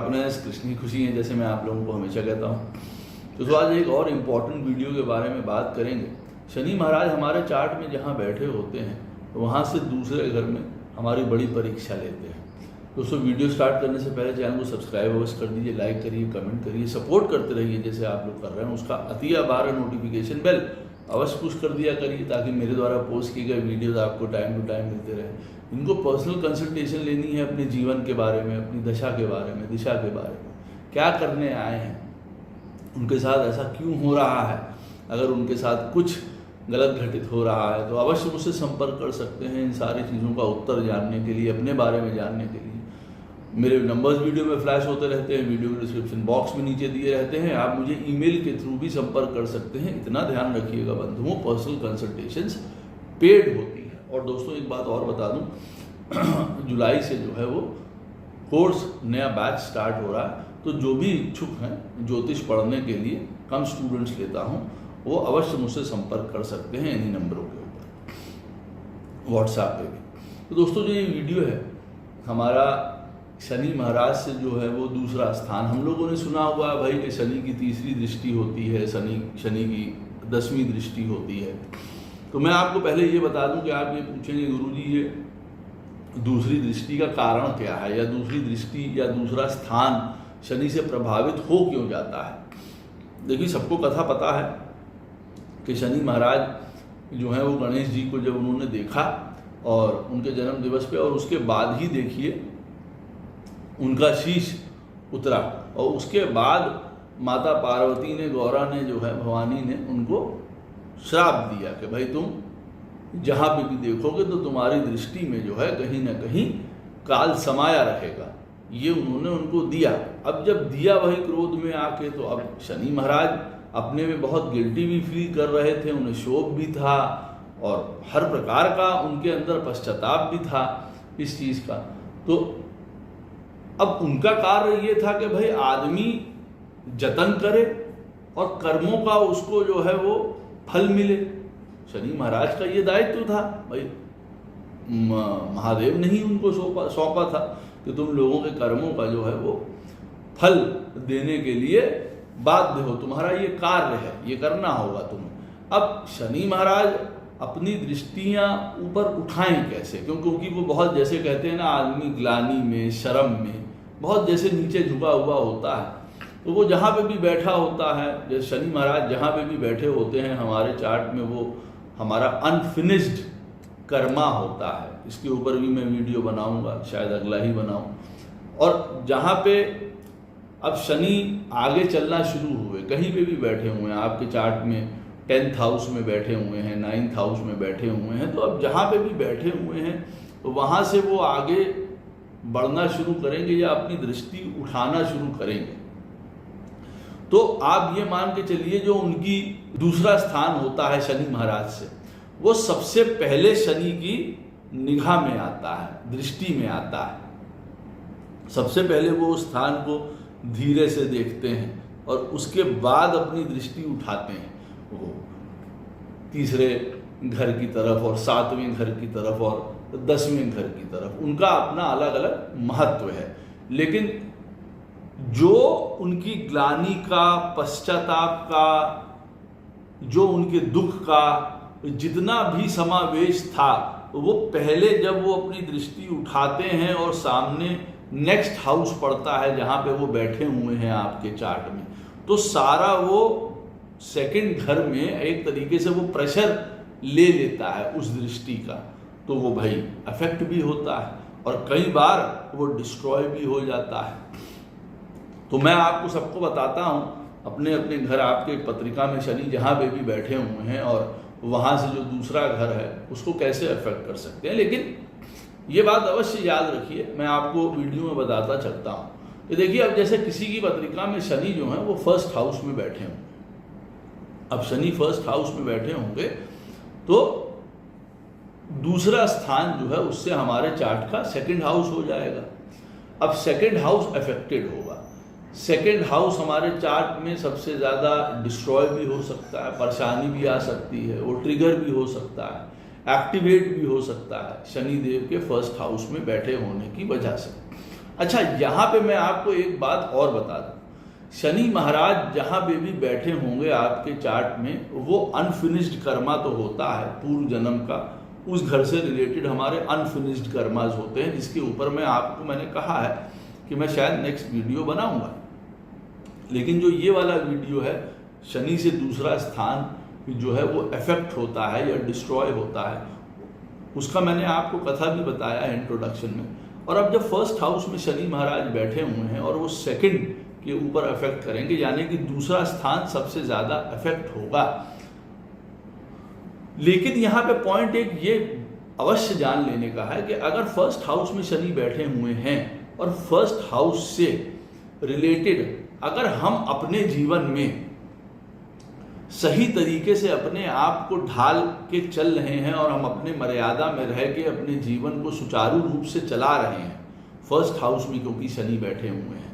Happiness, Krishna की खुशी है, जैसे मैं आप लोगों को हमेशा कहता हूँ। तो आज एक और इम्पॉर्टेंट वीडियो के बारे में बात करेंगे। शनि महाराज हमारे चार्ट में जहाँ बैठे होते हैं वहाँ से दूसरे घर में हमारी बड़ी परीक्षा लेते हैं। दोस्तों, वीडियो स्टार्ट करने से पहले चैनल को सब्सक्राइब अवश्य कर दीजिए, लाइक करिए, कमेंट करिए, सपोर्ट करते रहिए जैसे आप लोग कर रहे हैं। उसका अतिया बार नोटिफिकेशन बेल अवश्य पुश कर दिया करिए ताकि मेरे द्वारा पोस्ट किए गए वीडियोज़ आपको टाइम टू टाइम मिलते रहे। इनको पर्सनल कंसल्टेशन लेनी है अपने जीवन के बारे में, अपनी दशा के बारे में, दिशा के बारे में, क्या करने आए हैं, उनके साथ ऐसा क्यों हो रहा है। अगर उनके साथ कुछ गलत घटित हो रहा है तो अवश्य मुझसे संपर्क कर सकते हैं इन सारी चीज़ों का उत्तर जानने के लिए, अपने बारे में जानने के लिए। मेरे नंबर्स वीडियो में फ्लैश होते रहते हैं, वीडियो के डिस्क्रिप्शन बॉक्स में नीचे दिए रहते हैं। आप मुझे ईमेल के थ्रू भी संपर्क कर सकते हैं। इतना ध्यान रखिएगा बंधुओं, पर्सनल कंसल्टेशंस पेड होती है। और दोस्तों, एक बात और बता दूं, जुलाई से जो है वो कोर्स नया बैच स्टार्ट हो रहा है। तो जो भी इच्छुक हैं ज्योतिष पढ़ने के लिए, कम स्टूडेंट्स लेता हूं, वो अवश्य मुझसे संपर्क कर सकते हैं इन्हीं नंबरों के ऊपर, व्हाट्सएप पे भी। तो दोस्तों, जो ये वीडियो है हमारा शनि महाराज से जो है वो दूसरा स्थान, हम लोगों ने सुना हुआ है भाई कि शनि की तीसरी दृष्टि होती है, शनि की 10वीं दृष्टि होती है। तो मैं आपको पहले ये बता दूं कि आप ये पूछेंगे गुरुजी ये दूसरी दृष्टि का कारण क्या है, या दूसरी दृष्टि या दूसरा स्थान शनि से प्रभावित हो क्यों जाता है। देखिए, सबको कथा पता है कि शनि महाराज जो है वो गणेश जी को जब उन्होंने देखा और उनके जन्म दिवस पे, और उसके बाद ही देखिए उनका शीश उतरा, और उसके बाद माता पार्वती ने, गौरा ने जो है, भवानी ने उनको श्राप दिया कि भाई तुम जहाँ पे भी देखोगे तो तुम्हारी दृष्टि में जो है कहीं ना कहीं काल समाया रहेगा। ये उन्होंने उनको दिया। अब जब दिया वही क्रोध में आके, तो अब शनि महाराज अपने में बहुत गिल्टी भी फील कर रहे थे, उन्हें शोक भी था और हर प्रकार का उनके अंदर पश्चाताप भी था इस चीज़ का। तो अब उनका कार्य ये था कि भाई आदमी जतन करे और कर्मों का उसको जो है वो फल मिले। शनि महाराज का ये दायित्व था भाई, महादेव ने ही उनको सौंपा था कि तुम लोगों के कर्मों का जो है वो फल देने के लिए बाध्य हो, तुम्हारा ये कार्य है, ये करना होगा तुम्हें। अब शनि महाराज अपनी दृष्टियां ऊपर उठाएं कैसे, क्योंकि वो बहुत, जैसे कहते हैं ना, आदमी ग्लानि में, शर्म में बहुत जैसे नीचे झुका हुआ होता है। तो वो जहाँ पे भी बैठा होता है, जैसे शनि महाराज जहाँ पे भी बैठे होते हैं हमारे चार्ट में, वो हमारा अनफिनिश्ड कर्मा होता है। इसके ऊपर भी मैं वीडियो बनाऊंगा, शायद अगला ही बनाऊं। और जहाँ पे अब शनि आगे चलना शुरू हुए, कहीं पे भी बैठे हुए हैं आपके चार्ट में, 10th हाउस में बैठे हुए हैं, 9th हाउस में बैठे हुए हैं, तो अब जहाँ पे भी बैठे हुए हैं तो वहाँ से वो आगे बढ़ना शुरू करेंगे या अपनी दृष्टि उठाना शुरू करेंगे। तो आप ये मान के चलिए, जो उनकी दूसरा स्थान होता है शनि महाराज से, वो सबसे पहले शनि की निगाह में आता है, दृष्टि में आता है। सबसे पहले वो उस स्थान को धीरे से देखते हैं और उसके बाद अपनी दृष्टि उठाते हैं वो तीसरे घर की तरफ और 7वें घर की तरफ और 10वें घर की तरफ। उनका अपना अलग अलग महत्व है, लेकिन जो उनकी ग्लानि का, पश्चाताप का, जो उनके दुख का जितना भी समावेश था, वो पहले जब वो अपनी दृष्टि उठाते हैं और सामने नेक्स्ट हाउस पड़ता है जहाँ पे वो बैठे हुए हैं आपके चार्ट में, तो सारा वो सेकंड घर में एक तरीके से वो प्रेशर ले लेता है उस दृष्टि का। तो वो भाई अफेक्ट भी होता है और कई बार वो डिस्ट्रॉय भी हो जाता है। तो मैं आपको सबको बताता हूँ, अपने अपने घर, आपके पत्रिका में शनि जहाँ पे भी बैठे हुए हैं और वहाँ से जो दूसरा घर है उसको कैसे अफेक्ट कर सकते हैं। लेकिन ये बात अवश्य याद रखिए, मैं आपको वीडियो में बताता चलता हूँ कि देखिए, अब जैसे किसी की पत्रिका में शनि जो है वो 1st हाउस में बैठे होंगे। अब शनि 1st हाउस में बैठे होंगे तो दूसरा स्थान जो है उससे हमारे चार्ट का 2nd हाउस हो जाएगा। अब 2nd हाउस अफेक्टेड होगा। 2nd हाउस हमारे चार्ट में सबसे ज़्यादा डिस्ट्रॉय भी हो सकता है, परेशानी भी आ सकती है, वो ट्रिगर भी हो सकता है, एक्टिवेट भी हो सकता है शनि देव के 1st हाउस में बैठे होने की वजह से। अच्छा, यहाँ पे मैं आपको एक बात और बता दूं, शनि महाराज जहाँ पे भी बैठे होंगे आपके चार्ट में, वो अनफिनिश्ड कर्मा तो होता है पूर्व जन्म का, उस घर से रिलेटेड हमारे अनफिनिश्ड कर्माज होते हैं, जिसके ऊपर मैंने कहा है कि मैं शायद नेक्स्ट वीडियो बनाऊंगा। लेकिन जो ये वाला वीडियो है, शनि से दूसरा स्थान जो है वो इफेक्ट होता है या डिस्ट्रॉय होता है, उसका मैंने आपको कथा भी बताया है इंट्रोडक्शन में। और अब जब फर्स्ट हाउस में शनि महाराज बैठे हुए हैं और वो सेकंड के ऊपर अफेक्ट करेंगे, यानी कि दूसरा स्थान सबसे ज्यादा अफेक्ट होगा। लेकिन यहाँ पे पॉइंट एक ये अवश्य जान लेने का है कि अगर फर्स्ट हाउस में शनि बैठे हुए हैं और फर्स्ट हाउस से रिलेटेड अगर हम अपने जीवन में सही तरीके से अपने आप को ढाल के चल रहे हैं और हम अपने मर्यादा में रह के अपने जीवन को सुचारू रूप से चला रहे हैं फर्स्ट हाउस में, क्योंकि शनि बैठे हुए हैं,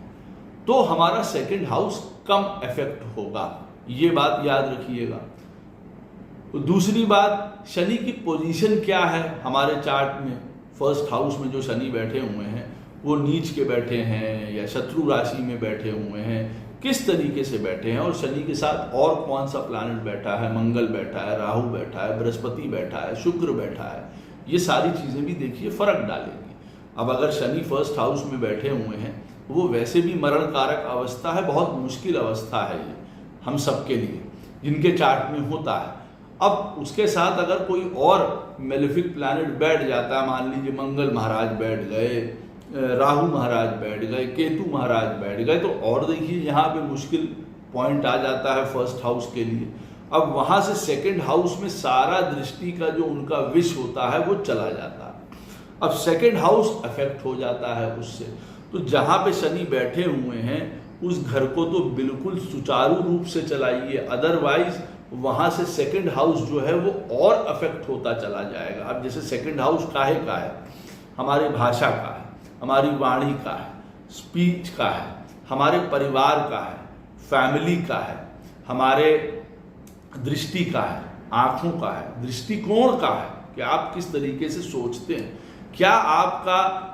तो हमारा सेकंड हाउस कम इफेक्ट होगा। ये बात याद रखिएगा। दूसरी बात, शनि की पोजीशन क्या है हमारे चार्ट में। फर्स्ट हाउस में जो शनि बैठे हुए हैं वो नीच के बैठे हैं या शत्रु राशि में बैठे हुए हैं, किस तरीके से बैठे हैं, और शनि के साथ और कौन सा प्लैनेट बैठा है, मंगल बैठा है, राहु बैठा है, बृहस्पति बैठा है, शुक्र बैठा है, ये सारी चीजें भी देखिए फर्क डालेंगी। अब अगर शनि फर्स्ट हाउस में बैठे हुए हैं, वो वैसे भी मरण कारक अवस्था है, बहुत मुश्किल अवस्था है ये हम सबके लिए जिनके चार्ट में होता है। अब उसके साथ अगर कोई और मेलेफिक प्लैनेट बैठ जाता है, मान लीजिए मंगल महाराज बैठ गए, राहु महाराज बैठ गए, केतु महाराज बैठ गए, तो और देखिए यहाँ पे मुश्किल पॉइंट आ जाता है फर्स्ट हाउस के लिए। अब वहां से सेकंड हाउस में सारा दृष्टि का जो उनका विष होता है वो चला जाता है। अब सेकंड हाउस अफेक्ट हो जाता है उससे। तो जहां पे शनि बैठे हुए हैं उस घर को तो बिल्कुल सुचारू रूप से चलाइए, अदरवाइज वहां से सेकंड हाउस जो है वो और अफेक्ट होता चला जाएगा। अब जैसे सेकंड हाउस काहे का है, हमारी भाषा का है, हमारी वाणी का है, स्पीच का है, हमारे परिवार का है, फैमिली का है, हमारे दृष्टि का है, आंखों का है, दृष्टिकोण का है कि आप किस तरीके से सोचते हैं, क्या आपका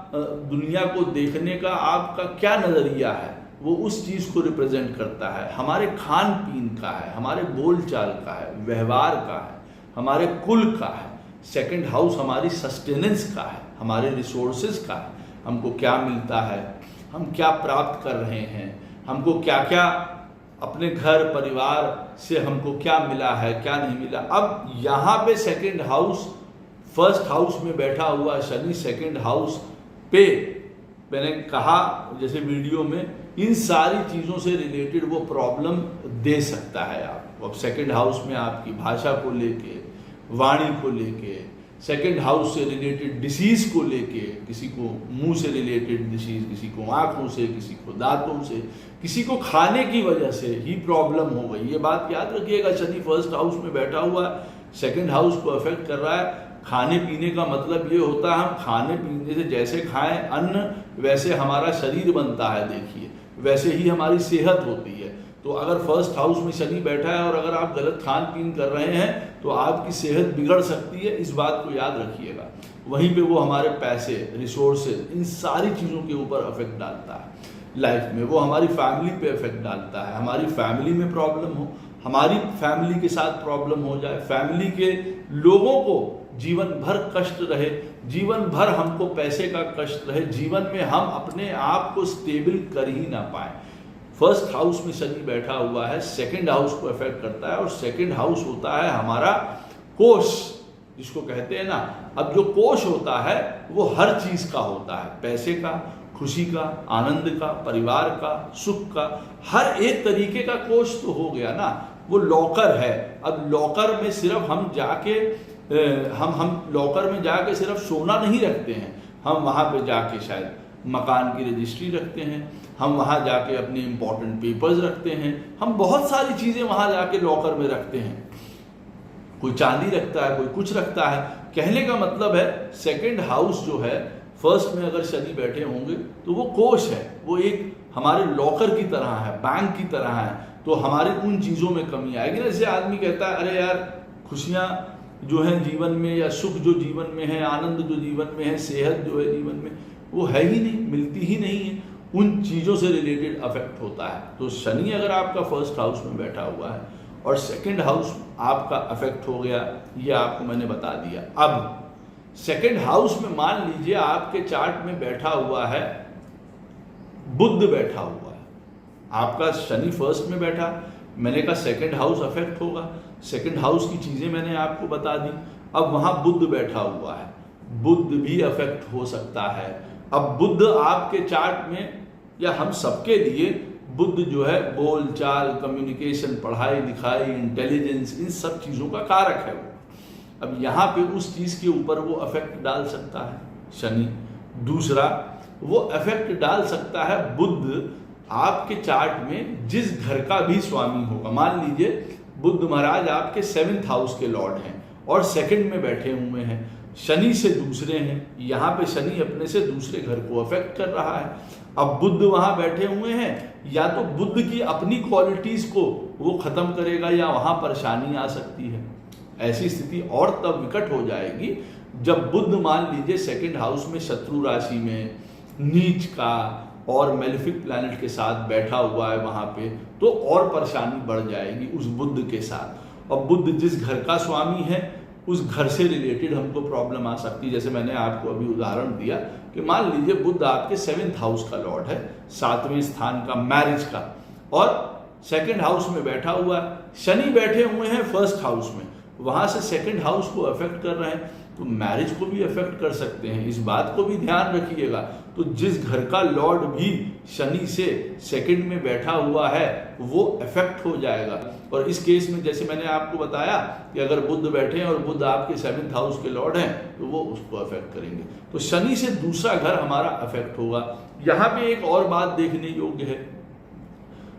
दुनिया को देखने का आपका क्या नजरिया है, वो उस चीज को रिप्रेजेंट करता है। हमारे खान पीन का है, हमारे बोलचाल का है, व्यवहार का है, हमारे कुल का है। सेकंड हाउस हमारी सस्टेनेंस का है, हमारे रिसोर्सेज का है, हमको क्या मिलता है, हम क्या प्राप्त कर रहे हैं, हमको क्या क्या अपने घर परिवार से हमको क्या मिला है, क्या नहीं मिला। अब यहाँ पे सेकंड हाउस फर्स्ट हाउस में बैठा हुआ शनि सेकंड हाउस पे, मैंने कहा जैसे वीडियो में, इन सारी चीज़ों से रिलेटेड वो प्रॉब्लम दे सकता है आपको। अब सेकंड हाउस में आपकी भाषा को लेके, वाणी को लेके, सेकंड हाउस से रिलेटेड डिसीज को लेके, किसी को मुंह से रिलेटेड डिसीज, किसी को आंखों से, किसी को दांतों से, किसी को खाने की वजह से ही प्रॉब्लम हो गई। ये बात याद रखिएगा, शनि फर्स्ट हाउस में बैठा हुआ सेकंड हाउस को अफेक्ट कर रहा है। खाने पीने का मतलब ये होता है हम खाने पीने से जैसे खाएं अन्न वैसे हमारा शरीर बनता है, देखिए वैसे ही हमारी सेहत होती है। तो अगर फर्स्ट हाउस में शनि बैठा है और अगर आप गलत खान पीन कर रहे हैं तो आपकी सेहत बिगड़ सकती है, इस बात को याद रखिएगा। वहीं पे वो हमारे पैसे, रिसोर्सेज, इन सारी चीज़ों के ऊपर अफेक्ट डालता है लाइफ में। वो हमारी फैमिली पे इफेक्ट डालता है, हमारी फैमिली में प्रॉब्लम हो, हमारी फैमिली के साथ प्रॉब्लम हो जाए, फैमिली के लोगों को जीवन भर कष्ट रहे, जीवन भर हमको पैसे का कष्ट रहे, जीवन में हम अपने आप को स्टेबल कर ही ना पाए। फर्स्ट हाउस में शनि बैठा हुआ है, सेकंड हाउस को अफेक्ट करता है, और सेकंड हाउस होता है हमारा कोष, जिसको कहते हैं ना। अब जो कोष होता है वो हर चीज का होता है, पैसे का, खुशी का, आनंद का, परिवार का, सुख का, हर एक तरीके का कोष तो हो गया ना। वो लॉकर है। अब लॉकर में सिर्फ हम जाके हम लॉकर में जाके सिर्फ सोना नहीं रखते हैं, हम वहाँ पे जाके शायद मकान की रजिस्ट्री रखते हैं, हम वहाँ जाके अपने इंपॉर्टेंट पेपर्स रखते हैं, हम बहुत सारी चीज़ें वहाँ जाके लॉकर में रखते हैं। कोई चांदी रखता है, कोई कुछ रखता है। कहने का मतलब है सेकंड हाउस जो है, फर्स्ट में अगर शनि बैठे होंगे तो वो कोष है, वो एक हमारे लॉकर की तरह है, बैंक की तरह है। तो हमारी उन चीज़ों में कमी आएगी ना। जैसे आदमी कहता है अरे यार खुशियाँ जो है जीवन में, या सुख जो जीवन में है, आनंद जो जीवन में है, सेहत जो है जीवन में, वो है ही नहीं, मिलती ही नहीं है, उन चीज़ों से रिलेटेड अफेक्ट होता है। तो शनि अगर आपका फर्स्ट हाउस में बैठा हुआ है और सेकंड हाउस आपका अफेक्ट हो गया, ये आपको मैंने बता दिया। अब सेकंड हाउस में मान लीजिए आपके चार्ट में बैठा हुआ है बुध, बैठा हुआ है, आपका शनि फर्स्ट में बैठा, मैंने कहा सेकंड हाउस अफेक्ट होगा, सेकंड हाउस की चीजें मैंने आपको बता दी। अब वहां बुध बैठा हुआ है, बुध भी अफेक्ट हो सकता है। अब बुध आपके चार्ट में या हम सबके लिए बुध जो है बोल चाल, कम्युनिकेशन, पढ़ाई लिखाई, इंटेलिजेंस, इन सब चीजों का कारक है वो। अब यहाँ पे उस चीज के ऊपर वो अफेक्ट डाल सकता है शनि। दूसरा, वो अफेक्ट डाल सकता है बुध आपके चार्ट में जिस घर का भी स्वामी होगा। मान लीजिए बुध महाराज आपके 7th हाउस के लॉर्ड हैं और सेकंड में बैठे हुए हैं, शनि से दूसरे हैं, यहाँ पे शनि अपने से दूसरे घर को अफेक्ट कर रहा है। अब बुध वहां बैठे हुए हैं, या तो बुध की अपनी क्वालिटीज को वो खत्म करेगा या वहां परेशानी आ सकती है। ऐसी स्थिति और तब विकट हो जाएगी जब बुध मान लीजिए सेकंड हाउस में शत्रु राशि में नीच का और मेलेफिक प्लैनेट के साथ बैठा हुआ है वहां पे, तो और परेशानी बढ़ जाएगी उस बुध के साथ। और बुध जिस घर का स्वामी है उस घर से रिलेटेड हमको प्रॉब्लम आ सकती है। जैसे मैंने आपको अभी उदाहरण दिया कि मान लीजिए बुध आपके 7th हाउस का लॉर्ड है, 7वें स्थान का, मैरिज का, और सेकंड हाउस में बैठा हुआ है। शनि बैठे हुए हैं फर्स्ट हाउस में, वहां से सेकंड हाउस को अफेक्ट कर रहे हैं, तो मैरिज को भी अफेक्ट कर सकते हैं। इस बात को भी ध्यान रखिएगा। तो जिस घर का लॉर्ड भी शनि से सेकंड में बैठा हुआ है वो अफेक्ट हो जाएगा। और इस केस में जैसे मैंने आपको बताया कि अगर बुध बैठे हैं और बुध आपके 7th हाउस के लॉर्ड हैं तो वो उसको अफेक्ट करेंगे। तो शनि से दूसरा घर हमारा अफेक्ट होगा। यहाँ पे एक और बात देखने योग्य है,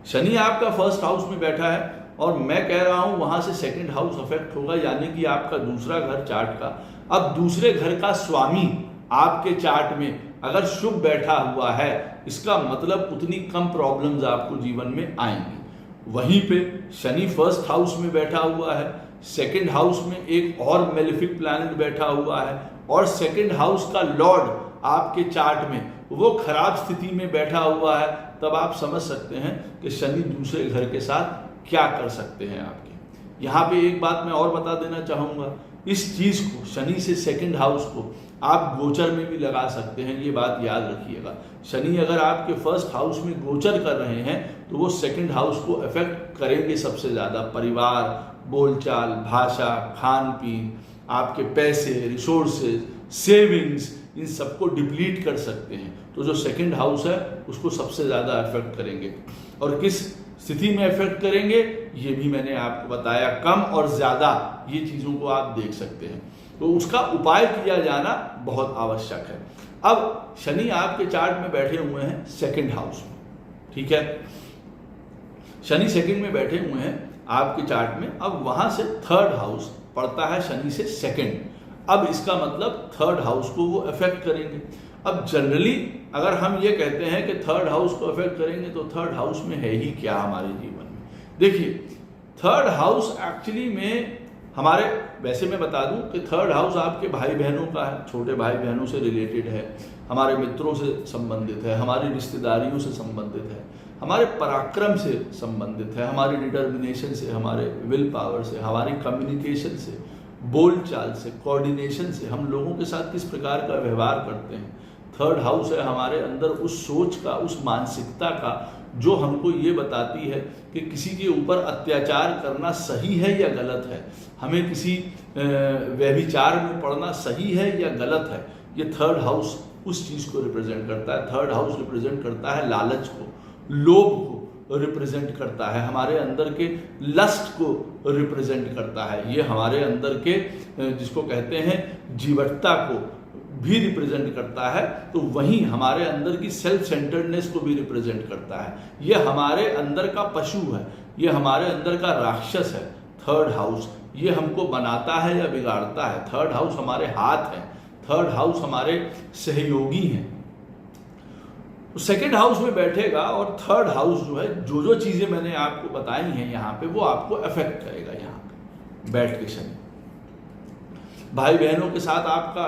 शनि आपका फर्स्ट हाउस में बैठा है और मैं कह रहा हूं वहां से सेकंड हाउस अफेक्ट होगा, यानी कि आपका दूसरा घर चार्ट का। अब दूसरे घर का स्वामी आपके चार्ट में अगर शुभ बैठा हुआ है, इसका मतलब उतनी कम प्रॉब्लम्स आपको जीवन में आएंगी। वहीं पे शनि फर्स्ट हाउस में बैठा हुआ है, सेकंड हाउस में एक और मेलेफिक प्लैनेट बैठा हुआ है, और सेकंड हाउस का लॉर्ड आपके चार्ट में वो खराब स्थिति में बैठा हुआ है, तब आप समझ सकते हैं कि शनि दूसरे घर के साथ क्या कर सकते हैं आपके। यहाँ पे एक बात मैं और बता देना चाहूंगा, इस चीज को, शनि से सेकंड हाउस को आप गोचर में भी लगा सकते हैं, ये बात याद रखिएगा। शनि अगर आपके फर्स्ट हाउस में गोचर कर रहे हैं तो वो सेकंड हाउस को अफेक्ट करेंगे सबसे ज्यादा। परिवार, बोलचाल, भाषा, खान पीन, आपके पैसे, रिसोर्सेज, सेविंग्स, इन सबको डिप्लीट कर सकते हैं। तो जो सेकंड हाउस है उसको सबसे ज्यादा अफेक्ट करेंगे। और किस स्थिति में अफेक्ट करेंगे ये भी मैंने आपको बताया, कम और ज्यादा ये चीजों को आप देख सकते हैं। तो उसका उपाय किया जाना बहुत आवश्यक है। अब शनि आपके चार्ट में बैठे हुए हैं सेकंड हाउस में, ठीक है, शनि सेकंड में बैठे हुए हैं आपके चार्ट में। अब वहां से थर्ड हाउस पड़ता है शनि से सेकंड। अब इसका मतलब थर्ड हाउस को वो अफेक्ट करेंगे। अब जनरली अगर हम ये कहते हैं कि थर्ड हाउस को अफेक्ट करेंगे तो थर्ड हाउस में है ही क्या हमारे जीवन में। देखिए, थर्ड हाउस एक्चुअली में हमारे, वैसे मैं बता दूं कि थर्ड हाउस आपके भाई बहनों का है, छोटे भाई बहनों से रिलेटेड है, हमारे मित्रों से संबंधित है, हमारी रिश्तेदारियों से संबंधित है, हमारे पराक्रम से संबंधित है, हमारी डिटर्मिनेशन से, हमारे विल पावर से, हमारी कम्युनिकेशन से, बोलचाल से, कोऑर्डिनेशन से, हम लोगों के साथ किस प्रकार का व्यवहार करते हैं। थर्ड हाउस है हमारे अंदर उस सोच का, उस मानसिकता का जो हमको ये बताती है कि किसी के ऊपर अत्याचार करना सही है या गलत है, हमें किसी व्यभिचार में पड़ना सही है या गलत है। ये थर्ड हाउस उस चीज को रिप्रेजेंट करता है। थर्ड हाउस रिप्रेजेंट करता है लालच को, लोभ को रिप्रेजेंट करता है, हमारे अंदर के लस्ट को रिप्रेजेंट करता है, ये हमारे अंदर के जिसको कहते हैं जीवटता को भी रिप्रेजेंट करता है। तो वहीं हमारे अंदर की सेल्फ सेंटर्डनेस को भी रिप्रेजेंट करता है। ये हमारे अंदर का पशु है, ये हमारे अंदर का राक्षस है थर्ड हाउस। ये हमको बनाता है या बिगाड़ता है। थर्ड हाउस हमारे हाथ है, थर्ड हाउस हमारे सहयोगी हैं। तो सेकेंड हाउस में बैठेगा और थर्ड हाउस जो है, जो चीजें मैंने आपको बताई हैं यहाँ पे, वो आपको अफेक्ट करेगा। यहाँ पे बैठ के शनि, भाई बहनों के साथ आपका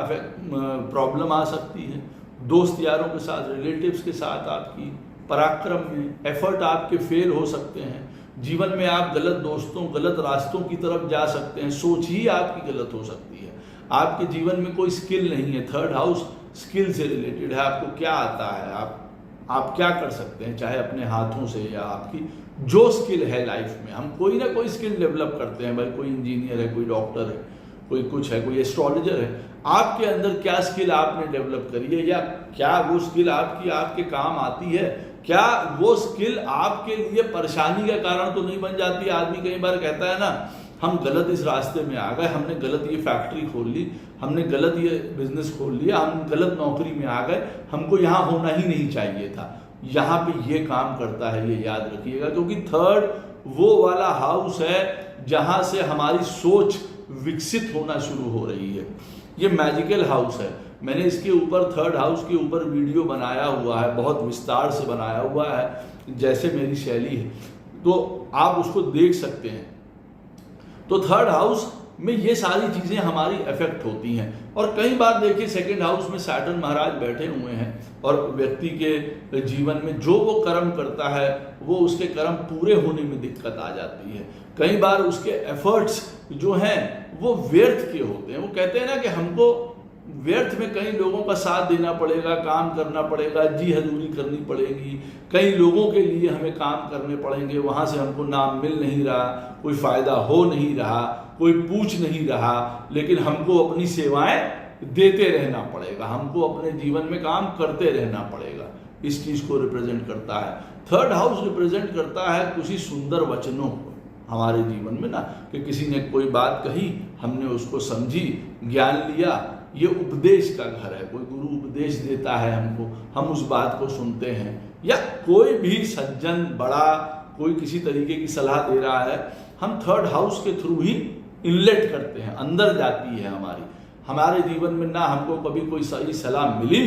प्रॉब्लम आ सकती है, दोस्त यारों के साथ, रिलेटिव्स के साथ आपकी पराक्रम में, एफर्ट आपके फेल हो सकते हैं, जीवन में आप गलत दोस्तों, गलत रास्तों की तरफ जा सकते हैं, सोच ही आपकी गलत हो सकती है, आपके जीवन में कोई स्किल नहीं है। थर्ड हाउस स्किल से रिलेटेड है, आपको क्या आता है, आप क्या कर सकते हैं, चाहे अपने हाथों से या आपकी जो स्किल है लाइफ में। हम कोई ना कोई स्किल डेवलप करते हैं भाई, कोई इंजीनियर है, कोई डॉक्टर है, कोई कुछ है, कोई एस्ट्रोलॉजर है। आपके अंदर क्या स्किल आपने डेवलप करी है, या क्या वो स्किल आपके काम आती है, क्या वो स्किल आपके लिए परेशानी का कारण तो नहीं बन जाती। आदमी कई बार कहता है ना, हम गलत इस रास्ते में आ गए, हमने गलत ये फैक्ट्री खोल ली, हमने गलत ये बिजनेस खोल लिया, हम गलत नौकरी में आ गए, हमको यहाँ होना ही नहीं चाहिए था। यहाँ पे ये काम करता है, ये याद रखिएगा, क्योंकि थर्ड वो वाला हाउस है जहाँ से हमारी सोच विकसित होना शुरू हो रही है। ये मैजिकल हाउस है। मैंने इसके ऊपर, थर्ड हाउस के ऊपर वीडियो बनाया हुआ है, बहुत विस्तार से बनाया हुआ है, जैसे मेरी शैली है, तो आप उसको देख सकते हैं। तो थर्ड हाउस में ये सारी चीज़ें हमारी अफेक्ट होती हैं। और कई बार देखिए सेकंड हाउस में सैटर्न महाराज बैठे हुए हैं और व्यक्ति के जीवन में जो वो कर्म करता है वो उसके कर्म पूरे होने में दिक्कत आ जाती है। कई बार उसके एफर्ट्स जो हैं वो व्यर्थ के होते हैं। वो कहते हैं ना कि हमको व्यर्थ में कई लोगों का साथ देना पड़ेगा, काम करना पड़ेगा, जी हजूरी करनी पड़ेगी, कई लोगों के लिए हमें काम करने पड़ेंगे, वहाँ से हमको नाम मिल नहीं रहा, कोई फ़ायदा हो नहीं रहा, कोई पूछ नहीं रहा, लेकिन हमको अपनी सेवाएं देते रहना पड़ेगा, हमको अपने जीवन में काम करते रहना पड़ेगा। इस चीज़ को रिप्रेजेंट करता है। थर्ड हाउस रिप्रेजेंट करता है किसी सुंदर वचनों को हमारे जीवन में ना, कि किसी ने कोई बात कही, हमने उसको समझी, ज्ञान लिया। ये उपदेश का घर है, कोई गुरु उपदेश देता है हमको, हम उस बात को सुनते हैं, या कोई भी सज्जन बड़ा कोई किसी तरीके की सलाह दे रहा है, हम थर्ड हाउस के थ्रू ही इनलेट करते हैं, अंदर जाती है हमारे जीवन में। ना हमको कभी कोई सही सलाह मिली,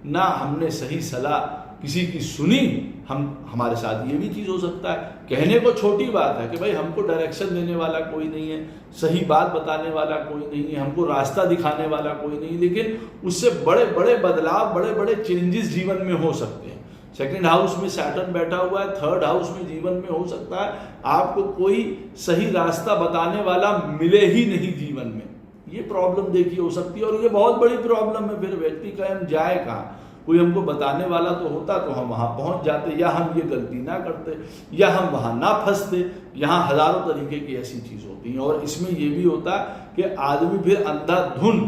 ना हमने सही सलाह किसी की सुनी। हमारे साथ ये भी चीज़ हो सकता है, कहने को छोटी बात है कि भाई हमको डायरेक्शन देने वाला कोई नहीं है, सही बात बताने वाला कोई नहीं है, हमको रास्ता दिखाने वाला कोई नहीं, लेकिन उससे बड़े बड़े बदलाव, बड़े बड़े चेंजेस जीवन में हो सकते हैं। सेकंड हाउस में सैटर्न बैठा हुआ है, थर्ड हाउस में जीवन में हो सकता है आपको कोई सही रास्ता बताने वाला मिले ही नहीं जीवन में। ये प्रॉब्लम देखिए हो सकती है, और ये बहुत बड़ी प्रॉब्लम है। फिर व्यक्ति का हम जाए कहाँ, कोई हमको बताने वाला तो होता तो हम वहाँ पहुँच जाते, या हम ये गलती ना करते, या हम वहाँ ना फंसते। यहाँ हजारों तरीके की ऐसी चीज़ होती हैं। और इसमें ये भी होता है कि आदमी फिर अंधाधुन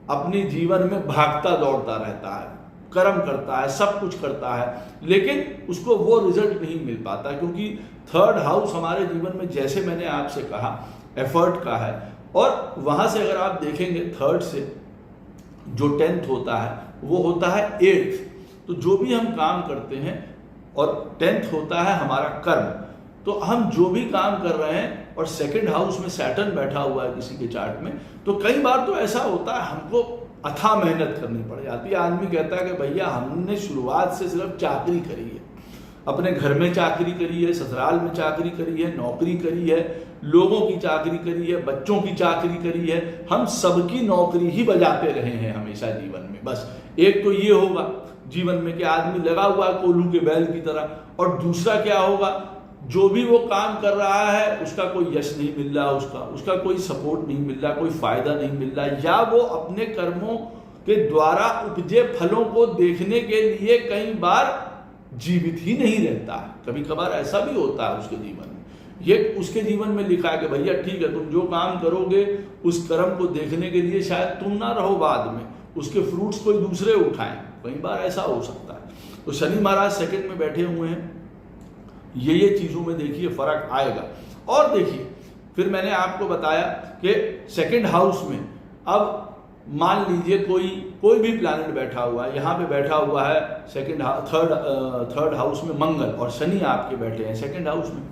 अपने जीवन में भागता दौड़ता रहता है, कर्म करता है, सब कुछ करता है, लेकिन उसको वो रिजल्ट नहीं मिल पाता, क्योंकि थर्ड हाउस हमारे जीवन में, जैसे मैंने आपसे कहा, एफर्ट का है। और वहाँ से अगर आप देखेंगे, थर्ड से जो 10th होता है वो होता है 8th। तो जो भी हम काम करते हैं, और 10th होता है हमारा कर्म। तो हम जो भी काम कर रहे हैं, और सेकंड हाउस में सैटर्न बैठा हुआ है किसी के चार्ट में, तो कई बार तो ऐसा होता है हमको अथाह मेहनत करनी पड़ जाती है। आदमी कहता है कि भैया हमने शुरुआत से सिर्फ चाकरी करी है, अपने घर में चाकरी करी है, ससुराल में चाकरी करी है, नौकरी करी है, लोगों की चाकरी करी है, बच्चों की चाकरी करी है, हम सबकी नौकरी ही बजाते रहे हैं हमेशा जीवन में। बस एक तो ये होगा जीवन में कि आदमी लगा हुआ है कोल्हू के बैल की तरह, और दूसरा क्या होगा, जो भी वो काम कर रहा है उसका कोई यश नहीं मिल रहा, उसका कोई सपोर्ट नहीं मिल रहा, कोई फायदा नहीं मिल रहा, या वो अपने कर्मों के द्वारा उपजे फलों को देखने के लिए कई बार जीवित ही नहीं रहता है। कभी कभार ऐसा भी होता है उसके जीवन में। ये उसके जीवन में लिखा है कि भैया ठीक है, तुम जो काम करोगे उस कर्म को देखने के लिए शायद तुम ना रहो, बाद में उसके फ्रूट्स कोई दूसरे उठाएं। कई बार ऐसा हो सकता है। तो शनि महाराज सेकंड में बैठे हुए हैं, ये चीज़ों में देखिए फर्क आएगा। और देखिए फिर मैंने आपको बताया कि सेकंड हाउस में, अब मान लीजिए कोई भी प्लैनेट बैठा हुआ है, यहाँ पे बैठा हुआ है थर्ड हाउस में मंगल, और शनि आपके बैठे हैं सेकंड हाउस में।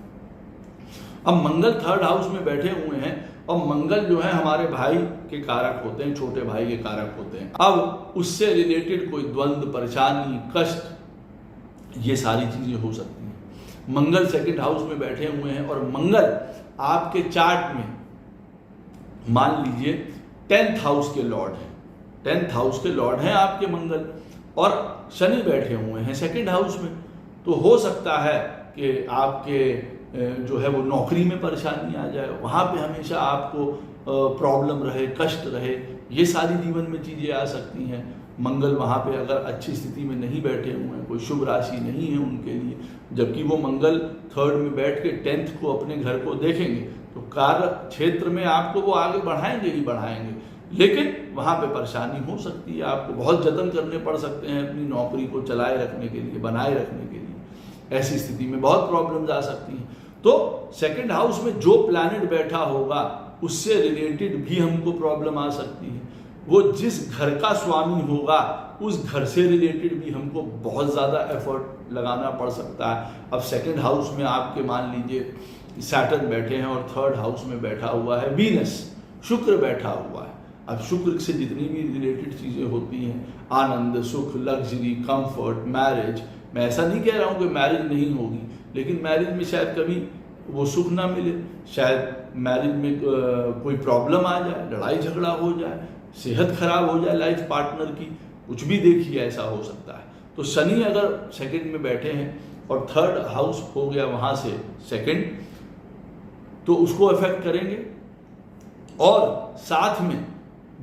अब मंगल थर्ड हाउस में बैठे हुए हैं, और मंगल जो है हमारे भाई के कारक होते हैं, छोटे भाई के कारक होते हैं। अब उससे रिलेटेड कोई द्वंद्व, परेशानी, कष्ट, ये सारी चीजें हो सकती हैं। मंगल सेकंड हाउस में बैठे हुए हैं, और मंगल आपके चार्ट में मान लीजिए 10th हाउस के लॉर्ड हैं, 10th हाउस के लॉर्ड हैं आपके मंगल, और शनि बैठे हुए हैं सेकंड हाउस में, तो हो सकता है कि आपके जो है वो नौकरी में परेशानी आ जाए, वहाँ पे हमेशा आपको प्रॉब्लम रहे, कष्ट रहे, ये सारी जीवन में चीज़ें आ सकती हैं। मंगल वहाँ पे अगर अच्छी स्थिति में नहीं बैठे हुए हैं, कोई शुभ राशि नहीं है उनके लिए, जबकि वो मंगल थर्ड में बैठ के 10th को अपने घर को देखेंगे, तो कार्य क्षेत्र में आपको वो आगे बढ़ाएंगे ही बढ़ाएंगे, लेकिन वहाँ पे परेशानी हो सकती है, आपको बहुत जतन करने पड़ सकते हैं अपनी नौकरी को चलाए रखने के लिए, बनाए रखने के लिए। ऐसी स्थिति में बहुत प्रॉब्लम्स आ सकती हैं। तो सेकंड हाउस में जो प्लैनेट बैठा होगा उससे रिलेटेड भी हमको प्रॉब्लम आ सकती है। वो जिस घर का स्वामी होगा उस घर से रिलेटेड भी हमको बहुत ज़्यादा एफर्ट लगाना पड़ सकता है। अब सेकंड हाउस में आपके मान लीजिए सैटर्न बैठे हैं और थर्ड हाउस में बैठा हुआ है वीनस, शुक्र बैठा हुआ है। अब शुक्र से जितनी भी रिलेटेड चीज़ें होती हैं, आनंद, सुख, लग्जरी, कंफर्ट, मैरिज, मैं ऐसा नहीं कह रहा हूँ कि मैरिज नहीं होगी, लेकिन मैरिज में शायद कभी वो सुख ना मिले, शायद मैरिज में कोई प्रॉब्लम आ जाए, लड़ाई झगड़ा हो जाए, सेहत खराब हो जाए लाइफ पार्टनर की, कुछ भी देखिए ऐसा हो सकता है। तो शनि अगर सेकंड में बैठे हैं और थर्ड हाउस हो गया वहाँ से सेकंड, तो उसको अफेक्ट करेंगे। और साथ में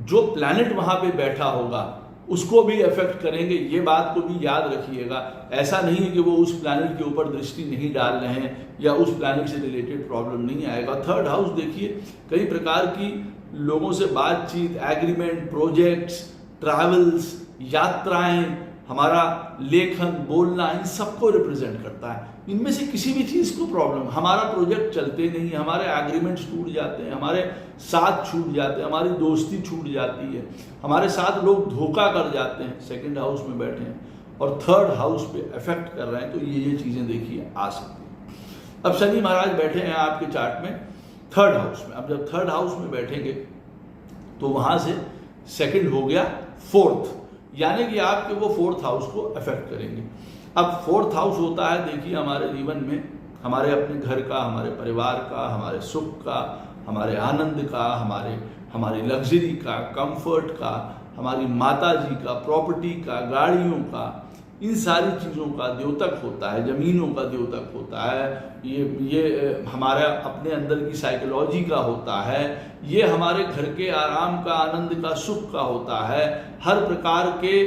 जो प्लैनेट वहाँ पे बैठा होगा उसको भी अफेक्ट करेंगे, ये बात को भी याद रखिएगा। ऐसा नहीं है कि वो उस प्लैनेट के ऊपर दृष्टि नहीं डाल रहे हैं या उस प्लैनेट से रिलेटेड प्रॉब्लम नहीं आएगा। थर्ड हाउस देखिए, कई प्रकार की लोगों से बातचीत, एग्रीमेंट, प्रोजेक्ट्स, ट्रैवल्स, यात्राएं, हमारा लेखन, बोलना, इन सबको रिप्रेजेंट करता है। इनमें से किसी भी चीज़ को प्रॉब्लम, हमारा प्रोजेक्ट चलते नहीं, हमारे एग्रीमेंट्स टूट जाते हैं, हमारे साथ छूट जाते हैं, हमारी दोस्ती छूट जाती है, हमारे साथ लोग धोखा कर जाते हैं, सेकंड हाउस में बैठे हैं और थर्ड हाउस पे अफेक्ट कर रहे हैं, तो ये चीज़ें देखिए आ सकती हैं। अब शनि महाराज बैठे हैं आपके चार्ट में थर्ड हाउस में। अब जब थर्ड हाउस में बैठेंगे तो वहाँ से सेकंड हो गया फोर्थ, यानी कि आपके वो फोर्थ हाउस को अफेक्ट करेंगे। अब फोर्थ हाउस होता है देखिए हमारे जीवन में, हमारे अपने घर का, हमारे परिवार का, हमारे सुख का, हमारे आनंद का, हमारी लग्जरी का, कंफर्ट का, हमारी माता जी का, प्रॉपर्टी का, गाड़ियों का, इन सारी चीज़ों का द्योतक होता है, ज़मीनों का द्योतक होता है। ये हमारा अपने अंदर की साइकोलॉजी का होता है, ये हमारे घर के आराम का, आनंद का, सुख का होता है। हर प्रकार के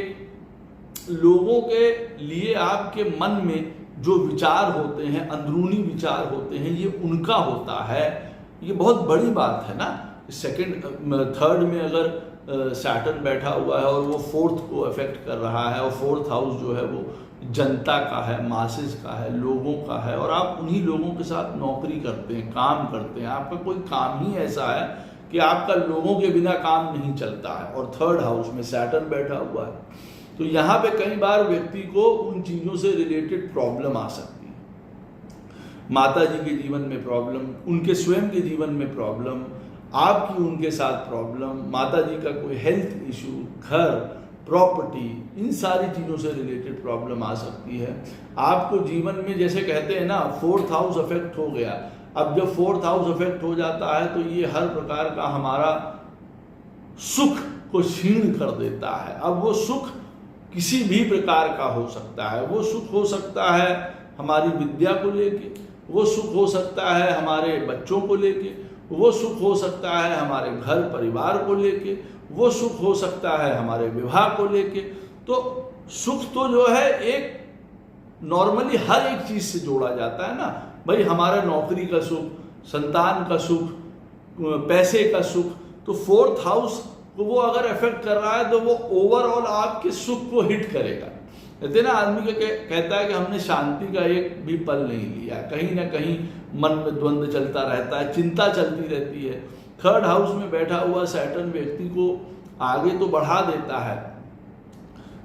लोगों के लिए आपके मन में जो विचार होते हैं, अंदरूनी विचार होते हैं, ये उनका होता है। ये बहुत बड़ी बात है ना। थर्ड में अगर सैटर्न बैठा हुआ है और वो फोर्थ को अफेक्ट कर रहा है, और फोर्थ हाउस जो है वो जनता का है, मासेस का है, लोगों का है, और आप उन्हीं लोगों के साथ नौकरी करते हैं, काम करते हैं। आपका कोई काम ही ऐसा है कि आपका लोगों के बिना काम नहीं चलता है, और थर्ड हाउस में सैटर्न बैठा हुआ है, तो यहाँ पे कई बार व्यक्ति को उन चीज़ों से रिलेटेड प्रॉब्लम आ सकती है। माता जी के जीवन में प्रॉब्लम, उनके स्वयं के जीवन में प्रॉब्लम, आपकी उनके साथ प्रॉब्लम, माता जी का कोई हेल्थ इशू, घर, प्रॉपर्टी, इन सारी चीज़ों से रिलेटेड प्रॉब्लम आ सकती है। आपको जीवन में जैसे कहते हैं ना, फोर्थ हाउस अफेक्ट हो गया। अब जब फोर्थ हाउस अफेक्ट हो जाता है तो ये हर प्रकार का हमारा सुख को क्षीण कर देता है। अब वो सुख किसी भी प्रकार का हो सकता है। वो सुख हो सकता है हमारी विद्या को लेके, वो सुख हो सकता है हमारे बच्चों को लेके, वो सुख हो सकता है हमारे घर परिवार को लेके, वो सुख हो सकता है हमारे विवाह को लेके। तो सुख तो जो है एक नॉर्मली हर एक चीज से जोड़ा जाता है ना भाई, हमारा नौकरी का सुख, संतान का सुख, पैसे का सुख। तो फोर्थ हाउस को वो अगर अफेक्ट कर रहा है तो वो ओवरऑल आपके सुख को हिट करेगा। कहते ना, आदमी कहता है कि हमने शांति का एक भी पल नहीं लिया, कहीं ना कहीं मन में द्वंद्व चलता रहता है, चिंता चलती रहती है। थर्ड हाउस में बैठा हुआ सैटर्न व्यक्ति को आगे तो बढ़ा देता है।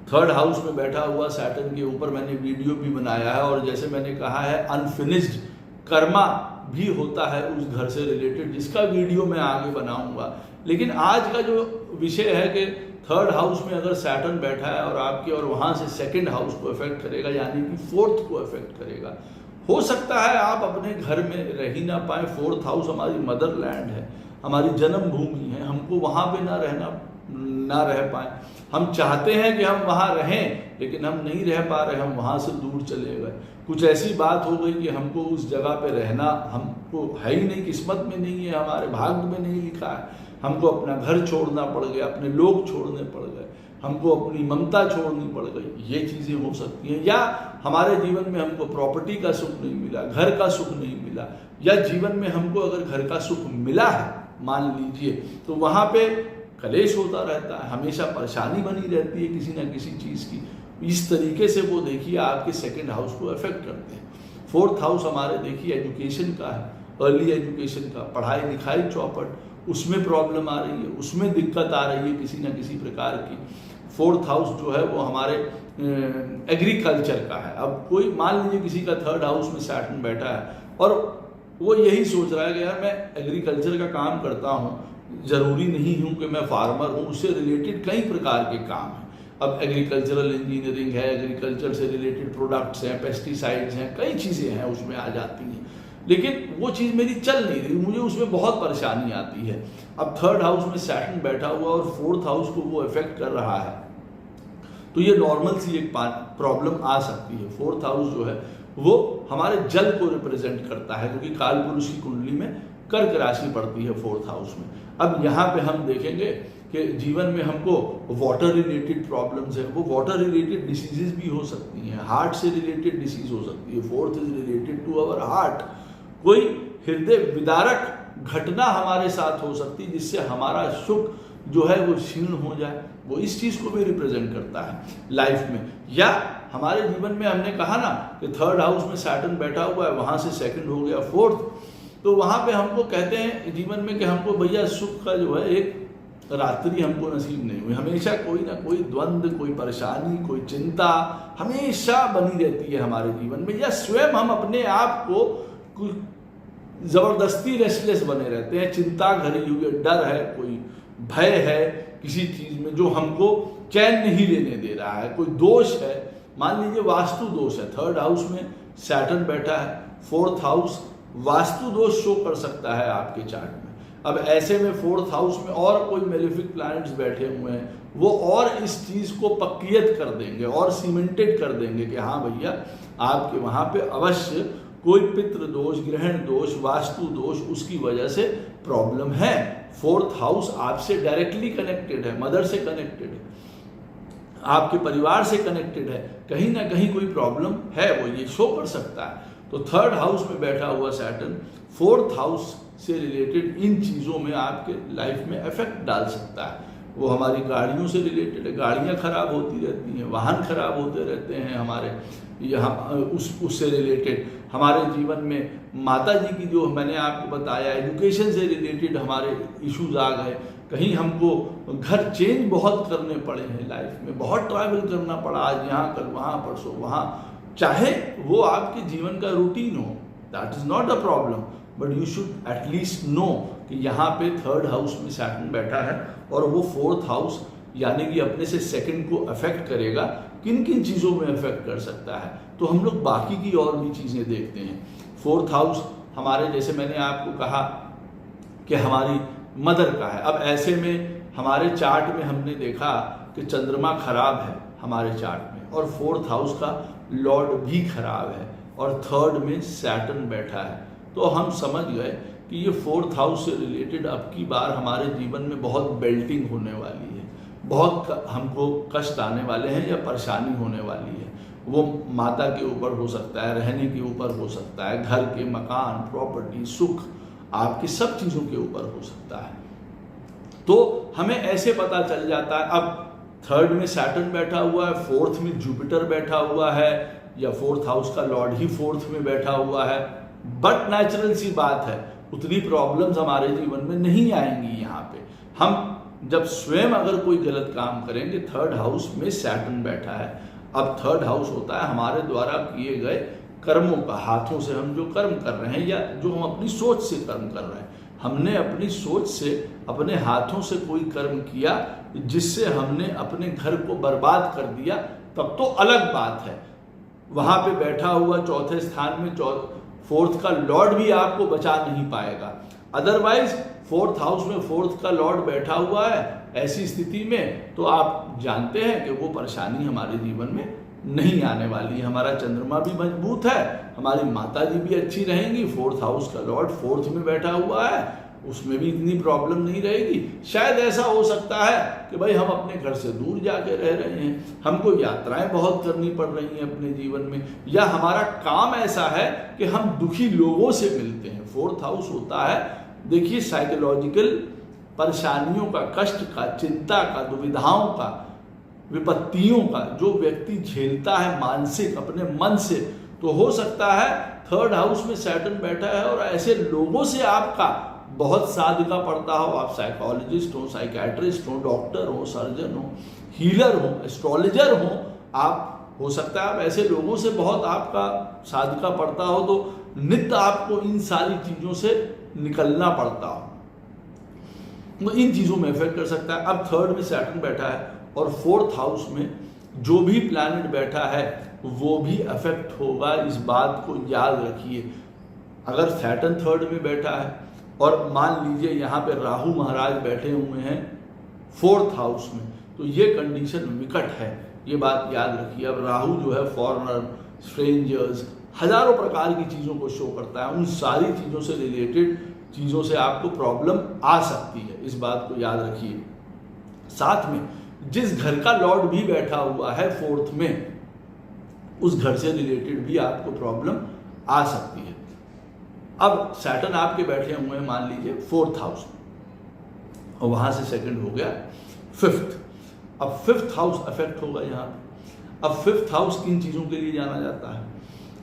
थर्ड हाउस में बैठा हुआ सैटर्न के ऊपर मैंने वीडियो भी बनाया है, और जैसे मैंने कहा है अनफिनिश्ड कर्मा भी होता है उस घर से रिलेटेड, जिसका वीडियो मैं आगे बनाऊंगा। लेकिन आज का जो विषय है कि थर्ड हाउस में अगर सैटर्न बैठा है और आपके, और वहाँ से सेकंड हाउस को अफेक्ट करेगा, यानी कि फोर्थ को अफेक्ट करेगा। हो सकता है आप अपने घर में रह ही ना पाए। फोर्थ हाउस हमारी मदरलैंड है, हमारी जन्मभूमि है, हमको वहाँ पे ना रहना ना रह पाए। हम चाहते हैं कि हम वहाँ रहें, लेकिन हम नहीं रह पा रहे, हम वहाँ से दूर चले गए। कुछ ऐसी बात हो गई कि हमको उस जगह पे रहना हमको है ही नहीं, किस्मत में नहीं है, हमारे भाग्य में नहीं लिखा है। हमको अपना घर छोड़ना पड़ गया, अपने लोग छोड़ने पड़ गए, हमको अपनी ममता छोड़नी पड़ गई। ये चीज़ें हो सकती हैं। या हमारे जीवन में हमको प्रॉपर्टी का सुख नहीं मिला, घर का सुख नहीं मिला, या जीवन में हमको अगर घर का सुख मिला है मान लीजिए, तो वहाँ पे कलेश होता रहता है, हमेशा परेशानी बनी रहती है किसी न किसी चीज़ की। इस तरीके से वो देखिए आपके सेकंड हाउस को अफेक्ट करते हैं। फोर्थ हाउस हमारे देखिए एजुकेशन का है, अर्ली एजुकेशन का, पढ़ाई लिखाई चौपट, उसमें प्रॉब्लम आ रही है, उसमें दिक्कत आ रही है किसी न किसी प्रकार की। फोर्थ हाउस जो है वो हमारे एग्रीकल्चर का है। अब कोई मान लीजिए किसी का थर्ड हाउस में सैटर्न बैठा है और वो यही सोच रहा है कि यार मैं एग्रीकल्चर का काम करता हूँ, ज़रूरी नहीं हूँ कि मैं फार्मर हूँ, उससे रिलेटेड कई प्रकार के काम हैं। अब एग्रीकल्चरल इंजीनियरिंग है, एग्रीकल्चर से रिलेटेड प्रोडक्ट्स हैं, पेस्टिसाइड्स हैं, कई चीज़ें हैं उसमें आ जाती हैं, लेकिन वो चीज़ मेरी चल नहीं रही, मुझे उसमें बहुत परेशानी आती है। अब थर्ड हाउस में सैटर्न बैठा हुआ और फोर्थ हाउस को वो इफेक्ट कर रहा है, तो ये नॉर्मल सी एक प्रॉब्लम आ सकती है। फोर्थ हाउस जो है वो हमारे जल को रिप्रेजेंट करता है, क्योंकि कालपुरुष की कुंडली में कर्क राशि पड़ती है फोर्थ हाउस में। अब यहाँ पे हम देखेंगे कि जीवन में हमको वाटर रिलेटेड प्रॉब्लम्स है, वो वाटर रिलेटेड डिसीजेज भी हो सकती हैं, हार्ट से रिलेटेड डिसीज हो सकती है। Fourth is related to our heart. कोई हृदय विदारक घटना हमारे साथ हो सकती है जिससे हमारा सुख जो है वो क्षीण हो जाए, वो इस चीज़ को भी रिप्रेजेंट करता है लाइफ में। या हमारे जीवन में हमने कहा ना कि थर्ड हाउस में सैटर्न बैठा हुआ है, वहाँ से सेकंड हो गया फोर्थ, तो वहाँ पे हमको कहते हैं जीवन में कि हमको भैया सुख का जो है एक रात्रि हमको नसीब नहीं हुई, हमेशा कोई ना कोई द्वंद्व, कोई परेशानी, कोई चिंता हमेशा बनी रहती है हमारे जीवन में। या स्वयं हम अपने आप को ज़बरदस्ती रेस्टलेस बने रहते हैं, चिंता घरी हुई है, डर है, कोई भय है किसी चीज़ में जो हमको चैन नहीं लेने दे रहा है, कोई दोष है, मान लीजिए वास्तु दोष है, थर्ड हाउस में सैटर्न बैठा है, फोर्थ हाउस वास्तु दोष शो कर सकता है आपके चार्ट में। अब ऐसे में फोर्थ हाउस में और कोई मेलेफिक प्लैनेट्स बैठे हुए हैं, वो और इस चीज़ को पक्कियत कर देंगे और सीमेंटेड कर देंगे कि हाँ भैया आपके वहाँ पे अवश्य कोई पितृ दोष, ग्रहण दोष, वास्तु दोष, उसकी वजह से प्रॉब्लम है। फोर्थ हाउस आपसे डायरेक्टली कनेक्टेड है, मदर से कनेक्टेड है, आपके परिवार से कनेक्टेड है, कहीं ना कहीं कोई प्रॉब्लम है, वो ये शो कर सकता है। तो थर्ड हाउस में बैठा हुआ सैटर्न फोर्थ हाउस से रिलेटेड इन चीज़ों में आपके लाइफ में इफेक्ट डाल सकता है। वो हमारी गाड़ियों से रिलेटेड है, गाड़ियाँ खराब होती रहती हैं, वाहन खराब होते रहते हैं हमारे यहाँ, उससे रिलेटेड हमारे जीवन में माता जी की जो मैंने आपको बताया, एजुकेशन से रिलेटेड हमारे इश्यूज आ गए, कहीं हमको घर चेंज बहुत करने पड़े हैं लाइफ में, बहुत ट्रैवल करना पड़ा, आज यहाँ कल वहाँ, परसों वहाँ, चाहे वो आपके जीवन का रूटीन हो, that is not a problem, but you should at least know कि यहाँ पे थर्ड हाउस में सैटर्न बैठा है और वो फोर्थ हाउस यानी कि अपने से सेकंड को अफेक्ट करेगा, किन किन चीज़ों में अफेक्ट कर सकता है। तो हम लोग बाकी की और भी चीज़ें देखते हैं। फोर्थ हाउस हमारे, जैसे मैंने आपको कहा कि हमारी मदर का है। अब ऐसे में हमारे चार्ट में हमने देखा कि चंद्रमा खराब है हमारे चार्ट में और फोर्थ हाउस का लॉर्ड भी खराब है और थर्ड में सैटर्न बैठा है, तो हम समझ गए कि ये फोर्थ हाउस से रिलेटेड अब की बार हमारे जीवन में बहुत बेल्टिंग होने वाली है, बहुत हमको कष्ट आने वाले हैं या परेशानी होने वाली है। वो माता के ऊपर हो सकता है, रहने के ऊपर हो सकता है, घर के, मकान, प्रॉपर्टी, सुख, आपकी सब चीज़ों के ऊपर हो सकता है। तो हमें ऐसे पता चल जाता है। अब थर्ड में सैटर्न बैठा हुआ है, फोर्थ में जुपिटर बैठा हुआ है, या फोर्थ हाउस का लॉर्ड ही फोर्थ में बैठा हुआ है, बट नेचुरल सी बात है उतनी प्रॉब्लम्स हमारे जीवन में नहीं आएंगी। यहाँ पे हम जब स्वयं अगर कोई गलत काम करेंगे, थर्ड हाउस में सैटर्न बैठा है। अब थर्ड हाउस होता है हमारे द्वारा किए गए कर्मों का, हाथों से हम जो कर्म कर रहे हैं या जो हम अपनी सोच से कर्म कर रहे हैं। हमने अपनी सोच से, अपने हाथों से कोई कर्म किया जिससे हमने अपने घर को बर्बाद कर दिया, तब तो अलग बात है। वहाँ पे बैठा हुआ चौथे स्थान में फोर्थ का लॉर्ड भी आपको बचा नहीं पाएगा। अदरवाइज फोर्थ हाउस में फोर्थ का लॉर्ड बैठा हुआ है, ऐसी स्थिति में तो आप जानते हैं कि वो परेशानी हमारे जीवन में नहीं आने वाली है। हमारा चंद्रमा भी मजबूत है, हमारी माता जी भी अच्छी रहेंगी, फोर्थ हाउस का लॉर्ड फोर्थ में बैठा हुआ है, उसमें भी इतनी प्रॉब्लम नहीं रहेगी। शायद ऐसा हो सकता है कि भाई हम अपने घर से दूर जाके रह रहे हैं, हमको यात्राएं बहुत करनी पड़ रही हैं अपने जीवन में, या हमारा काम ऐसा है कि हम दुखी लोगों से मिलते हैं। फोर्थ हाउस होता है, देखिए, साइकोलॉजिकल परेशानियों का, कष्ट का, चिंता का, दुविधाओं का, विपत्तियों का जो व्यक्ति झेलता है मानसिक अपने मन से, तो हो सकता है थर्ड हाउस में सैटर्न बैठा है और ऐसे लोगों से आपका बहुत साधका पड़ता हो। आप साइकोलॉजिस्ट हो, साइकेट्रिस्ट हो, डॉक्टर हो, सर्जन हो, हीलर हो, एस्ट्रोलॉजर हो, आप हो सकता है आप ऐसे लोगों से बहुत आपका साधका पड़ता हो, तो नित्य आपको इन सारी चीज़ों से निकलना पड़ता हो, तो इन चीज़ों में इफेक्ट कर सकता है। अब थर्ड में सैटर्न बैठा है और फोर्थ हाउस में जो भी प्लैनेट बैठा है वो भी अफेक्ट होगा, इस बात को याद रखिए। अगर सैटर्न थर्ड में बैठा है और मान लीजिए यहाँ पे राहु महाराज बैठे हुए हैं फोर्थ हाउस में, तो ये कंडीशन विकट है, ये बात याद रखिए। अब राहु जो है फॉरेनर, स्ट्रेंजर्स, हजारों प्रकार की चीज़ों को शो करता है, उन सारी चीज़ों से रिलेटेड चीज़ों से आपको प्रॉब्लम आ सकती है, इस बात को याद रखिए। साथ में जिस घर का लॉर्ड भी बैठा हुआ है फोर्थ में, उस घर से रिलेटेड भी आपको प्रॉब्लम आ सकती है। अब सैटर्न आपके बैठे हुए हैं मान लीजिए फोर्थ हाउस में, और वहां से सेकंड हो गया फिफ्थ। अब फिफ्थ हाउस अफेक्ट होगा यहाँ पे। अब फिफ्थ हाउस किन चीज़ों के लिए जाना जाता है?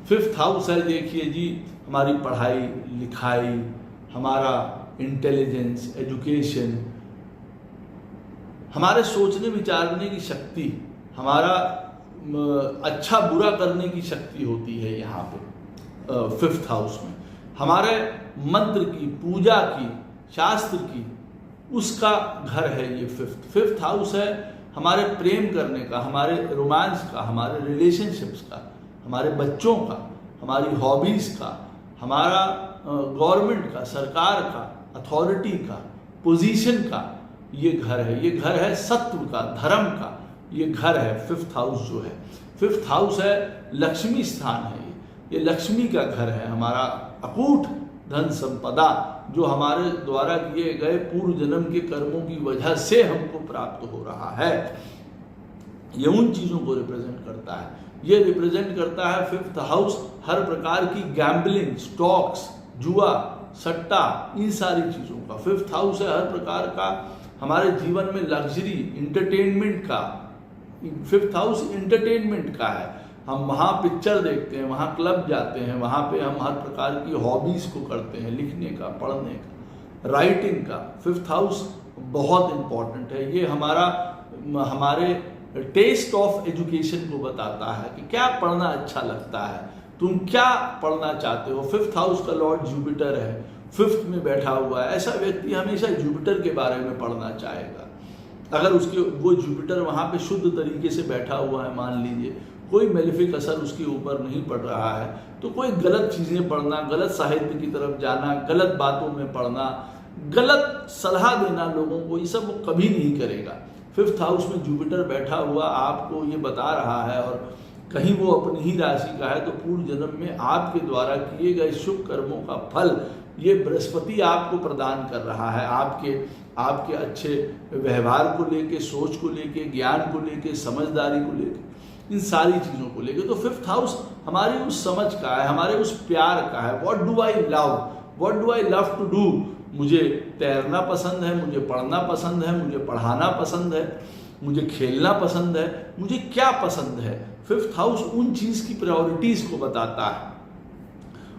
फिफ्थ हाउस है, देखिए जी, हमारी पढ़ाई लिखाई, हमारा इंटेलिजेंस, एजुकेशन, हमारे सोचने विचारने की शक्ति, हमारा अच्छा बुरा करने की शक्ति होती है यहाँ पे फिफ्थ हाउस में। हमारे मंत्र की, पूजा की, शास्त्र की, उसका घर है ये फिफ्थ हाउस है हमारे प्रेम करने का, हमारे रोमांस का, हमारे रिलेशनशिप्स का, हमारे बच्चों का, हमारी हॉबीज़ का, हमारा गवर्नमेंट का, सरकार का, अथॉरिटी का, पोजीशन का ये घर है। ये घर है सत्व का, धर्म का, ये घर है फिफ्थ हाउस जो है। फिफ्थ हाउस है लक्ष्मी स्थान है, ये लक्ष्मी का घर है, हमारा अकूट धन संपदा जो हमारे द्वारा किए गए पूर्व जन्म के कर्मों की वजह से हमको प्राप्त हो रहा है, ये उन चीज़ों को रिप्रेजेंट करता है। ये रिप्रेजेंट करता है फिफ्थ हाउस हर प्रकार की गैम्बलिंग, स्टॉक्स, जुआ, सट्टा, इन सारी चीज़ों का। फिफ्थ हाउस है हर प्रकार का हमारे जीवन में लग्जरी, इंटरटेनमेंट का। फिफ्थ हाउस इंटरटेनमेंट का है, हम वहाँ पिक्चर देखते हैं, वहाँ क्लब जाते हैं, वहाँ पे हम हर प्रकार की हॉबीज़ को करते हैं, लिखने का, पढ़ने का, राइटिंग का। फिफ्थ हाउस बहुत इम्पॉर्टेंट है, ये हमारे टेस्ट ऑफ एजुकेशन को बताता है कि क्या पढ़ना अच्छा लगता है, तुम क्या पढ़ना चाहते हो। फिफ्थ हाउस का लॉर्ड जुपिटर है, फिफ्थ में बैठा हुआ है, ऐसा व्यक्ति हमेशा जुपिटर के बारे में पढ़ना चाहेगा। अगर वो जुपिटर वहाँ पे शुद्ध तरीके से बैठा हुआ है, मान लीजिए कोई मेलिफिक असर उसके ऊपर नहीं पड़ रहा है, तो कोई गलत चीज़ें पढ़ना, गलत साहित्य की तरफ जाना, गलत बातों में पढ़ना, गलत सलाह देना लोगों को, ये सब वो कभी नहीं करेगा। फिफ्थ हाउस में जुपिटर बैठा हुआ आपको ये बता रहा है, और कहीं वो अपनी ही राशि का है, तो पूर्व जन्म में आपके द्वारा किए गए शुभ कर्मों का फल ये बृहस्पति आपको प्रदान कर रहा है, आपके अच्छे व्यवहार को लेके, सोच को लेके, ज्ञान को लेके, समझदारी को लेके, इन सारी चीज़ों को लेके। तो फिफ्थ हाउस हमारी उस समझ का है, हमारे उस प्यार का है। What do I love to do, मुझे तैरना पसंद है, मुझे पढ़ना पसंद है, मुझे पढ़ाना पसंद है, मुझे खेलना पसंद है, मुझे क्या पसंद है। फिफ्थ हाउस उन चीज़ की प्रायोरिटीज़ को बताता है,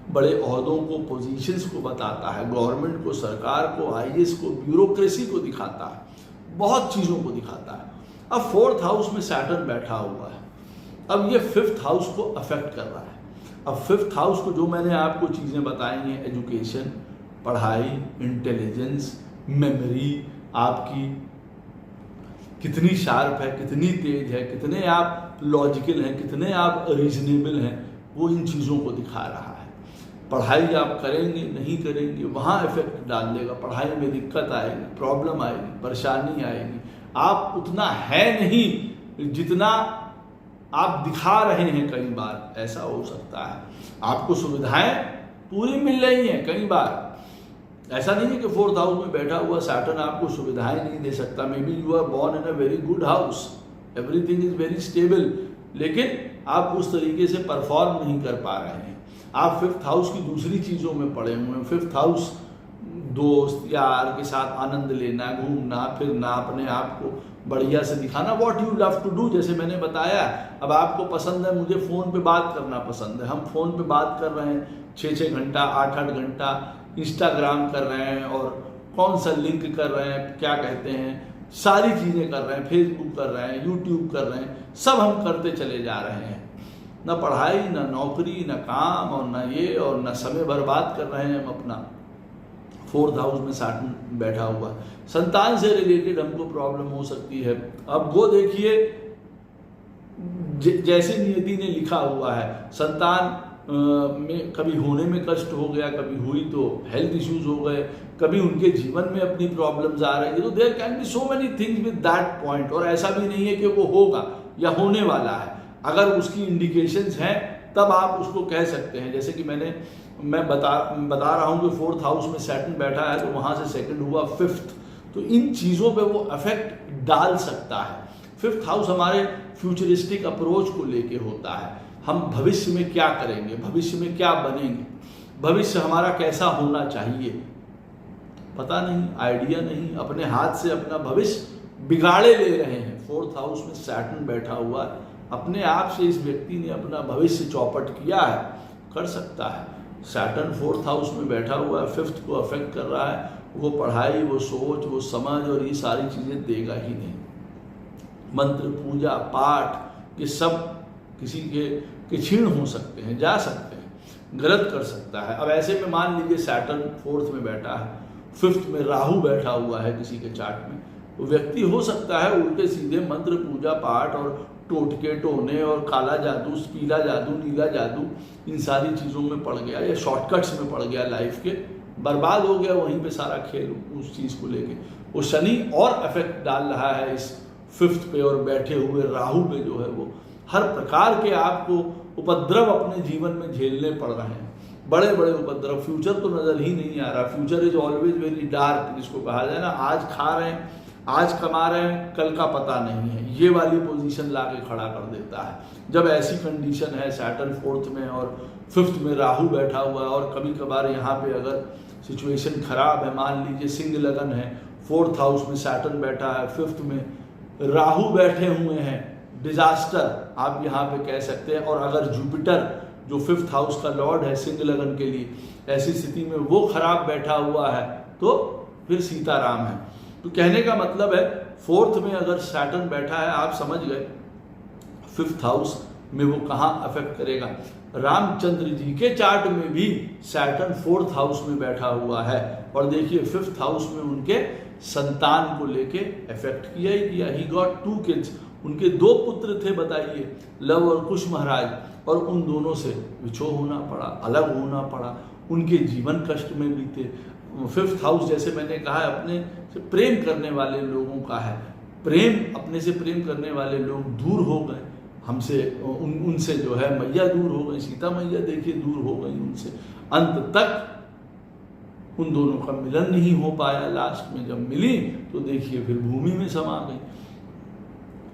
बड़े ओहदों को, पोजीशंस को बताता है, गवर्नमेंट को, सरकार को, आईएएस को, ब्यूरोक्रेसी को दिखाता है, बहुत चीज़ों को दिखाता है। अब फोर्थ हाउस में सैटर्न बैठा हुआ है, अब ये फिफ्थ हाउस को अफेक्ट कर रहा है। अब फिफ्थ हाउस को जो मैंने आपको चीज़ें बताई हैं, एजुकेशन, पढ़ाई, इंटेलिजेंस, मेमोरी, आपकी कितनी शार्प है, कितनी तेज है, कितने आप लॉजिकल हैं, कितने आप रीजनेबल हैं, वो इन चीज़ों को दिखा रहा है। पढ़ाई आप करेंगे नहीं करेंगे वहाँ इफेक्ट डाल देगा, पढ़ाई में दिक्कत आएगी, प्रॉब्लम आएगी, परेशानी आएगी। आप उतना है नहीं जितना आप दिखा रहे हैं, कई बार ऐसा हो सकता है। आपको सुविधाएं पूरी मिल रही हैं, कई बार ऐसा नहीं है कि 4th हाउस में बैठा हुआ सैटर्न आपको सुविधाएं नहीं दे सकता। Maybe you are born in a very good house, everything is very stable, लेकिन आप उस तरीके से परफॉर्म नहीं कर पा रहे हैं। आप 5th हाउस की दूसरी चीज़ों में पड़े हुए हैं। 5th हाउस दोस्त यार के साथ आनंद लेना, घूमना फिरना, अपने आप को बढ़िया से दिखाना, what you love to do. जैसे मैंने बताया, अब आपको पसंद है, मुझे फ़ोन पे बात करना पसंद है, हम फ़ोन पे बात कर रहे हैं 6-6 घंटा 8-8 घंटा, इंस्टाग्राम कर रहे हैं और कौन सा लिंक कर रहे हैं, क्या कहते हैं, सारी चीज़ें कर रहे हैं, फेसबुक कर रहे हैं, यूट्यूब कर रहे हैं, सब हम करते चले जा रहे हैं। ना पढ़ाई, ना नौकरी, ना काम, और ना ये, और ना समय बर्बाद कर रहे हैं हम अपना। 4th हाउस में सैटर्न बैठा हुआ, संतान से रिलेटेड हमको प्रॉब्लम हो सकती है। अब वो देखिए, जैसे नियति ने लिखा हुआ है, संतान में कभी होने में कष्ट हो गया, कभी हुई तो हेल्थ इश्यूज हो गए, कभी उनके जीवन में अपनी प्रॉब्लम्स आ रही है। तो there can be so many things with that point. और ऐसा भी नहीं है कि वो होगा या होने वाला है, अगर उसकी इंडिकेशंस हैं तब आप उसको कह सकते हैं। जैसे कि मैं बता रहा हूँ कि 4th हाउस में सैटर्न बैठा है, तो वहाँ से सेकंड हुआ 5th, तो इन चीज़ों पे वो इफेक्ट डाल सकता है। 5th हाउस हमारे फ्यूचरिस्टिक अप्रोच को लेके होता है, हम भविष्य में क्या करेंगे, भविष्य में क्या बनेंगे, भविष्य हमारा कैसा होना चाहिए, पता नहीं, आइडिया नहीं, अपने हाथ से अपना भविष्य बिगाड़े ले रहे हैं। 4th हाउस में सैटर्न बैठा हुआ है, अपने आप से इस व्यक्ति ने अपना भविष्य चौपट किया है, कर सकता है। सैटर्न 4th हाउस में बैठा हुआ है, 5th को अफेक्ट कर रहा है, वो पढ़ाई, वो सोच, वो समझ और ये सारी चीज़ें देगा ही नहीं। मंत्र, पूजा, पाठ, ये सब किसी के क्षीण हो सकते हैं, जा सकते हैं, गलत कर सकता है। अब ऐसे में मान लीजिए सैटर्न 4th में बैठा है, 5th में राहु बैठा हुआ है किसी के चार्ट में, तो व्यक्ति हो सकता है उल्टे सीधे मंत्र, पूजा, पाठ और टोटके टोने और काला जादू, पीला जादू, नीला जादू, इन सारी चीज़ों में पड़ गया या शॉर्टकट्स में पड़ गया, लाइफ के बर्बाद हो गया वहीं पे सारा खेल उस चीज़ को लेके। वो शनि और इफेक्ट डाल रहा है इस 5th पे, और बैठे हुए राहु पे जो है वो हर प्रकार के आपको उपद्रव अपने जीवन में झेलने पड़ रहे हैं, बड़े बड़े उपद्रव। फ्यूचर तो नज़र ही नहीं आ रहा, future is always very dark, जिसको कहा जाए ना, आज खा रहे हैं, आज कमा रहे हैं, कल का पता नहीं है, ये वाली पोजीशन ला के खड़ा कर देता है। जब ऐसी कंडीशन है, सैटर्न 4th में और 5th में राहु बैठा हुआ है, और कभी कभार यहाँ पे अगर सिचुएशन खराब है, मान लीजिए सिंह लगन है, 4th हाउस में सैटर्न बैठा है, 5th में राहु बैठे हुए हैं, डिजास्टर आप यहाँ पे कह सकते हैं। और अगर जुपिटर जो 5th हाउस का लॉर्ड है सिंह लगन के लिए, ऐसी स्थिति में वो खराब बैठा हुआ है, तो फिर सीताराम है। तो कहने का मतलब है 4th में अगर सैटर्न बैठा है, आप समझ गए 5th हाउस में वो कहाँ अफेक्ट करेगा। रामचंद्र जी के चार्ट में भी सैटर्न 4th हाउस में बैठा हुआ है, और देखिए 5th हाउस में उनके संतान को लेके इफेक्ट किया ही किया। ही गॉट 2 किड्स, उनके 2 पुत्र थे, बताइए, लव और कुश महाराज, और उन दोनों से विछोह होना पड़ा, अलग होना पड़ा, उनके जीवन कष्ट में बीते। 5th हाउस जैसे मैंने कहा अपने से प्रेम करने वाले लोगों का है, प्रेम, अपने से प्रेम करने वाले लोग दूर हो गए हमसे, उनसे जो है मैया दूर हो गई, सीता मैया देखिए दूर हो गई उनसे, अंत तक उन दोनों का मिलन नहीं हो पाया। लास्ट में जब मिली तो देखिए फिर भूमि में समा गई,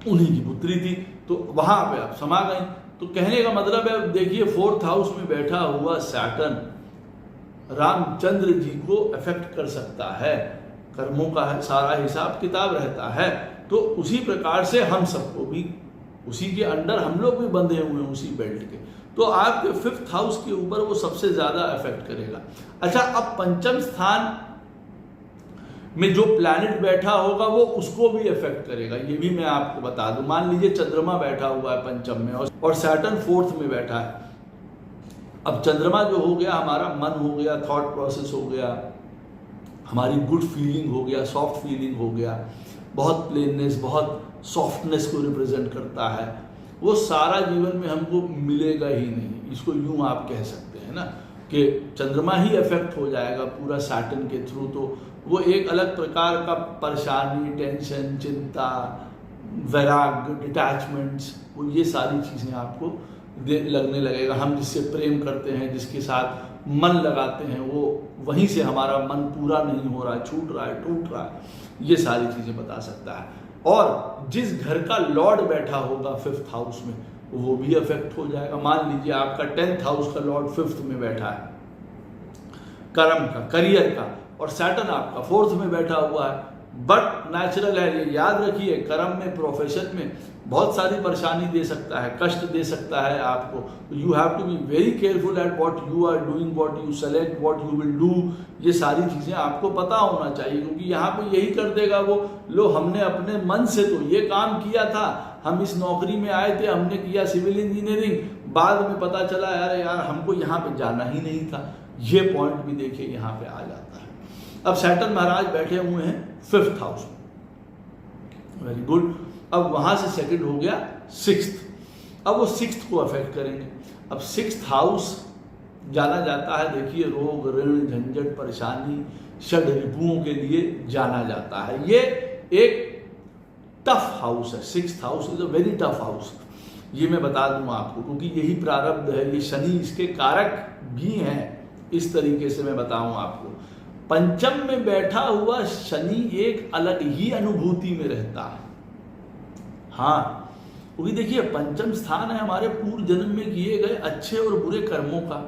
उन्हीं की पुत्री थी, तो वहां पे आप समा गई। तो कहने का मतलब है, देखिए 4th हाउस में बैठा हुआ सैटर्न रामचंद्र जी को अफेक्ट कर सकता है, कर्मों का सारा हिसाब किताब रहता है। तो उसी प्रकार से हम सबको भी उसी के अंडर, हम लोग भी बंधे हुए हैं उसी बेल्ट के, तो आपके 5th हाउस के ऊपर वो सबसे ज्यादा इफेक्ट करेगा। अच्छा, अब 5म स्थान में जो प्लैनेट बैठा होगा वो उसको भी इफेक्ट करेगा, ये भी मैं आपको बता दूं। मान लीजिए चंद्रमा बैठा हुआ है 5म में और सैटर्न 4th में बैठा है। अब चंद्रमा जो हो गया हमारा मन हो गया, थॉट प्रोसेस हो गया, हमारी गुड फीलिंग हो गया, सॉफ्ट फीलिंग हो गया, बहुत प्लेननेस, बहुत सॉफ्टनेस को रिप्रेजेंट करता है, वो सारा जीवन में हमको मिलेगा ही नहीं, इसको यूं आप कह सकते हैं ना। कि चंद्रमा ही इफेक्ट हो जाएगा पूरा सैटर्न के थ्रू, तो वो एक अलग प्रकार का परेशानी, टेंशन, चिंता, वैराग्य, डिटैचमेंट्स, वो ये सारी चीज़ें आपको लगने लगेगा। हम जिससे प्रेम करते हैं, जिसके साथ मन लगाते हैं, वो वहीं से हमारा मन पूरा नहीं हो रहा है, छूट रहा है, टूट रहा है, ये सारी चीज़ें बता सकता है। और जिस घर का लॉर्ड बैठा होगा 5th हाउस में, वो भी अफेक्ट हो जाएगा। मान लीजिए आपका 10th हाउस का लॉर्ड 5th में बैठा है, कर्म का, करियर का, और सैटर्न आपका 4th में बैठा हुआ है। बट नेचुरल है, ये याद रखिए, कर्म में, प्रोफेशन में बहुत सारी परेशानी दे सकता है, कष्ट दे सकता है आपको। You have to be very careful at what you are doing, what you select, what you will do. ये सारी चीज़ें आपको पता होना चाहिए, क्योंकि यहाँ पे यही कर देगा वो, लो हमने अपने मन से तो ये काम किया था, हम इस नौकरी में आए थे, हमने किया सिविल इंजीनियरिंग, बाद में पता चला अरे यार हमको यहाँ पे जाना ही नहीं था। ये पॉइंट भी देखिए यहाँ पे आ जाता है। अब सैटर्न महाराज बैठे हुए हैं 5th हाउस में, वेरी गुड। अब वहां से सेकंड हो गया 6th, अब वो 6th को अफेक्ट करेंगे। अब 6th हाउस जाना जाता है, देखिए, रोग, ऋण, झंझट, परेशानी, षड रिपुओं के लिए जाना जाता है। ये एक टफ हाउस है, 6th house is a very tough house. ये मैं बता दूं आपको, क्योंकि यही प्रारब्ध है, ये शनि इसके कारक भी हैं। इस तरीके से मैं बताऊं आपको, पंचम में बैठा हुआ शनि एक अलग ही अनुभूति में रहता है। हाँ, क्योंकि देखिए पंचम स्थान है हमारे पूर्व जन्म में किए गए अच्छे और बुरे कर्मों का।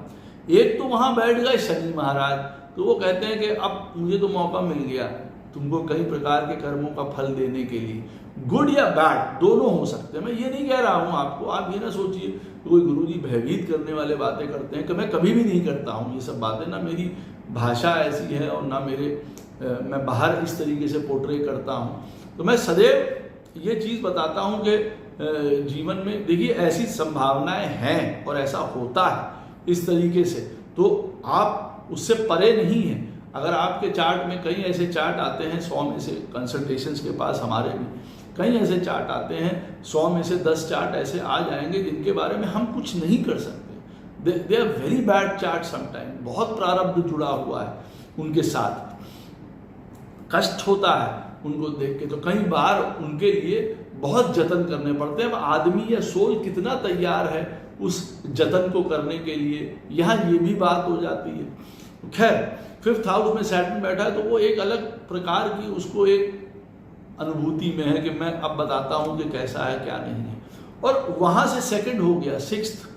एक तो वहां बैठ गए शनि महाराज, तो वो कहते हैं कि अब मुझे तो मौका मिल गया तुमको कई प्रकार के कर्मों का फल देने के लिए। गुड या बैड दोनों हो सकते हैं, मैं ये नहीं कह रहा हूं आपको, आप ये ना सोचिए कोई गुरुजी भयभीत करने वाले बातें करते हैं, कि मैं कभी भी नहीं करता हूं ये सब बातें, ना मेरी भाषा ऐसी है और ना मैं बाहर इस तरीके से पोर्ट्रे करता हूं। तो मैं सदैव ये चीज़ बताता हूं कि जीवन में देखिए ऐसी संभावनाएं हैं और ऐसा होता है इस तरीके से, तो आप उससे परे नहीं हैं। अगर आपके चार्ट में कई ऐसे चार्ट आते हैं, 100 में से कंसल्टेशंस के पास हमारे भी कई ऐसे चार्ट आते हैं, 100 में से 10 चार्ट ऐसे आ जाएंगे जिनके बारे में हम कुछ नहीं कर सकते। They are very bad chart sometime, बहुत प्रारब्ध जुड़ा हुआ है उनके साथ, कष्ट होता है उनको देख के, तो कई बार उनके लिए बहुत जतन करने पड़ते हैं। अब आदमी या सोल कितना तैयार है उस जतन को करने के लिए, यहाँ ये भी बात हो जाती है। खैर, 5th हाउस में सैटर्न बैठा है, तो वो एक अलग प्रकार की उसको एक अनुभूति में है कि मैं अब बताता हूँ कि कैसा है क्या नहीं है। और वहाँ से सेकंड हो गया 6th।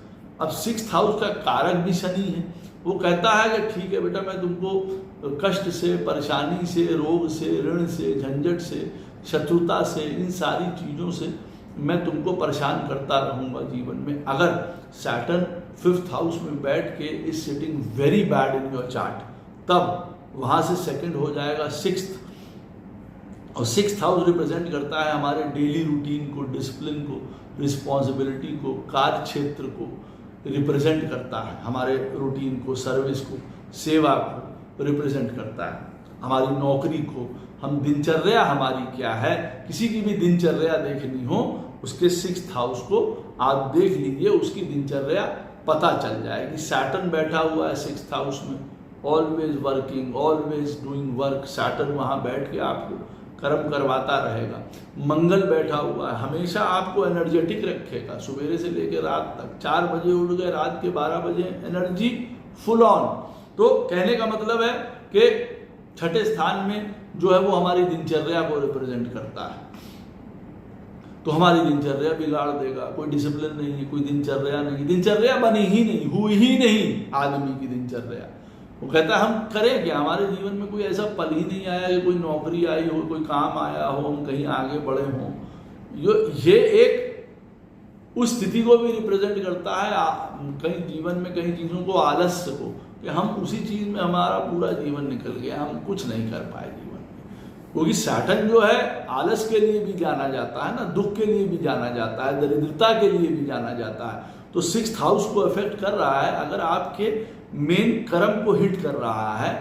अब 6th हाउस का कारक भी शनि है, वो कहता है कि ठीक है बेटा, मैं तुमको कष्ट से, परेशानी से, रोग से, ऋण से, झंझट से, शत्रुता से, इन सारी चीज़ों से मैं तुमको परेशान करता रहूँगा जीवन में। अगर सैटर्न 5th हाउस में बैठ के is sitting very bad in your chart, तब वहाँ से सेकंड हो जाएगा 6th। और 6th हाउस रिप्रेजेंट करता है हमारे डेली रूटीन को, डिसिप्लिन को, रिस्पॉन्सिबिलिटी को, कार्य क्षेत्र को रिप्रेजेंट करता है, हमारे रूटीन को, सर्विस को, सेवा को रिप्रेजेंट करता है, हमारी नौकरी को। हम दिनचर्या हमारी क्या है, किसी की भी दिनचर्या देखनी हो, उसके 6th हाउस को आप देख लीजिए, उसकी दिनचर्या पता चल जाएगी। सैटर्न बैठा हुआ है 6th हाउस में, always working, always doing work. Saturn वहाँ बैठ के आपको कर्म करवाता रहेगा। मंगल बैठा हुआ है, हमेशा आपको एनर्जेटिक रखेगा, सवेरे से लेकर रात तक। 4 बजे उठ गए, रात के 12 बजे एनर्जी फुल ऑन। तो कहने का मतलब है कि 6ठे स्थान में जो है वो हमारी दिनचर्या को रिप्रेजेंट करता है, तो हमारी दिनचर्या बिगाड़ देगा। कोई डिसिप्लिन नहीं है, कोई दिनचर्या नहीं, दिनचर्या बनी ही नहीं, हुई ही नहीं आदमी की दिनचर्या। वो कहता है हम करें क्या, हमारे जीवन में कोई ऐसा पल ही नहीं आया कि कोई नौकरी आई हो, कोई काम आया हो, हम कहीं आगे बढ़े हों। ये एक उस स्थिति को भी रिप्रेजेंट करता है, कहीं जीवन में कई चीज़ों को, आलस्य को, कि हम उसी चीज़ में हमारा पूरा जीवन निकल गया, हम कुछ नहीं कर पाए जीवन में। क्योंकि सैटर्न जो है आलस के लिए भी जाना जाता है ना, दुख के लिए भी जाना जाता है, दरिद्रता के लिए भी जाना जाता है। तो 6th हाउस को अफेक्ट कर रहा है, अगर आपके मेन कर्म को हिट कर रहा है।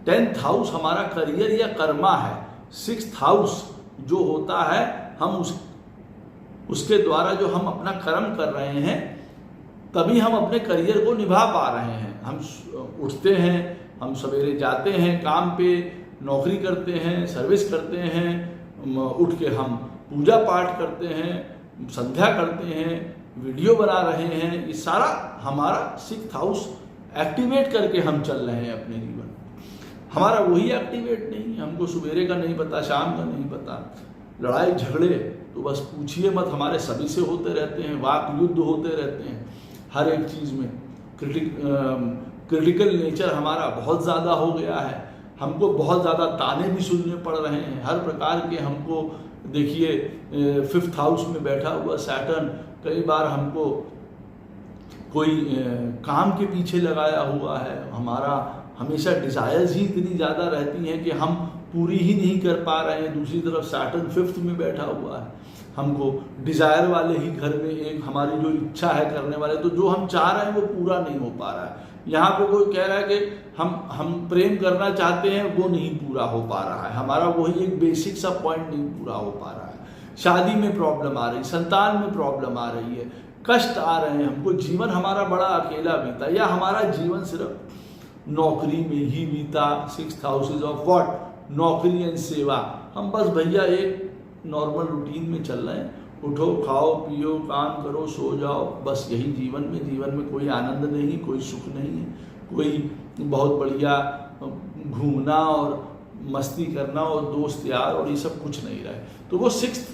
10th हाउस हमारा करियर या कर्मा है। 6th हाउस जो होता है, हम उसके द्वारा जो हम अपना कर्म कर रहे हैं, तभी हम अपने करियर को निभा पा रहे हैं। हम उठते हैं, हम सवेरे जाते हैं काम पे, नौकरी करते हैं, सर्विस करते हैं, उठ के हम पूजा पाठ करते हैं, संध्या करते हैं, वीडियो बना रहे हैं। ये सारा हमारा 6th हाउस एक्टिवेट करके हम चल रहे हैं अपने जीवन। हमारा वही एक्टिवेट नहीं, हमको सवेरे का नहीं पता, शाम का नहीं पता। लड़ाई झगड़े तो बस पूछिए मत, हमारे सभी से होते रहते हैं, वाक युद्ध होते रहते हैं हर एक चीज़ में। क्रिटिकल नेचर हमारा बहुत ज़्यादा हो गया है, हमको बहुत ज़्यादा ताने भी सुनने पड़ रहे हैं हर प्रकार के। हमको देखिए 5th हाउस में बैठा हुआ सैटर्न कई बार हमको कोई काम के पीछे लगाया हुआ है। हमारा हमेशा डिज़ायर्स ही इतनी ज़्यादा रहती हैं कि हम पूरी ही नहीं कर पा रहे हैं। दूसरी तरफ सैटर्न 5th में बैठा हुआ है, हमको डिज़ायर वाले ही घर में एक हमारी जो इच्छा है करने वाले, तो जो हम चाह रहे हैं वो पूरा नहीं हो पा रहा है। यहाँ पे कोई कह रहा है कि हम प्रेम करना चाहते हैं, वो नहीं पूरा हो पा रहा है, हमारा वही एक बेसिक सा पॉइंट नहीं पूरा हो पा रहा है। शादी में प्रॉब्लम आ रही, संतान में प्रॉब्लम आ रही है, कष्ट आ रहे हैं हमको, जीवन हमारा बड़ा अकेला बीता, या हमारा जीवन सिर्फ नौकरी में ही बीता। 6th हाउसेज ऑफ व्हाट, नौकरी एंड सेवा। हम बस भैया एक नॉर्मल रूटीन में चल रहे हैं, उठो खाओ पियो काम करो सो जाओ, बस यही जीवन में कोई आनंद नहीं, कोई सुख नहीं है, कोई बहुत बढ़िया घूमना और मस्ती करना और दोस्त यार और ये सब कुछ नहीं रहे। तो वो 6th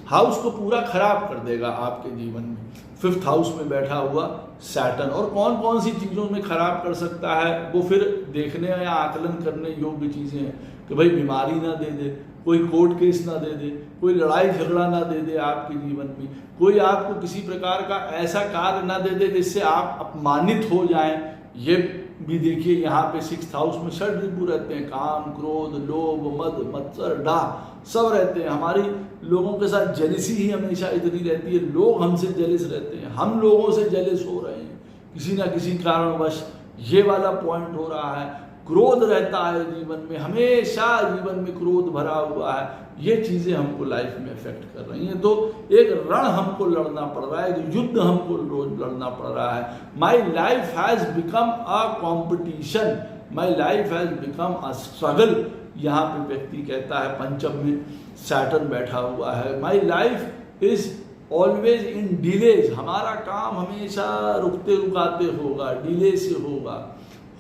हाउस को पूरा खराब कर देगा आपके जीवन में, 5th हाउस में बैठा हुआ सैटर्न। और कौन कौन सी चीज़ों में खराब कर सकता है वो फिर देखने या आकलन करने योग्य चीज़ें हैं कि भाई बीमारी ना दे दे, कोई कोर्ट केस ना दे दे, कोई लड़ाई झगड़ा ना दे दे आपके जीवन में, कोई आपको किसी प्रकार का ऐसा कार्य ना दे दे जिससे आप अपमानित हो जाएं। ये भी देखिए यहाँ पे 6th हाउस में षड्रिपु रहते हैं, काम क्रोध लोभ मद मत्सर डाह सब रहते हैं। हमारी लोगों के साथ जेलिसी ही हमेशा इतनी रहती है, लोग हमसे जेलिस रहते हैं, हम लोगों से जेलिस हो रहे हैं किसी ना किसी कारणवश, ये वाला पॉइंट हो रहा है। क्रोध रहता है जीवन में, हमेशा जीवन में क्रोध भरा हुआ है। ये चीज़ें हमको लाइफ में अफेक्ट कर रही हैं। तो एक रण हमको लड़ना पड़ रहा है, एक युद्ध हमको रोज लड़ना पड़ रहा है। My life has become a competition, my life has become a struggle. यहाँ पे व्यक्ति कहता है, पंचम में सैटर्न बैठा हुआ है, my life is always in delays. हमारा काम हमेशा रुकते रुकाते होगा, डिले से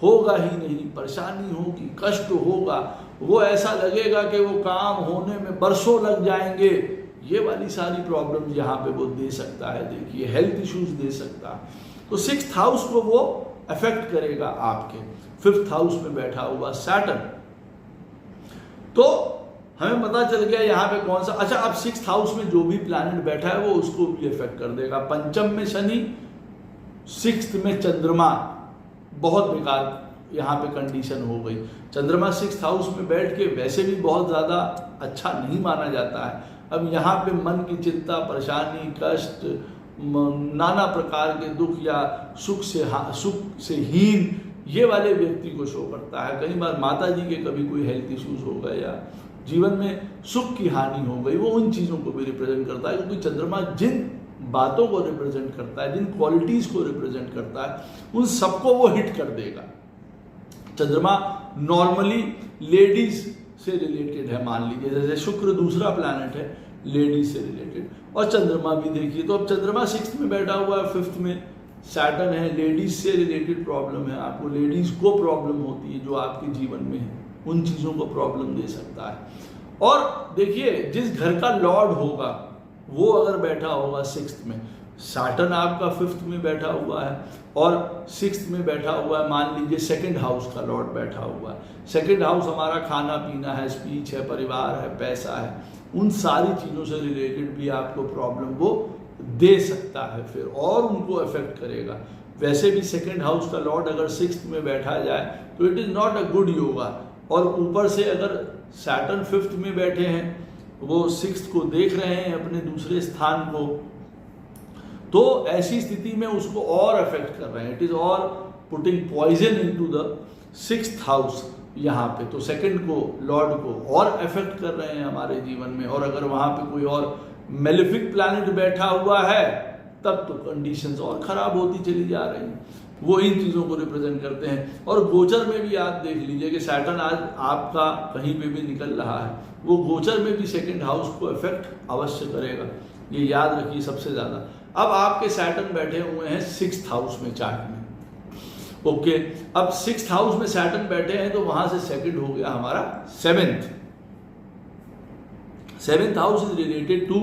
होगा ही नहीं, परेशानी होगी, कष्ट होगा, वो ऐसा लगेगा कि वो काम होने में बरसों लग जाएंगे। ये वाली सारी प्रॉब्लम यहाँ पे वो दे सकता है। देखिए हेल्थ इश्यूज दे सकता है। तो 6th हाउस को वो अफेक्ट करेगा आपके। 5th हाउस में बैठा हुआ सैटर्न, तो हमें पता चल गया यहाँ पे कौन सा। अच्छा, अब 6th हाउस में जो भी प्लैनेट बैठा है वो उसको भी इफेक्ट कर देगा। पंचम में शनि, 6th में चंद्रमा, बहुत बेकार यहाँ पे कंडीशन हो गई। चंद्रमा 6th हाउस में बैठ के वैसे भी बहुत ज़्यादा अच्छा नहीं माना जाता है। अब यहाँ पे मन की चिंता, परेशानी, कष्ट, नाना प्रकार के दुख या सुख से हीन, ये वाले व्यक्ति को शो करता है। कई बार माता जी के कभी कोई हेल्थ इश्यूज हो गए या जीवन में सुख की हानि हो गई, वो उन चीज़ों को भी रिप्रेजेंट करता है। क्योंकि चंद्रमा जिन बातों को रिप्रेजेंट करता है, जिन क्वालिटीज को रिप्रेजेंट करता है, उन सबको वो हिट कर देगा। चंद्रमा नॉर्मली लेडीज से रिलेटेड है, मान लीजिए जैसे शुक्र दूसरा प्लैनेट है लेडीज से रिलेटेड, और चंद्रमा भी देखिए। तो अब चंद्रमा 6th में बैठा हुआ है, 5th में सैटर्न है, लेडीज से रिलेटेड प्रॉब्लम है। आपको लेडीज को प्रॉब्लम होती है जो आपके जीवन में है, उन चीज़ों को प्रॉब्लम दे सकता है। और देखिए जिस घर का लॉर्ड होगा वो अगर बैठा होगा 6th में, सैटर्न आपका 5th में बैठा हुआ है और 6th में बैठा हुआ है, मान लीजिए 2nd हाउस का लॉर्ड बैठा हुआ है। 2nd हाउस हमारा खाना पीना है, स्पीच है, परिवार है, पैसा है, उन सारी चीज़ों से रिलेटेड भी आपको प्रॉब्लम वो दे सकता है फिर, और उनको अफेक्ट करेगा। वैसे भी 2nd हाउस का लॉर्ड अगर 6th में बैठा जाए तो it is not a good yoga. और ऊपर से अगर सैटर्न 5th में बैठे हैं, वो 6th को देख रहे हैं अपने दूसरे स्थान को, तो ऐसी स्थिति में उसको और अफेक्ट कर रहे हैं। It is or putting poison into the 6th house यहाँ पे। तो 2nd को लॉर्ड को और अफेक्ट कर रहे हैं हमारे जीवन में। और अगर वहाँ पे कोई और मेलेफिक प्लैनेट बैठा हुआ है तब तो कंडीशंस और ख़राब होती चली जा रही हैं। वो इन चीज़ों को रिप्रेजेंट करते हैं। और गोचर में भी आप देख लीजिए कि सैटर्न आज आपका कहीं पे भी निकल रहा है, वो गोचर में भी सेकंड हाउस को इफेक्ट अवश्य करेगा, ये याद रखिए सबसे ज़्यादा। अब आपके सैटर्न बैठे हुए हैं 6th हाउस में चार्ट में, ओके। अब 6th हाउस में सैटर्न बैठे हैं तो वहां से सेकंड हो गया हमारा 7th house is related to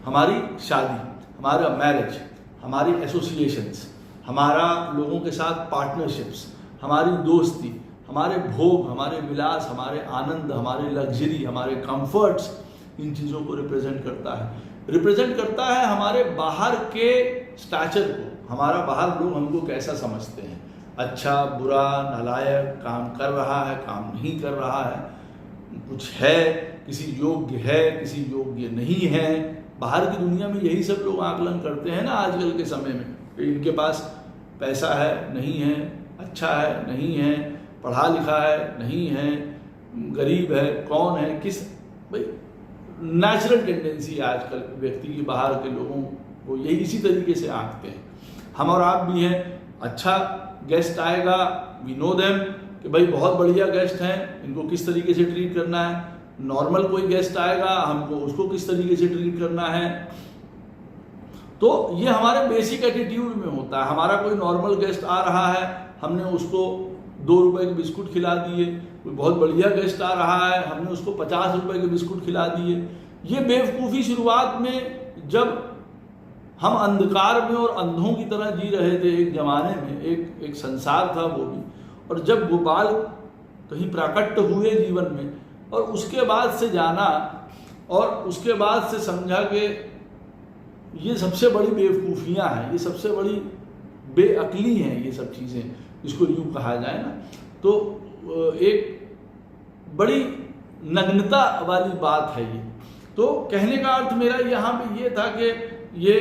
हमारी शादी, हमारा मैरिज, हमारी एसोसिएशंस, हमारा लोगों के साथ पार्टनरशिप्स, हमारी दोस्ती, हमारे भोग, हमारे विलास, हमारे आनंद, हमारे लग्जरी, हमारे कंफर्ट्स, इन चीज़ों को रिप्रेजेंट करता है। रिप्रेजेंट करता है हमारे बाहर के स्टैचर को, हमारा बाहर लोग हमको कैसा समझते हैं, अच्छा बुरा, नालायक, काम कर रहा है, काम नहीं कर रहा है, कुछ है, किसी योग्य है, किसी योग्य नहीं है। बाहर की दुनिया में यही सब लोग आकलन करते हैं ना आजकल के समय में, इनके पास पैसा है, नहीं है, अच्छा है, नहीं है, पढ़ा लिखा है, नहीं है, गरीब है, कौन है, किस, भाई नेचुरल टेंडेंसी आजकल व्यक्ति की बाहर के लोगों को यही इसी तरीके से आंकते हैं। हम और आप भी हैं, अच्छा गेस्ट आएगा, वी नो देम कि भाई बहुत बढ़िया गेस्ट हैं, इनको किस तरीके से ट्रीट करना है। नॉर्मल कोई गेस्ट आएगा, हमको उसको किस तरीके से ट्रीट करना है। तो ये हमारे बेसिक एटीट्यूड में होता है। हमारा कोई नॉर्मल गेस्ट आ रहा है, हमने उसको 2 रुपए के बिस्कुट खिला दिए, कोई बहुत बढ़िया गेस्ट आ रहा है, हमने उसको 50 रुपए के बिस्कुट खिला दिए। ये बेवकूफ़ी शुरुआत में, जब हम अंधकार में और अंधों की तरह जी रहे थे एक जमाने में, एक संसार था वो भी, और जब गोपाल कहीं प्राकट्य हुए जीवन में, और उसके बाद से जाना और उसके बाद से समझा कि ये सबसे बड़ी बेवकूफ़ियाँ हैं, ये सबसे बड़ी बेअक्ली हैं ये सब चीज़ें, इसको यूँ कहा जाए ना, तो एक बड़ी नग्नता वाली बात है ये। तो कहने का अर्थ मेरा यहाँ पे ये था कि ये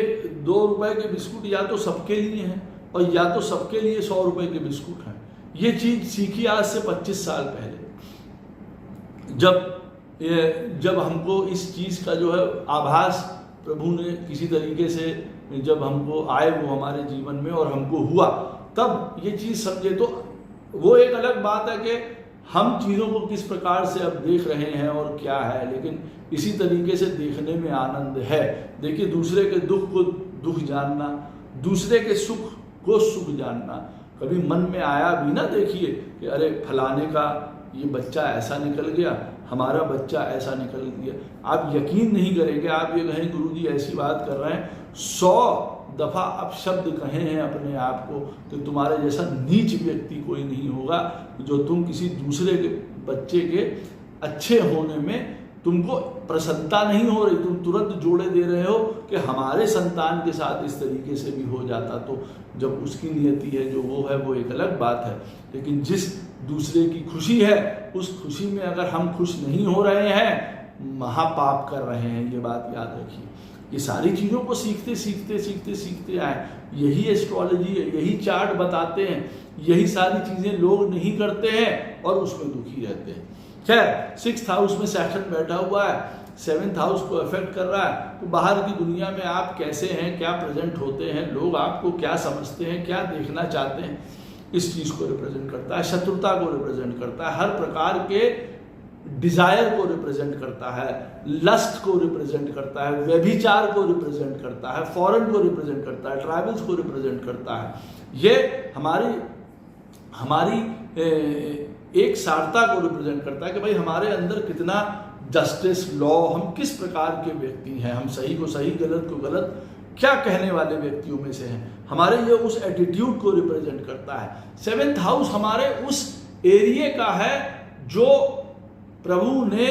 2 रुपए के बिस्कुट या तो सबके लिए हैं और या तो सबके लिए 100 रुपए के बिस्कुट हैं। ये चीज़ सीखी आज से 25 साल पहले, जब हमको इस चीज़ का जो है आभास प्रभु ने किसी तरीके से जब हमको आए वो हमारे जीवन में और हमको हुआ, तब ये चीज़ समझे। तो वो एक अलग बात है कि हम चीज़ों को किस प्रकार से अब देख रहे हैं और क्या है, लेकिन इसी तरीके से देखने में आनंद है। देखिए, दूसरे के दुख को दुख जानना, दूसरे के सुख को सुख जानना। कभी मन में आया भी ना, देखिए कि अरे फलाने का ये बच्चा ऐसा निकल गया, हमारा बच्चा ऐसा निकल गया। आप यकीन नहीं करेंगे, आप ये कहें गुरुजी ऐसी बात कर रहे हैं, 100 दफ़ा आप शब्द कहे हैं अपने आप को कि तुम्हारे जैसा नीच व्यक्ति कोई नहीं होगा, जो तुम किसी दूसरे के बच्चे के अच्छे होने में तुमको प्रसन्नता नहीं हो रही, तुम तुरंत जोड़े दे रहे हो कि हमारे संतान के साथ इस तरीके से भी हो जाता। तो जब उसकी नियति है जो वो है, वो एक अलग बात है, लेकिन जिस दूसरे की खुशी है उस खुशी में अगर हम खुश नहीं हो रहे हैं, महापाप कर रहे हैं, ये बात याद रखिए। ये सारी चीज़ों को सीखते सीखते सीखते सीखते आए, यही एस्ट्रोलॉजी है, यही चार्ट बताते हैं, यही सारी चीज़ें लोग नहीं करते हैं और उसमें दुखी रहते हैं। खैर, 6th हाउस में सैटर्न बैठा हुआ है, 7th हाउस को अफेक्ट कर रहा है, तो बाहर की दुनिया में आप कैसे हैं, क्या प्रेजेंट होते हैं, लोग आपको क्या समझते हैं, क्या देखना चाहते हैं, इस चीज़ को रिप्रेजेंट करता है। शत्रुता को रिप्रेजेंट करता है, हर प्रकार के डिजायर को रिप्रेजेंट करता है, लस्ट को रिप्रेजेंट करता है, व्यभिचार को रिप्रेजेंट करता है, फॉरेन को रिप्रेजेंट करता है, ट्राइबल्स को रिप्रेजेंट करता है। ये हमारी एक सारता को रिप्रेजेंट करता है कि भाई हमारे अंदर कितना जस्टिस, लॉ, हम किस प्रकार के व्यक्ति हैं, हम सही को सही, गलत को गलत क्या कहने वाले व्यक्तियों में से हैं। हमारे ये उस एटीट्यूड को रिप्रेजेंट करता है। 7th हाउस हमारे उस एरिया का है जो प्रभु ने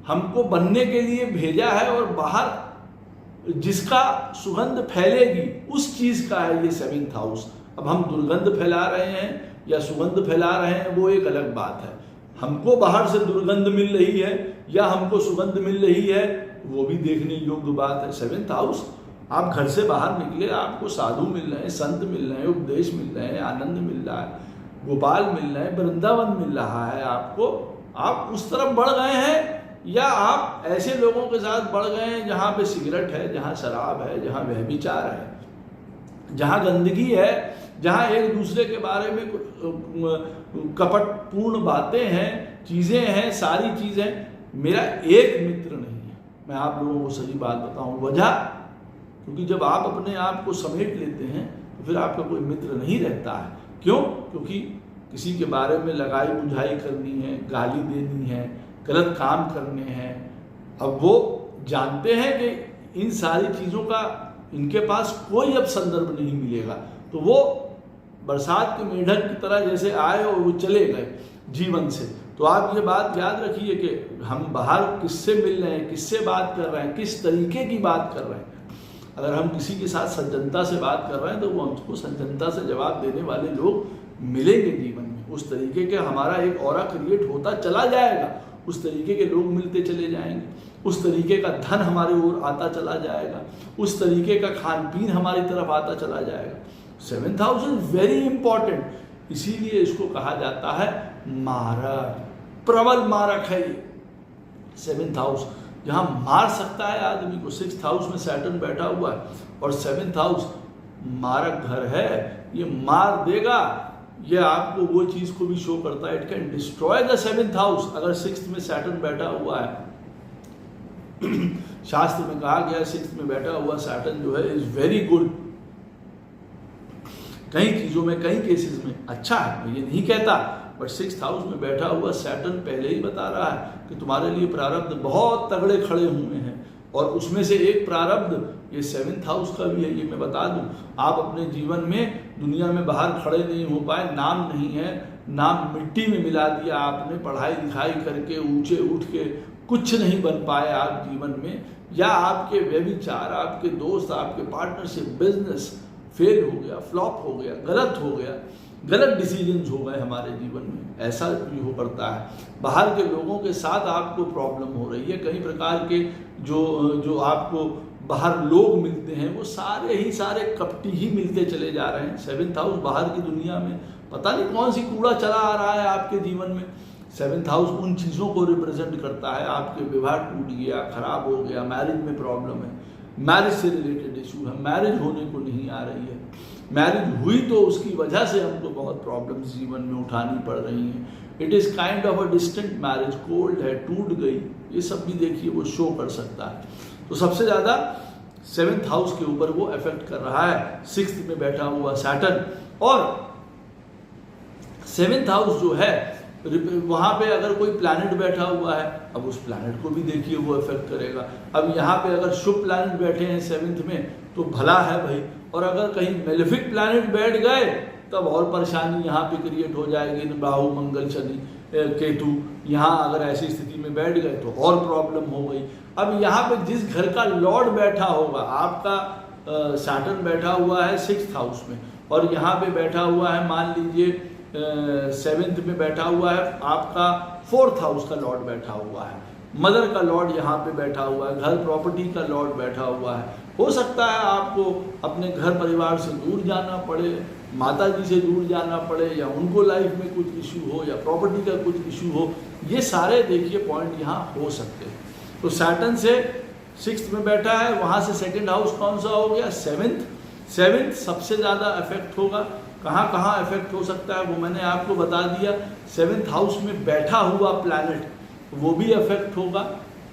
हमको बनने के लिए भेजा है और बाहर जिसका सुगंध फैलेगी उस चीज़ का है ये 7th हाउस। अब हम दुर्गंध फैला रहे हैं या सुगंध फैला रहे हैं, वो एक अलग बात है। हमको बाहर से दुर्गंध मिल रही है या हमको सुगंध मिल रही है, वो भी देखने योग्य बात है। 7th हाउस, आप घर से बाहर निकले, आपको साधु मिल रहे हैं, संत मिल रहे हैं, उपदेश मिल रहे हैं, आनंद मिल रहा है, गोपाल मिल रहे हैं, वृंदावन मिल रहा है आपको, आप उस तरफ बढ़ गए हैं या आप ऐसे लोगों के साथ बढ़ गए हैं जहाँ पे सिगरेट है, जहाँ शराब है, जहाँ व्यभिचार है, जहाँ गंदगी है, जहाँ एक दूसरे के बारे में कपटपूर्ण बातें हैं, चीज़ें हैं, सारी चीज़ें। मेरा एक मित्र नहीं है, मैं आप लोगों को सही बात बताऊं। वजह, क्योंकि जब आप अपने आप को समेट लेते हैं तो फिर आपका कोई मित्र नहीं रहता है। क्यों? क्योंकि किसी के बारे में लगाई बुझाई करनी है, गाली देनी है, गलत काम करने हैं। अब वो जानते हैं कि इन सारी चीज़ों का इनके पास कोई अब संदर्भ नहीं मिलेगा, तो वो बरसात के मेढक की तरह जैसे आए और वो चले गए जीवन से। तो आप ये बात याद रखिए कि हम बाहर किससे मिल रहे हैं, किससे बात कर रहे हैं, किस तरीके की बात कर रहे हैं। अगर हम किसी के साथ सज्जनता से बात कर रहे हैं तो वो हमको सज्जनता से जवाब देने वाले लोग मिलेंगे जीवन में। उस तरीके के हमारा एक ऑरा क्रिएट होता चला जाएगा, उस तरीके के लोग मिलते चले जाएंगे, उस तरीके का धन हमारे ओर आता चला जाएगा, उस तरीके का खान पीन हमारी तरफ आता चला जाएगा। 7th house is very important, इसीलिए इसको कहा जाता है मारक, प्रबल मारक है ये 7th हाउस, जहां मार सकता है आदमी को। 6th हाउस में सैटर्न बैठा हुआ है और 7th हाउस मारक घर है, ये मार देगा। ये आपको वो चीज को भी शो करता है, it can destroy the 7th house अगर 6th में सैटर्न बैठा हुआ है। शास्त्र में कहा गया 6th में बैठा हुआ सैटर्न जो है इज वेरी गुड। कई चीजों में, कई केसेस में अच्छा है, मैं ये नहीं कहता, बट 6th हाउस में बैठा हुआ सैटर्न पहले ही बता रहा है कि तुम्हारे लिए प्रारब्ध बहुत तगड़े खड़े हुए हैं। और उसमें से एक प्रारब्ध ये 7th हाउस का भी है, ये मैं बता दूं। आप अपने जीवन में दुनिया में बाहर खड़े नहीं हो पाए, नाम नहीं है, नाम मिट्टी में मिला दिया आपने, पढ़ाई लिखाई करके ऊंचे उठ के कुछ नहीं बन पाए आप जीवन में, या आपके व्यभिचार, आपके दोस्त, आपके पार्टनरशिप, बिजनेस फेल हो गया, फ्लॉप हो गया, गलत हो गया, गलत डिसीजंस हो गए हमारे जीवन में, ऐसा भी हो पड़ता है। बाहर के लोगों के साथ आपको प्रॉब्लम हो रही है, कई प्रकार के जो आपको बाहर लोग मिलते हैं वो सारे ही सारे कपटी ही मिलते चले जा रहे हैं। 7th हाउस बाहर की दुनिया में पता नहीं कौन सी कूड़ा चला आ रहा है आपके जीवन में। 7th हाउस उन चीज़ों को रिप्रेजेंट करता है, आपके विवाह टूट गया, खराब हो गया, मैरिज में प्रॉब्लम है, मैरिज से रिलेटेड इशू है, मैरिज होने को नहीं आ रही है, मैरिज हुई तो उसकी वजह से हमको बहुत प्रॉब्लम्स जीवन में उठानी पड़ रही हैं, it is kind of a distant marriage, cold है, टूट गई, ये सब भी देखिए वो शो कर सकता है। तो सबसे ज़्यादा 7th हाउस के ऊपर वो इफेक्ट कर रहा है 6th में बैठा हुआ सैटर्न। और 7th हाउस जो है वहाँ पे अगर कोई प्लैनेट बैठा हुआ है, अब उस प्लैनेट को भी देखिए वो इफेक्ट करेगा। अब यहाँ पे अगर शुभ प्लैनेट बैठे हैं 7th में तो भला है भाई, और अगर कहीं मेलेफिक प्लैनेट बैठ गए तब और परेशानी यहाँ पे क्रिएट हो जाएगी। राहु, मंगल, शनि, केतु यहाँ अगर ऐसी स्थिति में बैठ गए तो और प्रॉब्लम हो गई। अब यहाँ पे जिस घर का लॉर्ड बैठा होगा, आपका सैटर्न बैठा हुआ है 6th हाउस में, और यहाँ पे बैठा हुआ है मान लीजिए 7th में बैठा हुआ है आपका 4th हाउस का लॉर्ड बैठा हुआ है, मदर का लॉर्ड यहाँ पे बैठा हुआ है, घर प्रॉपर्टी का लॉर्ड बैठा हुआ है। हो सकता है आपको अपने घर परिवार से दूर जाना पड़े, माता जी से दूर जाना पड़े, या उनको लाइफ में कुछ इशू हो, या प्रॉपर्टी का कुछ इशू हो, ये सारे देखिए पॉइंट यहाँ हो सकते हैं। तो सैटर्न से 6th में बैठा है, वहाँ से 2nd हाउस कौन सा हो गया? 7th सबसे ज़्यादा इफेक्ट होगा। कहाँ कहाँ इफेक्ट हो सकता है वो मैंने आपको बता दिया। 7th हाउस में बैठा हुआ प्लैनेट वो भी इफेक्ट होगा,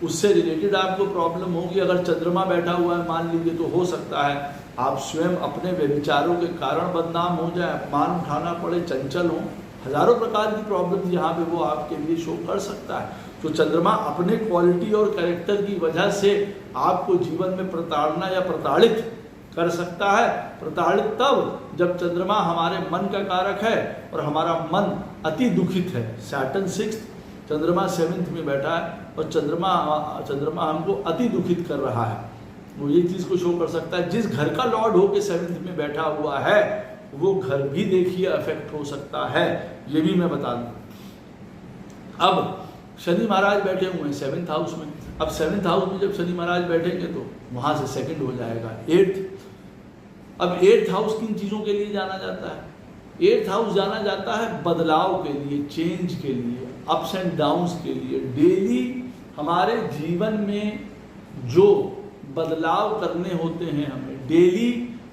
उससे रिलेटेड आपको प्रॉब्लम होगी। अगर चंद्रमा बैठा हुआ है मान लीजिए तो हो सकता है आप स्वयं अपने व्यभिचारों के कारण बदनाम हो जाए, अपमान उठाना पड़े, चंचल हो, हजारों प्रकार की प्रॉब्लम यहाँ पे वो आपके लिए शो कर सकता है। तो चंद्रमा अपने क्वालिटी और कैरेक्टर की वजह से आपको जीवन में प्रताड़ना या प्रताड़ित कर सकता है। प्रताड़ित तब जब चंद्रमा हमारे मन का कारक है और हमारा मन अति दुखित है। सैटर्न 6th, चंद्रमा 7th में बैठा है और चंद्रमा हमको अति दुखित कर रहा है, वो ये चीज़ को शो कर सकता है। जिस घर का लॉर्ड होके 7th में बैठा हुआ है वो घर भी देखिए अफेक्ट हो सकता है, ये भी मैं बता दूं। अब शनि महाराज बैठे हुए हैं 7th हाउस में। अब 7th हाउस में जब शनि महाराज बैठेंगे तो वहाँ से 2nd हो जाएगा 8th। अब 8th हाउस किन चीज़ों के लिए जाना जाता है? 8th हाउस जाना जाता है बदलाव के लिए, चेंज के लिए, अप्स एंड डाउन्स के लिए। डेली हमारे जीवन में जो बदलाव करने होते हैं, हमें डेली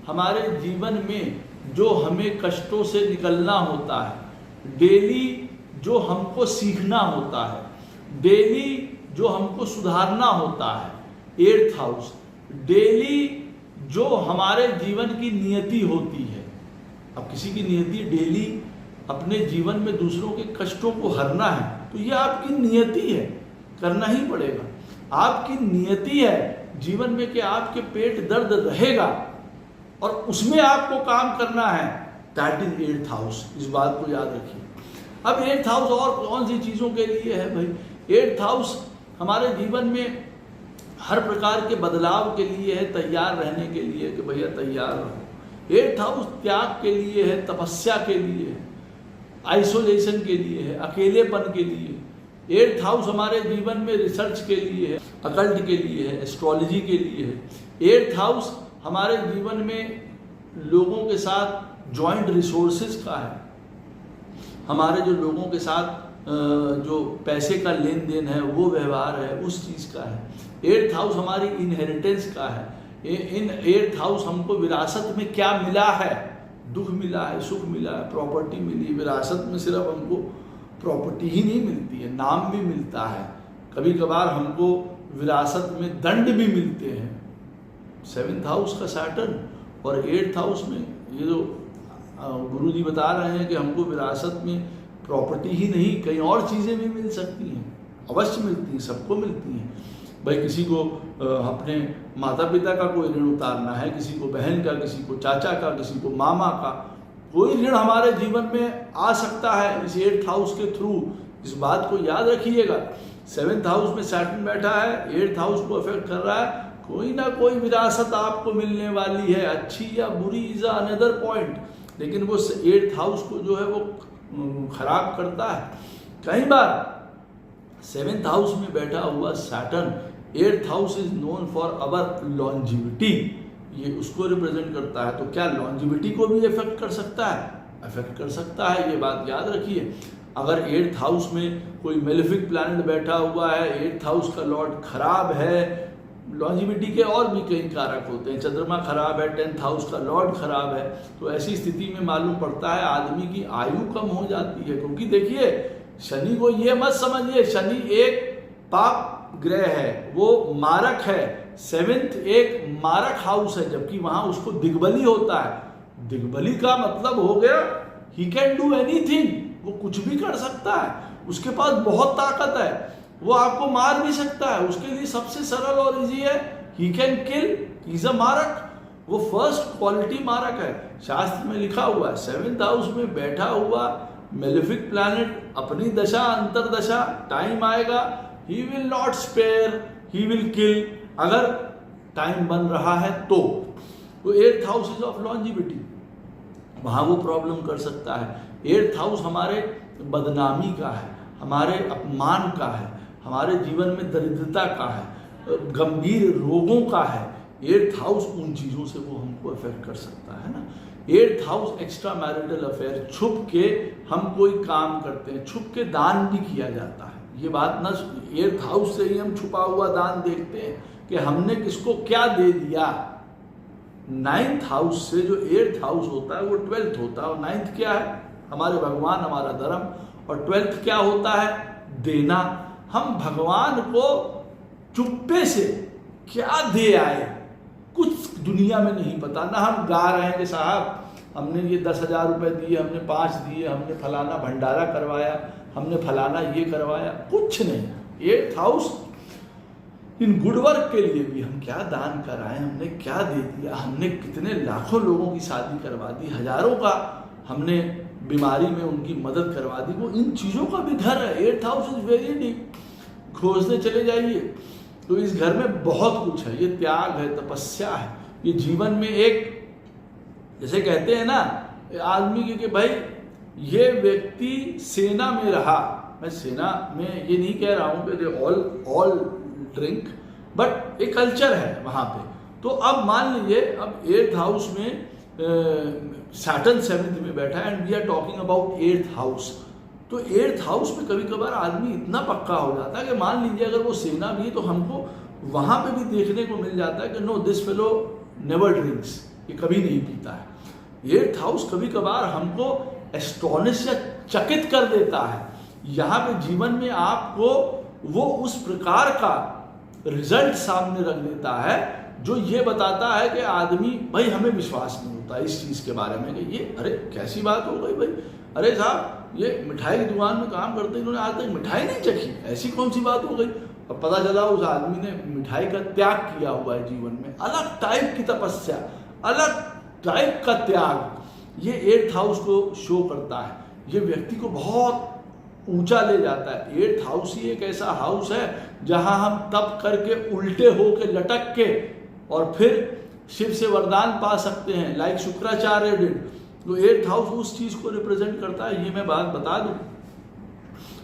हमारे जीवन में जो हमें कष्टों से निकलना होता है, डेली जो हमको सीखना होता है, डेली जो हमको सुधारना होता है, 8th हाउस डेली जो हमारे जीवन की नियति होती है। अब किसी की नियति डेली अपने जीवन में दूसरों के कष्टों को हरना है, तो ये आपकी नियति है, करना ही पड़ेगा। आपकी नियति है जीवन में कि आपके पेट दर्द रहेगा और उसमें आपको काम करना है, दैट इज 8th हाउस। इस बात को याद रखिए। अब 8th हाउस और कौन सी चीज़ों के लिए है भाई? 8th हाउस हमारे जीवन में हर प्रकार के बदलाव के लिए है, तैयार रहने के लिए कि भैया तैयार रहो। 8th हाउस त्याग के लिए है, तपस्या के लिए है, आइसोलेशन के लिए है, अकेलेपन के लिए। 8th हाउस हमारे जीवन में रिसर्च के लिए है, अकल्ट के लिए है, एस्ट्रोलॉजी के लिए है। 8th हाउस हमारे जीवन में लोगों के साथ जॉइंट रिसोर्सेज का है, हमारे जो लोगों के साथ जो पैसे का लेन देन है, वो व्यवहार है, उस चीज़ का है। 8th हाउस हमारी इनहेरिटेंस का है। इन 8th हाउस हमको विरासत में क्या मिला है, दुख मिला है, सुख मिला है, प्रॉपर्टी मिली। विरासत में सिर्फ हमको प्रॉपर्टी ही नहीं मिलती है, नाम भी मिलता है, कभी कभार हमको विरासत में दंड भी मिलते हैं। 7th हाउस का सैटर्न और 8th हाउस में ये जो गुरु जी बता रहे हैं कि हमको विरासत में प्रॉपर्टी ही नहीं, कई और चीज़ें भी मिल सकती हैं, अवश्य मिलती हैं, सबको मिलती हैं। भाई किसी को अपने माता पिता का कोई ऋण उतारना है, किसी को बहन का, किसी को चाचा का, किसी को मामा का, कोई ऋण हमारे जीवन में आ सकता है इस 8th हाउस के थ्रू। इस बात को याद रखिएगा। 7th हाउस में सैटर्न बैठा है, 8th हाउस को अफेक्ट कर रहा है, कोई ना कोई विरासत आपको मिलने वाली है, अच्छी या बुरी इज अनदर पॉइंट, लेकिन वो 8th हाउस को जो है वो खराब करता है। कई बार 7th हाउस में बैठा हुआ Saturn, 8th house is known for our longevity, ये उसको रिप्रेजेंट करता है। तो क्या लॉन्जिविटी को भी इफेक्ट कर सकता है? अफेक्ट कर सकता है, ये बात याद रखिए। अगर 8th हाउस में कोई मेलेफिक प्लैनेट बैठा हुआ है, 8th हाउस का लॉर्ड खराब है, लॉन्जिविटी के और भी कई कारक होते हैं, चंद्रमा खराब है, 10th हाउस का लॉर्ड खराब है, तो ऐसी स्थिति में मालूम पड़ता है आदमी की आयु कम हो जाती है। क्योंकि देखिए शनि को ये मत समझिए, शनि एक पाप ग्रह है, वो मारक है। 7th एक मारक हाउस है, जबकि वहां उसको दिग्बली होता है। दिग्बली का मतलब हो गया ही कैन डू एनीथिंग, वो कुछ भी कर सकता है, उसके पास बहुत ताकत है, वो आपको मार भी सकता है। उसके लिए सबसे सरल और इजी है, he can kill, he is a मारक, वो फर्स्ट क्वालिटी मारक है। शास्त्र में लिखा हुआ है 7th हाउस में बैठा हुआ मेलेफिक प्लैनेट अपनी दशा अंतरदशा, टाइम आएगा ही will not spare, he will kill, अगर टाइम बन रहा है तो 8th house is of longevity, वहां वो प्रॉब्लम कर सकता है। 8th हाउस हमारे बदनामी का है, हमारे अपमान का है, हमारे जीवन में दरिद्रता का है, गंभीर रोगों का है। 8th हाउस उन चीज़ों से वो हमको अफेक्ट कर सकता है ना। 8th house extra marital affair, छुप के हम कोई काम करते हैं, छुप के दान भी किया जाता है। ये बात ना, 8th हाउस से ही हम छुपा हुआ दान देखते हैं कि हमने किसको क्या दे दिया। 9th हाउस से जो 8th हाउस होता है वो 12th होता है, और 9th क्या है? हमारे भगवान, हमारा धर्म, और 12th क्या होता है? देना। हम भगवान को चुप्पे से क्या दे आए, कुछ दुनिया में नहीं पता ना। हम गा रहे हैं कि साहब हमने ये 10,000 रुपये दिए, हमने 5 दिए, हमने फलाना भंडारा करवाया, हमने फलाना ये करवाया, कुछ नहीं। 8th house in good work के लिए भी हम क्या दान कराएं, हमने क्या दे दिया, हमने कितने लाखों लोगों की शादी करवा दी, हजारों का हमने बीमारी में उनकी मदद करवा दी, वो इन चीज़ों का भी घर है। 8th house is very deep, खोजने चले जाइए तो इस घर में बहुत कुछ है। ये त्याग है, तपस्या है, ये जीवन में एक, जैसे कहते हैं ना आदमी के भाई ये व्यक्ति सेना में रहा, मैं सेना में ये नहीं कह रहा हूँ कि ऑल ड्रिंक, बट एक कल्चर है वहाँ पे। तो अब मान लीजिए अब 8th हाउस में सैटर्न 7th में बैठा है, and we are talking about 8th house. तो तो 8th हाउस में कभी कभार आदमी इतना पक्का हो जाता है कि मान लीजिए अगर वो सेना भी है तो हमको वहां पे भी देखने को मिल जाता है कि no this fellow never drinks, ये कभी नहीं पीता है। 8th हाउस कभी कभार हमको एस्टोनिश या चकित कर देता है। यहाँ पे जीवन में आपको वो उस प्रकार का रिजल्ट सामने रख देता है जो ये बताता है कि आदमी, भाई हमें विश्वास नहीं होता इस चीज के बारे में कि ये अरे कैसी बात हो गई भाई, अरे साहब ये मिठाई की दुकान में काम करते इन्होंने आज तक मिठाई नहीं चखी, ऐसी कौन सी बात हो गई। अब पता चला उस आदमी ने मिठाई का त्याग किया हुआ है जीवन में, अलग टाइप की तपस्या, अलग टाइप का त्याग। ये 8th हाउस को शो करता है, ये व्यक्ति को बहुत ऊंचा ले जाता है। 8th हाउस ही एक ऐसा हाउस है जहां हम तप करके उल्टे होके लटक के और फिर शिव से वरदान पा सकते हैं, लाइक शुक्राचार्य डिड। तो 8th हाउस उस चीज को रिप्रेजेंट करता है, ये मैं बात बता दूं।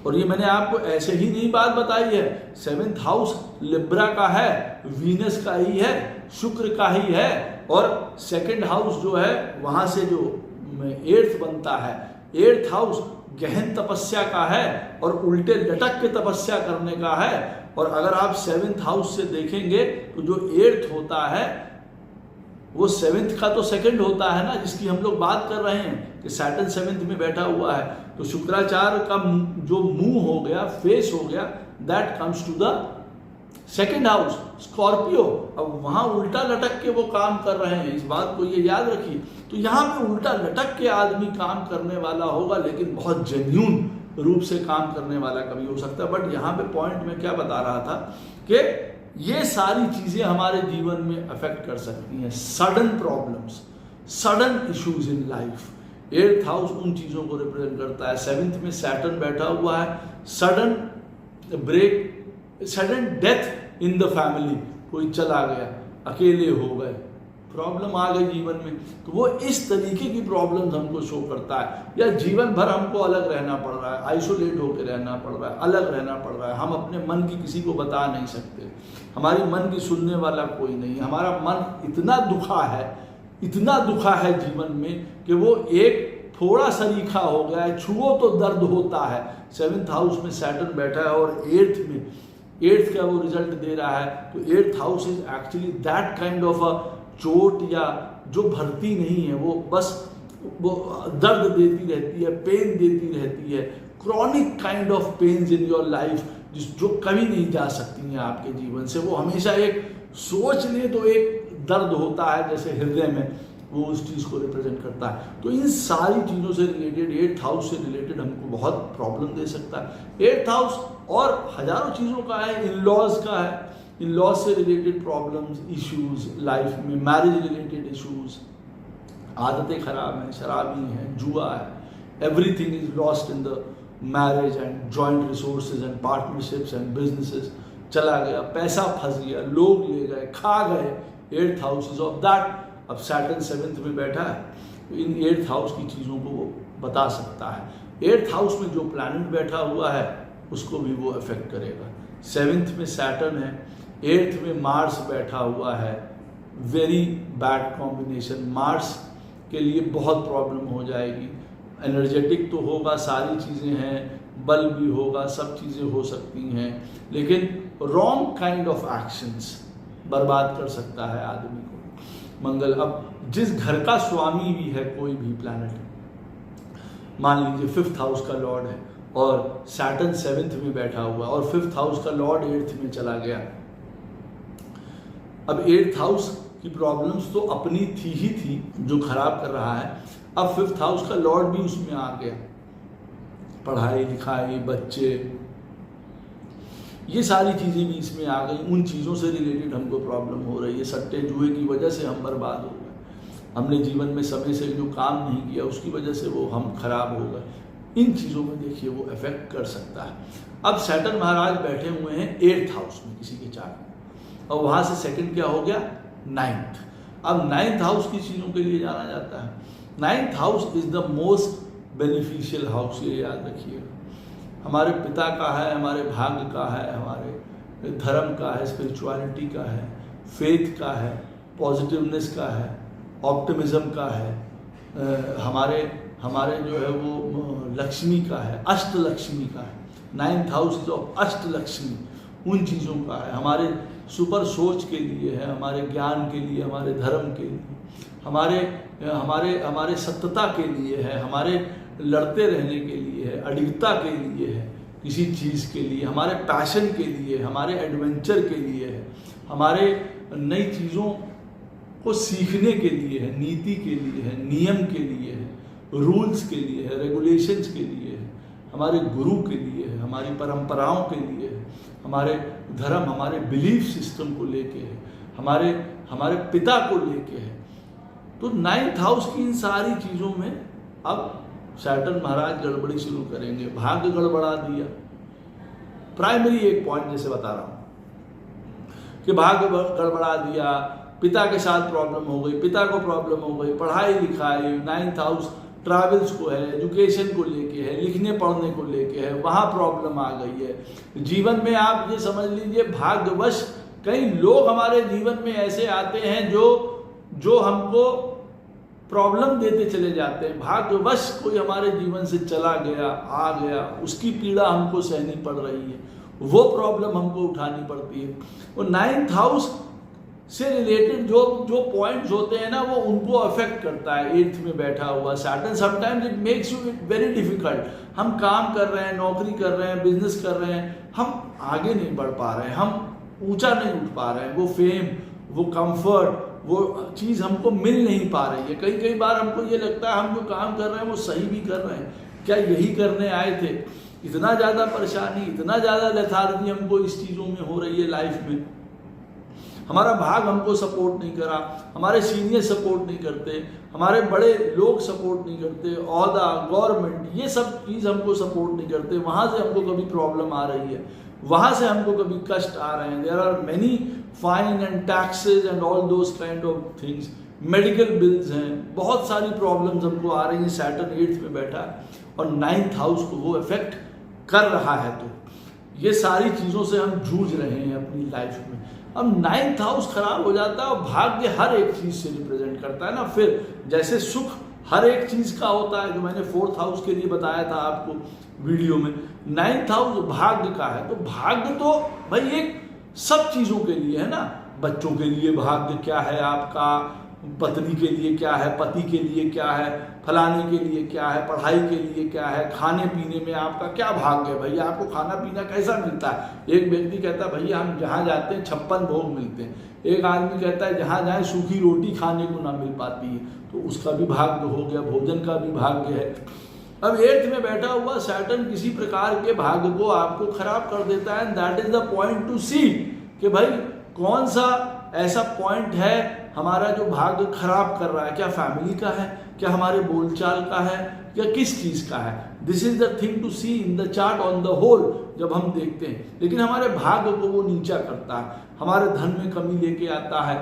और ये मैंने आपको ऐसे ही नहीं बात बताई है। 7th हाउस लिब्रा का है, वीनस का ही है, शुक्र का ही है, और 2nd हाउस जो है वहां से जो 8th बनता है। 8th हाउस गहन तपस्या का है और उल्टे लटक के तपस्या करने का है। और अगर आप 7th हाउस से देखेंगे तो जो 8th होता है वो 7th का तो 2nd होता है ना, जिसकी हम लोग बात कर रहे हैं कि सैटर्न 7th में बैठा हुआ है। तो शुक्राचार्य का जो मुंह हो गया, फेस हो गया, that comes to the 2nd house, Scorpio. अब वहां उल्टा लटक के वो काम कर रहे हैं, इस बात को ये याद रखिए। तो यहाँ पे उल्टा लटक के आदमी काम करने वाला होगा, लेकिन बहुत जेन्यून रूप से काम करने वाला कभी हो सकता है। बट यहाँ पे पॉइंट में क्या बता रहा था कि ये सारी चीजें हमारे जीवन में अफेक्ट कर सकती हैं, sudden problems, sudden issues in life. 8th house उन चीजों को रिप्रेजेंट करता है। 7th में सैटर्न बैठा हुआ है, sudden break, sudden death in the family, कोई चला गया, अकेले हो गए, प्रॉब्लम आ गई जीवन में। तो वो इस तरीके की प्रॉब्लम्स हमको शो करता है। या जीवन भर हमको अलग रहना पड़ रहा है, आइसोलेट होकर रहना पड़ रहा है, अलग रहना पड़ रहा है, हम अपने मन की किसी को बता नहीं सकते, हमारी मन की सुनने वाला कोई नहीं, हमारा मन इतना दुखा है, इतना दुखा है जीवन में कि वो एक थोड़ा सरीखा हो गया है, छुओ तो दर्द होता है। 7th हाउस में सैटर्न बैठा है और 8th में 8th का वो रिजल्ट दे रहा है। तो 8th house is actually that kind of a चोट, या जो भरती नहीं है, वो बस वो दर्द देती रहती है, पेन देती रहती है, chronic kind of pains in your life, जो कभी नहीं जा सकती हैं आपके जीवन से। वो हमेशा एक सोच ले तो एक दर्द होता है जैसे हृदय में, वो उस चीज को रिप्रेजेंट करता है। तो इन सारी चीजों से रिलेटेड 8th हाउस से रिलेटेड हमको बहुत प्रॉब्लम दे सकता है। 8th हाउस और हजारों चीजों का है, इन लॉज का है, इन लॉज से रिलेटेड प्रॉब्लम्स, इश्यूज लाइफ में, मैरिज रिलेटेड इश्यूज, आदतें खराब हैं, शराबी हैं, जुआ है, everything is lost in the marriage and joint resources and partnerships and businesses, चला गया, पैसा फंस गया, लोग ले गए, खा गए। 8th house is of that. अब सैटर्न 7th में बैठा है, तो इन 8th हाउस की चीज़ों को वो बता सकता है। 8th हाउस में जो प्लैनेट बैठा हुआ है उसको भी वो अफेक्ट करेगा। 7th में सैटर्न है, 8th में मार्स बैठा हुआ है, वेरी बैड कॉम्बिनेशन। मार्स के लिए बहुत प्रॉब्लम हो जाएगी। एनर्जेटिक तो होगा, सारी चीज़ें हैं, बल भी होगा, सब चीज़ें हो सकती हैं, लेकिन रॉन्ग काइंड ऑफ एक्शंस बर्बाद कर सकता है आदमी को मंगल। अब जिस घर का स्वामी भी है कोई भी प्लैनेट, मान लीजिए 5th हाउस का लॉर्ड है और सैटर्न 7th में बैठा हुआ, और 5th हाउस का लॉर्ड 8th में चला गया। अब 8th हाउस की प्रॉब्लम्स तो अपनी थी जो खराब कर रहा है, अब 5th हाउस का लॉर्ड भी उसमें आ गया। पढ़ाई लिखाई, बच्चे, ये सारी चीज़ें भी इसमें आ गई। उन चीज़ों से रिलेटेड हमको प्रॉब्लम हो रही है। सट्टे जुए की वजह से हम बर्बाद हो गए, हमने जीवन में समय से जो काम नहीं किया उसकी वजह से वो हम खराब हो गए। इन चीज़ों में देखिए वो इफेक्ट कर सकता है। अब सैटर्न महाराज बैठे हुए हैं 8th हाउस में किसी के चार्ट में, और वहाँ से सेकंड क्या हो गया, 9th। अब 9th हाउस की चीज़ों के लिए जाना जाता है। 9th house is the most beneficial house, ये याद रखिएगा। हमारे पिता का है, हमारे भाग्य का है, हमारे धर्म का है, स्पिरिचुअलिटी का है, फेथ का है, पॉजिटिवनेस का है, ऑप्टिमिज्म का है, हमारे जो है वो लक्ष्मी का है, अष्ट लक्ष्मी का है। 9th हाउस ऑफ अष्ट लक्ष्मी, उन चीज़ों का है। हमारे सुपर सोच के लिए है, हमारे ज्ञान के लिए, हमारे धर्म के लिए, हमारे हमारे हमारे सत्यता के लिए है, हमारे लड़ते रहने के लिए है, अडिगता के लिए है, किसी चीज़ के लिए, हमारे पैशन के लिए, हमारे एडवेंचर के लिए है, हमारे नई चीज़ों को सीखने के लिए है, नीति के लिए है, नियम के लिए है, रूल्स के लिए है, रेगुलेशंस के लिए है, हमारे गुरु के लिए है, हमारी परंपराओं के लिए है, हमारे धर्म, हमारे बिलीफ सिस्टम को लेके है, हमारे हमारे पिता को लेके है। तो 9th हाउस की इन सारी चीज़ों में अब सैटर्न महाराज गड़बड़ी शुरू करेंगे। भाग्य गड़बड़ा दिया, प्राइमरी एक पॉइंट जैसे बता रहा हूँ कि भाग्य गड़बड़ा दिया, पिता के साथ प्रॉब्लम हो गई, पिता को प्रॉब्लम हो गई, पढ़ाई लिखाई, 9th हाउस ट्रैवल्स को है, एजुकेशन को लेके है, लिखने पढ़ने को लेके है, वहाँ प्रॉब्लम आ गई है। जीवन में आप ये समझ लीजिए भाग्यवश कई लोग हमारे जीवन में ऐसे आते हैं जो हमको प्रॉब्लम देते चले जाते हैं। भाग्यवश कोई हमारे जीवन से चला गया, आ गया, उसकी पीड़ा हमको सहनी पड़ रही है, वो प्रॉब्लम हमको उठानी पड़ती है। और 9th हाउस से रिलेटेड जो पॉइंट्स होते हैं ना, वो उनको अफेक्ट करता है। 8th में बैठा हुआ Saturn, sometimes it makes you very difficult. हम काम कर रहे हैं, नौकरी कर रहे हैं, बिजनेस कर रहे हैं, हम आगे नहीं बढ़ पा रहे हैं, हम ऊंचा नहीं उठ पा रहे हैं, वो फेम, वो कंफर्ट, वो चीज़ हमको मिल नहीं पा रही है। कई बार हमको ये लगता है हम जो काम कर रहे हैं वो सही भी कर रहे हैं, क्या यही करने आए थे। इतना ज़्यादा परेशानी, इतना ज़्यादा लेथार्जी हमको इस चीज़ों में हो रही है लाइफ में। हमारा भाग हमको सपोर्ट नहीं करा, हमारे सीनियर सपोर्ट नहीं करते, हमारे बड़े लोग सपोर्ट नहीं करते, ओहदा, गवर्नमेंट, ये सब चीज़ हमको सपोर्ट नहीं करते। वहाँ से हमको कभी प्रॉब्लम आ रही है, वहाँ से हमको कभी कष्ट आ रहे हैं। There are many fine and taxes and all those kind of things, medical bills हैं, बहुत सारी प्रॉब्लम्स हमको आ रही हैं। सैटर्न 8th में बैठा है और 9th हाउस को वो इफेक्ट कर रहा है। तो ये सारी चीज़ों से हम जूझ रहे हैं अपनी लाइफ में। अब 9th हाउस खराब हो जाता है और भाग्य हर एक चीज़ से रिप्रेजेंट करता है ना। फिर जैसे सुख हर एक चीज़ का होता है, जो मैंने 4th हाउस के लिए बताया था आपको वीडियो में, 9th हाउस भाग्य का है। तो भाग्य तो भाई एक सब चीज़ों के लिए है ना। बच्चों के लिए भाग्य क्या है आपका, पत्नी के लिए क्या है, पति के लिए क्या है, फलाने के लिए क्या है, पढ़ाई के लिए क्या है, खाने पीने में आपका क्या भाग्य है। भैया आपको खाना पीना कैसा मिलता है। एक व्यक्ति कहता है भैया हम जहाँ जाते हैं 56 भोग मिलते हैं। एक आदमी कहता है जहाँ जाए सूखी रोटी खाने को ना मिल पाती है, तो उसका भी भाग्य हो गया, भोजन का भी भाग्य है। अब 8th में बैठा हुआ सैटर्न किसी प्रकार के भाग्य को आपको खराब कर देता है। That is the point to see कि भाई कौन सा ऐसा पॉइंट है हमारा जो भाग्य खराब कर रहा है। क्या फैमिली का है, क्या हमारे बोलचाल का है, या किस चीज़ का है। This is the thing to see in the chart on the whole जब हम देखते हैं। लेकिन हमारे भाग्य को वो नीचा करता है, हमारे धन में कमी लेके आता है,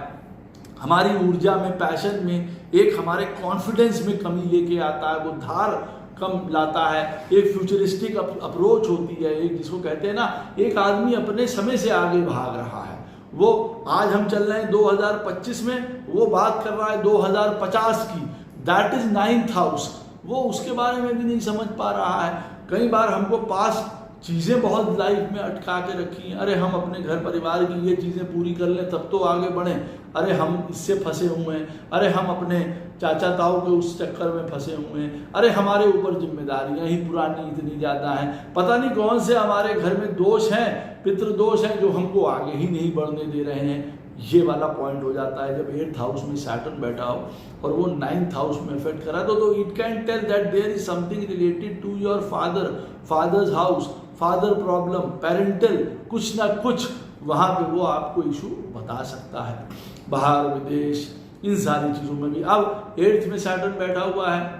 हमारी ऊर्जा में, पैशन में, एक हमारे कॉन्फिडेंस में कमी लेके आता है, वो धार कम लाता है। एक फ्यूचरिस्टिक अप्रोच होती है, एक जिसको कहते हैं ना, एक आदमी अपने समय से आगे भाग रहा है। वो आज हम चल रहे हैं 2025 में, वो बात कर रहा है 2050 की। That is 9th house. वो उसके बारे में भी नहीं समझ पा रहा है। कई बार हमको पास चीज़ें बहुत लाइफ में अटका के रखी हैं। अरे हम अपने घर परिवार की ये चीज़ें पूरी कर लें तब तो आगे बढ़ें, अरे हम इससे फंसे हुए हैं, अरे हम अपने चाचा ताऊ के उस चक्कर में फंसे हुए हैं, अरे हमारे ऊपर जिम्मेदारियां ही पुरानी इतनी ज़्यादा हैं, पता नहीं कौन से हमारे घर में दोष हैं, पितृदोष हैं, जो हमको आगे ही नहीं बढ़ने दे रहे हैं। ये वाला पॉइंट हो जाता है जब 8th हाउस में सैटर्न बैठा हो और वो 9th हाउस में इफेक्ट करा तो it can tell that there is something related to your father's house, father problem, parental, कुछ ना कुछ वहाँ पे वो आपको इशू बता सकता है। बाहर विदेश इन सारी चीज़ों में भी। अब 8th में सैटर्न बैठा हुआ है,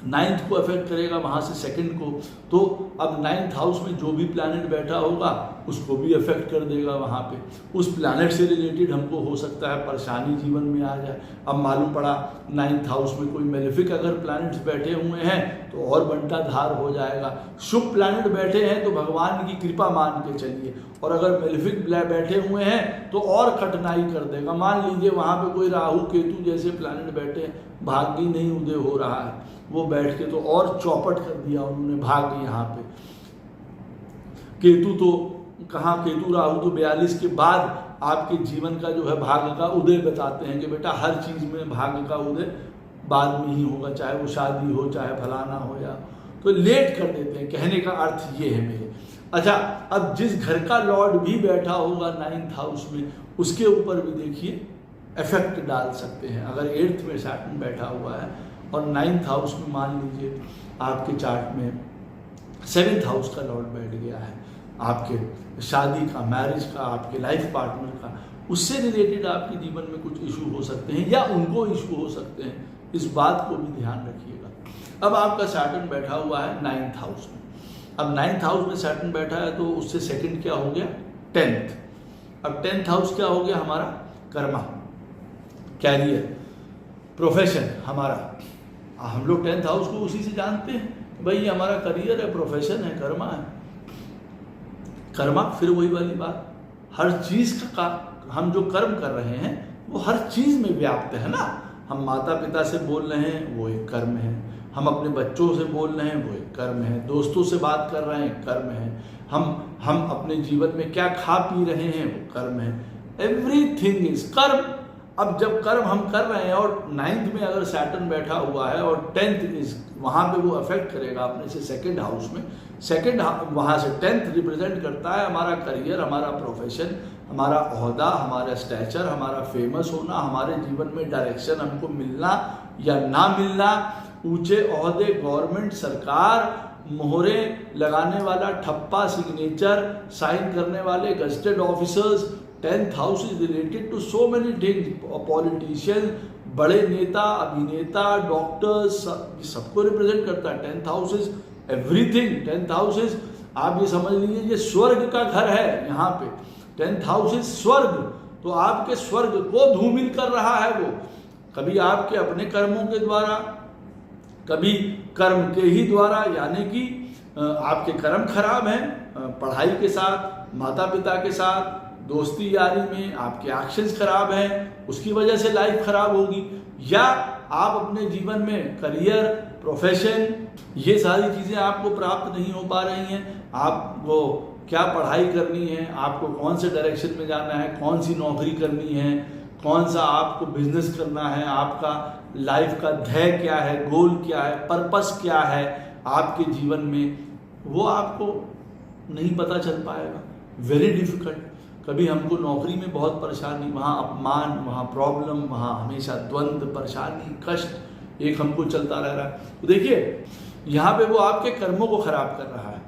9th को अफेक्ट करेगा, वहाँ से 2nd को। तो अब 9th हाउस में जो भी प्लैनेट बैठा होगा उसको भी अफेक्ट कर देगा। वहाँ पे उस प्लैनेट से रिलेटेड हमको हो सकता है परेशानी जीवन में आ जाए। अब मालूम पड़ा 9th हाउस में कोई मेलेफिक अगर प्लैनेट्स बैठे हुए हैं तो और बंटा धार हो जाएगा। शुभ प्लैनेट बैठे हैं तो भगवान की कृपा मान के चलिए, और अगर मेलेफिक बैठे हुए हैं तो और कठिनाई कर देगा। मान लीजिए वहाँ पे कोई राहु केतु जैसे प्लैनेट बैठे हैं, भाग्य नहीं उदय हो रहा है, वो बैठ के तो और चौपट कर दिया उन्होंने, भाग यहाँ पे। केतु तो कहाँ, केतु राहु तो 42 के बाद आपके जीवन का जो है भाग्य का उदय बताते हैं कि बेटा हर चीज में भाग्य का उदय बाद में ही होगा, चाहे वो शादी हो, चाहे फलाना हो, या तो लेट कर देते हैं। कहने का अर्थ ये है मेरे। अच्छा, अब जिस घर का लॉर्ड भी बैठा होगा 9th हाउस में, उसके ऊपर भी देखिए इफेक्ट डाल सकते हैं। अगर 8th में सैटर्न बैठा हुआ है और 9th हाउस में मान लीजिए आपके चार्ट में 7th हाउस का लॉर्ड बैठ गया है, आपके शादी का, मैरिज का, आपके लाइफ पार्टनर का, उससे रिलेटेड आपके जीवन में कुछ इशू हो सकते हैं या उनको इशू हो सकते हैं। इस बात को भी ध्यान रखिएगा। अब आपका सैटर्न बैठा हुआ है 9th हाउस में। अब 9th हाउस में सैटर्न बैठा है तो उससे सेकंड क्या हो गया, 10th। अब 10th हाउस क्या हो गया हमारा, कर्मा, कैरियर, प्रोफेशन हमारा। हम लोग 10th हाउस को उसी से जानते हैं, भाई ये हमारा करियर है, प्रोफेशन है, कर्मा है। कर्मा फिर वही वाली बात, हर चीज का हम जो कर्म कर रहे हैं वो हर चीज में व्याप्त है ना। हम माता पिता से बोल रहे हैं वो एक कर्म है, हम अपने बच्चों से बोल रहे हैं वो एक कर्म है, दोस्तों से बात कर रहे हैं कर्म है, हम अपने जीवन में क्या खा पी रहे हैं वो कर्म है। एवरीथिंग इज कर्म। अब जब कर्म हम कर रहे हैं और 9th में अगर सैटर्न बैठा हुआ है और 10th इज वहां पे वो अफेक्ट करेगा अपने से 2nd हाउस में। सेकंड वहां से 10th रिप्रेजेंट करता है हमारा करियर, हमारा प्रोफेशन, हमारा ओहदा, हमारा स्टैचर, हमारा फेमस होना, हमारे जीवन में डायरेक्शन हमको मिलना या ना मिलना, ऊंचे ओहदे, गवर्नमेंट, सरकार, मोहरे लगाने वाला, ठप्पा, सिग्नेचर, साइन करने वाले, gazetted officers. 10th house is related to so many things, politician, बड़े नेता, अभिनेता, डॉक्टर्स, सबको रिप्रेजेंट करता है। 10th house is everything. 10th house is, आप ये समझ लीजिए ये स्वर्ग का घर है यहाँ पे। 10th हाउस इज स्वर्ग, तो आपके स्वर्ग को धूमिल कर रहा है वो, कभी आपके अपने कर्मों के द्वारा, कभी कर्म के ही द्वारा, यानी कि आपके कर्म खराब हैं पढ़ाई के साथ, माता पिता के साथ, दोस्ती यारी में आपके एक्शंस खराब हैं, उसकी वजह से लाइफ खराब होगी। या आप अपने जीवन में करियर, प्रोफेशन, ये सारी चीज़ें आपको प्राप्त नहीं हो पा रही हैं। आपको क्या पढ़ाई करनी है, आपको कौन से डायरेक्शन में जाना है, कौन सी नौकरी करनी है, कौन सा आपको बिजनेस करना है, आपका लाइफ का ध्येय क्या है, गोल क्या है, पर्पस क्या है आपके जीवन में, वो आपको नहीं पता चल पाएगा। Very difficult. कभी हमको नौकरी में बहुत परेशानी, वहाँ अपमान, वहाँ प्रॉब्लम, वहाँ हमेशा द्वंद्व, परेशानी, कष्ट एक हमको चलता रह रहा है। तो देखिए यहाँ पे वो आपके कर्मों को खराब कर रहा है,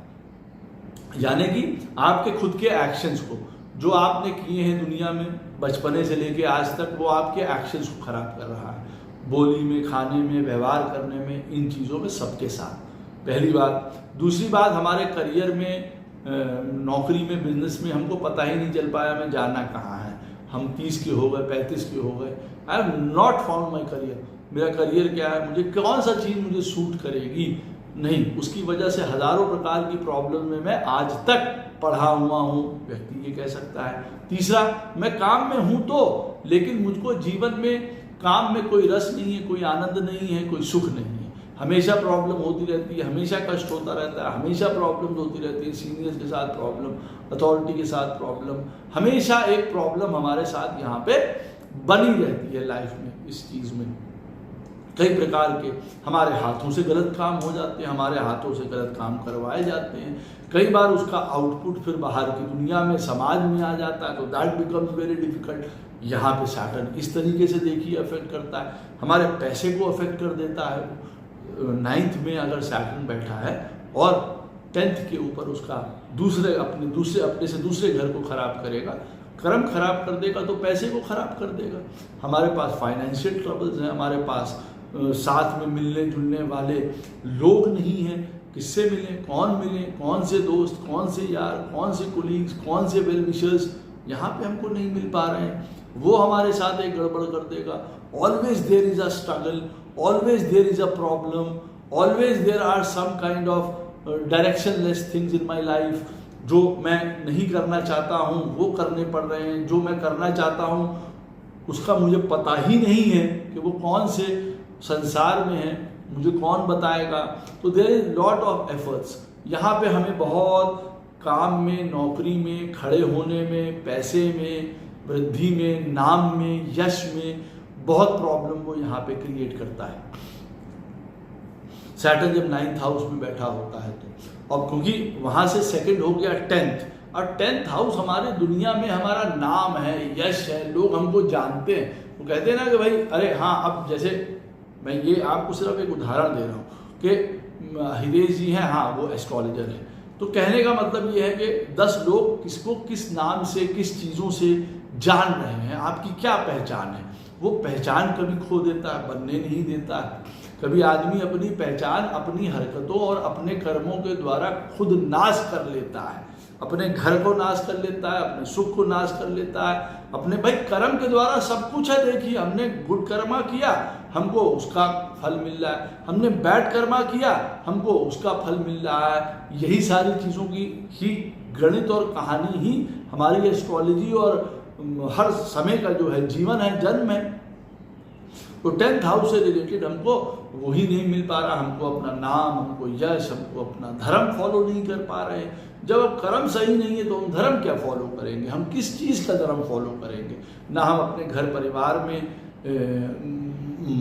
यानी कि आपके खुद के एक्शंस को जो आपने किए हैं दुनिया में बचपने से लेके आज तक, वो आपके एक्शंस को खराब कर रहा है, बोली में, खाने में, व्यवहार करने में, इन चीज़ों में, सबके साथ। पहली बात। दूसरी बात, हमारे करियर में, नौकरी में, बिजनेस में हमको पता ही नहीं चल पाया मैं जाना कहाँ है। हम 30 के हो गए, 35 के हो गए, I have not found my career. मेरा करियर क्या है, मुझे कौन सा चीज़ मुझे सूट करेगी, नहीं। उसकी वजह से हजारों प्रकार की प्रॉब्लम में मैं आज तक पढ़ा हुआ हूँ, व्यक्ति ये कह सकता है। तीसरा, मैं काम में हूँ तो, लेकिन मुझको जीवन में काम में कोई रस नहीं है, कोई आनंद नहीं है, कोई सुख नहीं है। हमेशा प्रॉब्लम होती रहती है, हमेशा कष्ट होता रहता है, हमेशा प्रॉब्लम होती रहती है, सीनियर्स के साथ प्रॉब्लम, अथॉरिटी के साथ प्रॉब्लम, हमेशा एक प्रॉब्लम हमारे साथ यहाँ पे बनी रहती है लाइफ में। इस चीज़ में कई प्रकार के हमारे हाथों से गलत काम हो जाते हैं, हमारे हाथों से गलत काम करवाए जाते हैं। कई बार उसका आउटपुट फिर बाहर की दुनिया में, समाज में आ जाता है, तो दैट बिकम्स वेरी डिफिकल्ट। यहाँ पे सैटर्न इस तरीके से देखिए अफेक्ट करता है, हमारे पैसे को अफेक्ट कर देता है। 9th में अगर सैटर्न बैठा है और 10th के ऊपर उसका अपने से दूसरे घर को खराब करेगा, कर्म खराब कर देगा, तो पैसे को खराब कर देगा। हमारे पास फाइनेंशियल ट्रबल्स हैं, हमारे पास साथ में मिलने जुलने वाले लोग नहीं हैं। किससे मिलें, कौन मिलें, कौन से दोस्त, कौन से यार, कौन से कोलीग्स, कौन से वेल विशर्स यहाँ पे हमको नहीं मिल पा रहे हैं, वो हमारे साथ एक गड़बड़ कर देगा। Always there is a struggle, always there is a problem, always there are some kind of directionless things in my life. जो मैं नहीं करना चाहता हूँ वो करने पड़ रहे हैं, जो मैं करना चाहता हूँ उसका मुझे पता ही नहीं है कि वो कौन से संसार में है, मुझे कौन बताएगा। तो there is lot of efforts. यहाँ पे हमें बहुत काम में, नौकरी में, खड़े होने में, पैसे में, वृद्धि में, नाम में, यश में बहुत प्रॉब्लम वो यहाँ पे क्रिएट करता है। सैटर्न जब 9th हाउस में बैठा होता है तो, और क्योंकि वहाँ से सेकंड हो गया 10th, और 10th हाउस हमारे दुनिया में हमारा नाम है, यश है, लोग हमको जानते हैं। वो कहते हैं ना कि भाई अरे हाँ, अब जैसे मैं ये आपको सिर्फ एक उदाहरण दे रहा हूँ कि हितेश जी हैं, हाँ वो एस्ट्रोलॉजर है, तो कहने का मतलब ये है कि 10 लोग किसको किस नाम से, किस चीज़ों से जान रहे हैं, आपकी क्या पहचान है। वो पहचान कभी खो देता है, बनने नहीं देता है। कभी आदमी अपनी पहचान अपनी हरकतों और अपने कर्मों के द्वारा खुद नाश कर लेता है, अपने घर को नाश कर लेता है, अपने सुख को नाश कर लेता है, अपने भाई कर्म के द्वारा सब कुछ है। देखिए, हमने गुड कर्मा किया, हमको उसका फल मिल रहा है, हमने बैड कर्मा किया, हमको उसका फल मिल रहा है। यही सारी चीज़ों की ही गणित और कहानी ही हमारी एस्ट्रोलॉजी और हर समय का जो है जीवन है, जन्म है। तो 10th हाउस से रिलेटेड हमको वही नहीं मिल पा रहा, हमको अपना नाम, हमको यश, हमको अपना धर्म फॉलो नहीं कर पा रहे। जब कर्म सही नहीं है तो हम धर्म क्या फॉलो करेंगे, हम किस चीज़ का धर्म फॉलो करेंगे। ना हम अपने घर परिवार में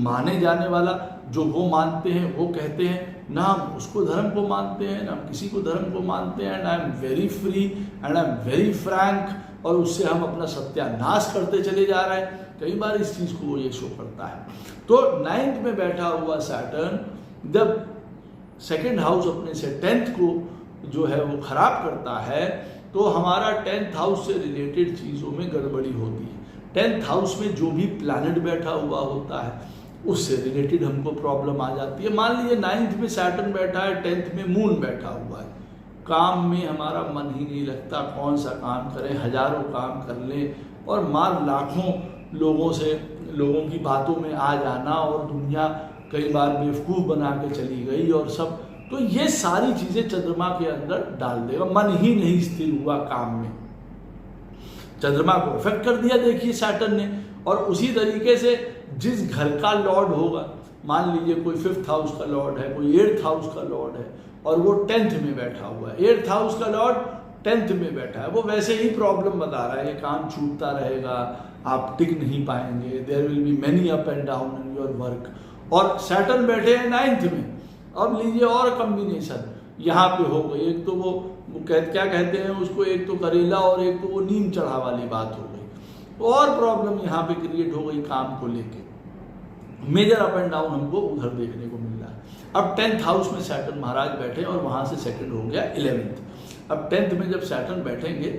माने जाने वाला जो वो मानते हैं वो कहते हैं, ना हम उसको धर्म को मानते हैं, ना हम किसी को धर्म को मानते हैं। I am very free and I am very Frank, और उससे हम अपना सत्यानाश करते चले जा रहे हैं। कई बार इस चीज़ को वो ये शो करता है। तो 9th में बैठा हुआ सैटर्न जब सेकंड हाउस अपने से 10th को जो है वो खराब करता है, तो हमारा 10th हाउस से रिलेटेड चीज़ों में गड़बड़ी होती है। 10th हाउस में जो भी प्लैनेट बैठा हुआ होता है उससे रिलेटेड हमको प्रॉब्लम आ जाती है। मान लीजिए 9th में सैटर्न बैठा है, 10th में मून बैठा हुआ है, काम में हमारा मन ही नहीं लगता, कौन सा काम करें, हजारों काम कर लें और मार लाखों लोगों की बातों में आ जाना, और दुनिया कई बार बेवकूफ़ बना के चली गई और सब। तो ये सारी चीज़ें चंद्रमा के अंदर डाल देगा। मन ही नहीं स्थिर हुआ काम में, चंद्रमा को इफेक्ट कर दिया देखिए सैटर्न ने। और उसी तरीके से जिस घर का लॉर्ड होगा, मान लीजिए कोई 5th हाउस का लॉर्ड है, कोई 8th हाउस का लॉर्ड है, और वो 10th में बैठा हुआ है, 8th हाउस का लॉर्ड 10th में बैठा है, वो वैसे ही प्रॉब्लम बता रहा है, ये काम छूटता रहेगा, आप टिक नहीं पाएंगे, there will be many up and down in your work. और सैटर्न बैठे हैं 9th में। अब लीजिए और कॉम्बिनेशन यहाँ पे हो गई, एक तो वो क्या कहते हैं उसको, एक तो करेला और एक तो वो नीम चढ़ा वाली बात हो गई। तो और प्रॉब्लम यहाँ पे क्रिएट हो गई काम को लेके, मेजर अप एंड डाउन हमको उधर देखने को मिल रहा है। अब 10th हाउस में सैटर्न महाराज बैठे और वहाँ से सेकंड हो गया 11th। अब 10th में जब सैटर्न बैठेंगे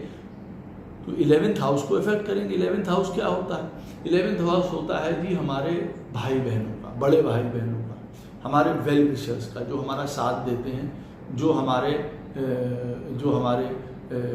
तो 11th हाउस को इफेक्ट करेंगे। 11th हाउस क्या होता है? 11th हाउस होता है जी हमारे भाई बहनों का, बड़े भाई बहनों का, हमारे वेल विशर्स का, जो हमारा साथ देते हैं, जो हमारे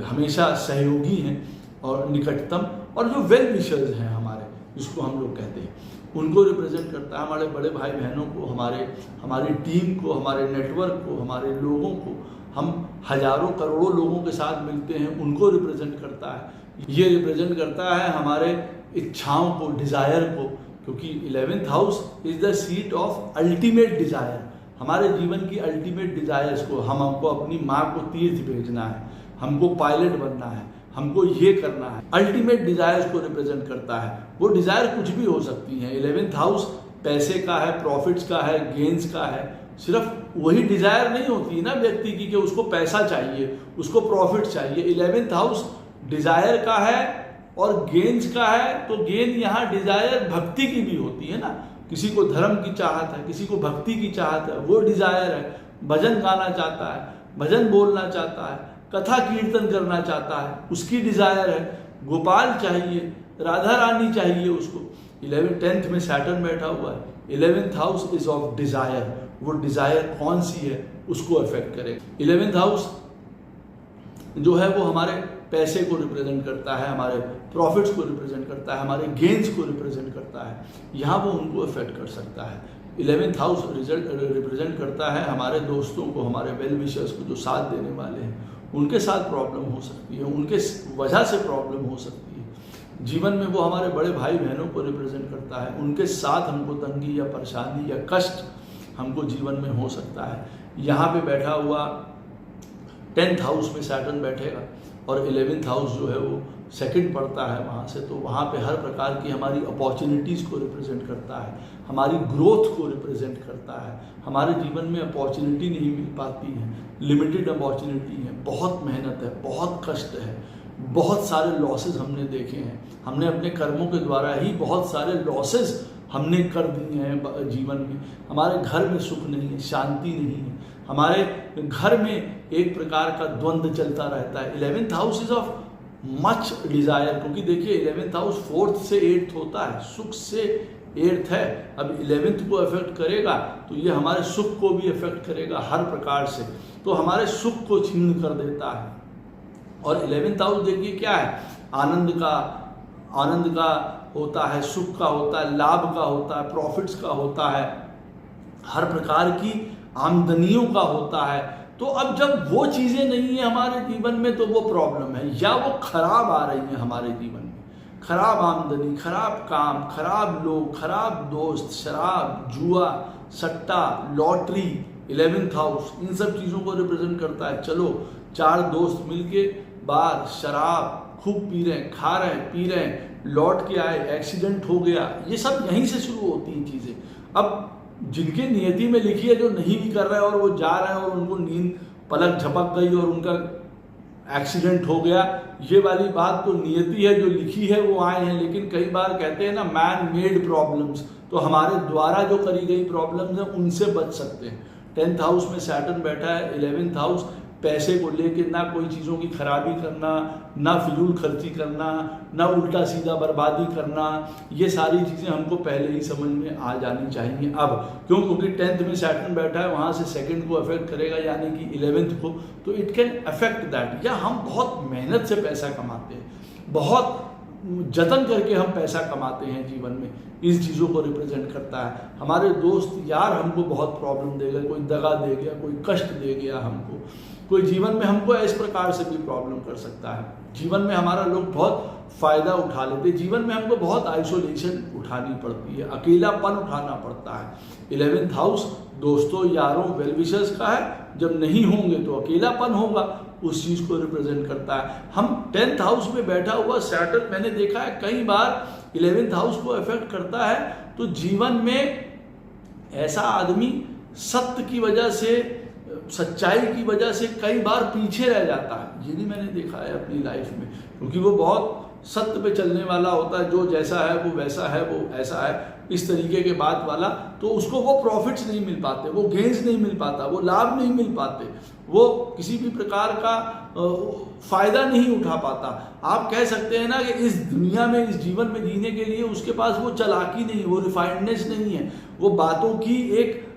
हमेशा सहयोगी हैं और निकटतम, और जो वेल विशर्स हैं हमारे, जिसको हम लोग कहते हैं, उनको रिप्रेजेंट करता है। हमारे बड़े भाई बहनों को, हमारी टीम को, हमारे नेटवर्क को, हमारे लोगों को, हम हजारों करोड़ों लोगों के साथ मिलते हैं, उनको रिप्रेजेंट करता है। ये रिप्रेजेंट करता है हमारे इच्छाओं को, डिज़ायर को, क्योंकि 11th house is the seat of ultimate desire. हमारे जीवन की अल्टीमेट डिज़ायर्स को, हमको अपनी माँ को तीर्थ भेजना है, हमको पायलट बनना है, हमको ये करना है, अल्टीमेट डिज़ायर्स को रिप्रेजेंट करता है। वो डिज़ायर कुछ भी हो सकती हैं। 11th हाउस पैसे का है, प्रॉफिट्स का है, गेंस का है। सिर्फ वही डिज़ायर नहीं होती है ना व्यक्ति की कि उसको पैसा चाहिए, उसको प्रॉफिट चाहिए। 11th हाउस डिज़ायर का है और गेंस का है। तो गेन यहाँ डिज़ायर भक्ति की भी होती है ना, किसी को धर्म की चाहत है, किसी को भक्ति की चाहत है, वो डिज़ायर है। भजन गाना चाहता है, भजन बोलना चाहता है, कथा कीर्तन करना चाहता है, उसकी डिज़ायर है। गोपाल चाहिए, राधा रानी चाहिए उसको। 10th में सैटर्न बैठा हुआ है। 11th house is of desire. वो डिज़ायर कौन सी है उसको अफेक्ट करेगा। 11th हाउस जो है वो हमारे पैसे को रिप्रेजेंट करता है, हमारे प्रॉफिट्स को रिप्रेजेंट करता है, हमारे गेंस को रिप्रेजेंट करता है। यहाँ वो उनको अफेक्ट कर सकता है। 11th हाउस रिप्रेजेंट करता है हमारे दोस्तों को, हमारे वेल विशर्स को, जो साथ देने वाले हैं, उनके साथ प्रॉब्लम हो सकती है, उनके वजह से प्रॉब्लम हो सकती है। जीवन में वो हमारे बड़े भाई बहनों को रिप्रेजेंट करता है, उनके साथ हमको तंगी या परेशानी या कष्ट हमको जीवन में हो सकता है। यहाँ पे बैठा हुआ 10th हाउस में सैटर्न बैठेगा और 11th हाउस जो है वो सेकंड पड़ता है वहाँ से, तो वहाँ पे हर प्रकार की हमारी अपॉर्चुनिटीज़ को रिप्रेजेंट करता है, हमारी ग्रोथ को रिप्रेजेंट करता है। हमारे जीवन में अपॉर्चुनिटी नहीं मिल पाती है, लिमिटेड अपॉर्चुनिटी है, बहुत मेहनत है, बहुत कष्ट है, बहुत सारे लॉसेस हमने देखे हैं, हमने अपने कर्मों के द्वारा ही बहुत सारे लॉसेस हमने कर दिए हैं जीवन में। हमारे घर में सुख नहीं है, शांति नहीं है, हमारे घर में एक प्रकार का द्वंद्व चलता रहता है। 11th house is of much desire, क्योंकि देखिए 11th हाउस 4th से 8th होता है, सुख से 8th है। अब 11th को अफेक्ट करेगा तो ये हमारे सुख को भी अफेक्ट करेगा हर प्रकार से, तो हमारे सुख को छीन कर देता है। और 11th हाउस देखिए क्या है, आनंद का होता है, सुख का होता है, लाभ का होता है, प्रॉफिट्स का होता है, हर प्रकार की आमदनियों का होता है। तो अब जब वो चीज़ें नहीं है हमारे जीवन में तो वो प्रॉब्लम है, या वो खराब आ रही है हमारे जीवन में, खराब आमदनी, खराब काम, खराब लोग, खराब दोस्त, शराब, जुआ, सट्टा, लॉटरी। 11th हाउस इन सब चीज़ों को रिप्रेजेंट करता है। चलो 4 दोस्त मिलके बाहर शराब खूब पी रहे हैं, खा रहे हैं, पी रहे हैं, लौट के आए, एक्सीडेंट हो गया, ये सब यहीं से शुरू होती हैं चीज़ें। अब जिनके नियति में लिखी है, जो नहीं भी कर रहे हैं और वो जा रहे हैं और उनको नींद पलक झपक गई और उनका एक्सीडेंट हो गया, ये वाली बात तो नियति है, जो लिखी है वो आए हैं। लेकिन कई बार कहते हैं ना मैन मेड प्रॉब्लम्स, तो हमारे द्वारा जो करी गई प्रॉब्लम्स हैं उनसे बच सकते हैं। 10th हाउस में सैटर्न बैठा है, 11th हाउस पैसे को लेके ना कोई चीज़ों की खराबी करना, ना फिजूल खर्ची करना, ना उल्टा सीधा बर्बादी करना, ये सारी चीज़ें हमको पहले ही समझ में आ जानी चाहिए। अब क्योंकि 10th में सैटर्न बैठा है, वहाँ से 2nd को अफेक्ट करेगा यानी कि 11th को, तो इट कैन अफेक्ट दैट। या हम बहुत मेहनत से पैसा कमाते हैं, बहुत जतन करके हम पैसा कमाते हैं जीवन में, इस चीज़ों को रिप्रेजेंट करता है। हमारे दोस्त यार हमको बहुत प्रॉब्लम दे गए, कोई दगा दे गया, कोई कष्ट दे गया हमको, कोई जीवन में हमको इस प्रकार से भी प्रॉब्लम कर सकता है। जीवन में हमारा लोग बहुत फ़ायदा उठा लेते हैं, जीवन में हमको बहुत आइसोलेशन उठानी पड़ती है, अकेलापन उठाना पड़ता है। 11th हाउस दोस्तों, यारों, वेलविशर्स का है, जब नहीं होंगे तो अकेलापन होगा, उस चीज़ को रिप्रेजेंट करता है। हम 10th हाउस में बैठा हुआ सैटर्न, मैंने देखा है कई बार 11th हाउस को अफेक्ट करता है, तो जीवन में ऐसा आदमी सत्य की वजह से, सच्चाई की वजह से कई बार पीछे रह जाता है। ये भी मैंने देखा है अपनी लाइफ में, क्योंकि वो बहुत सत्य पे चलने वाला होता है, जो जैसा है वो वैसा है, वो ऐसा है, इस तरीके के बात वाला, तो उसको वो प्रॉफिट्स नहीं मिल पाते, वो गेन्स नहीं मिल पाता, वो लाभ नहीं मिल पाते, वो किसी भी प्रकार का फायदा नहीं उठा पाता। आप कह सकते हैं ना कि इस दुनिया में, इस जीवन में जीने के लिए उसके पास वो चालाकी नहीं, वो रिफाइंडनेस नहीं है, वो बातों की एक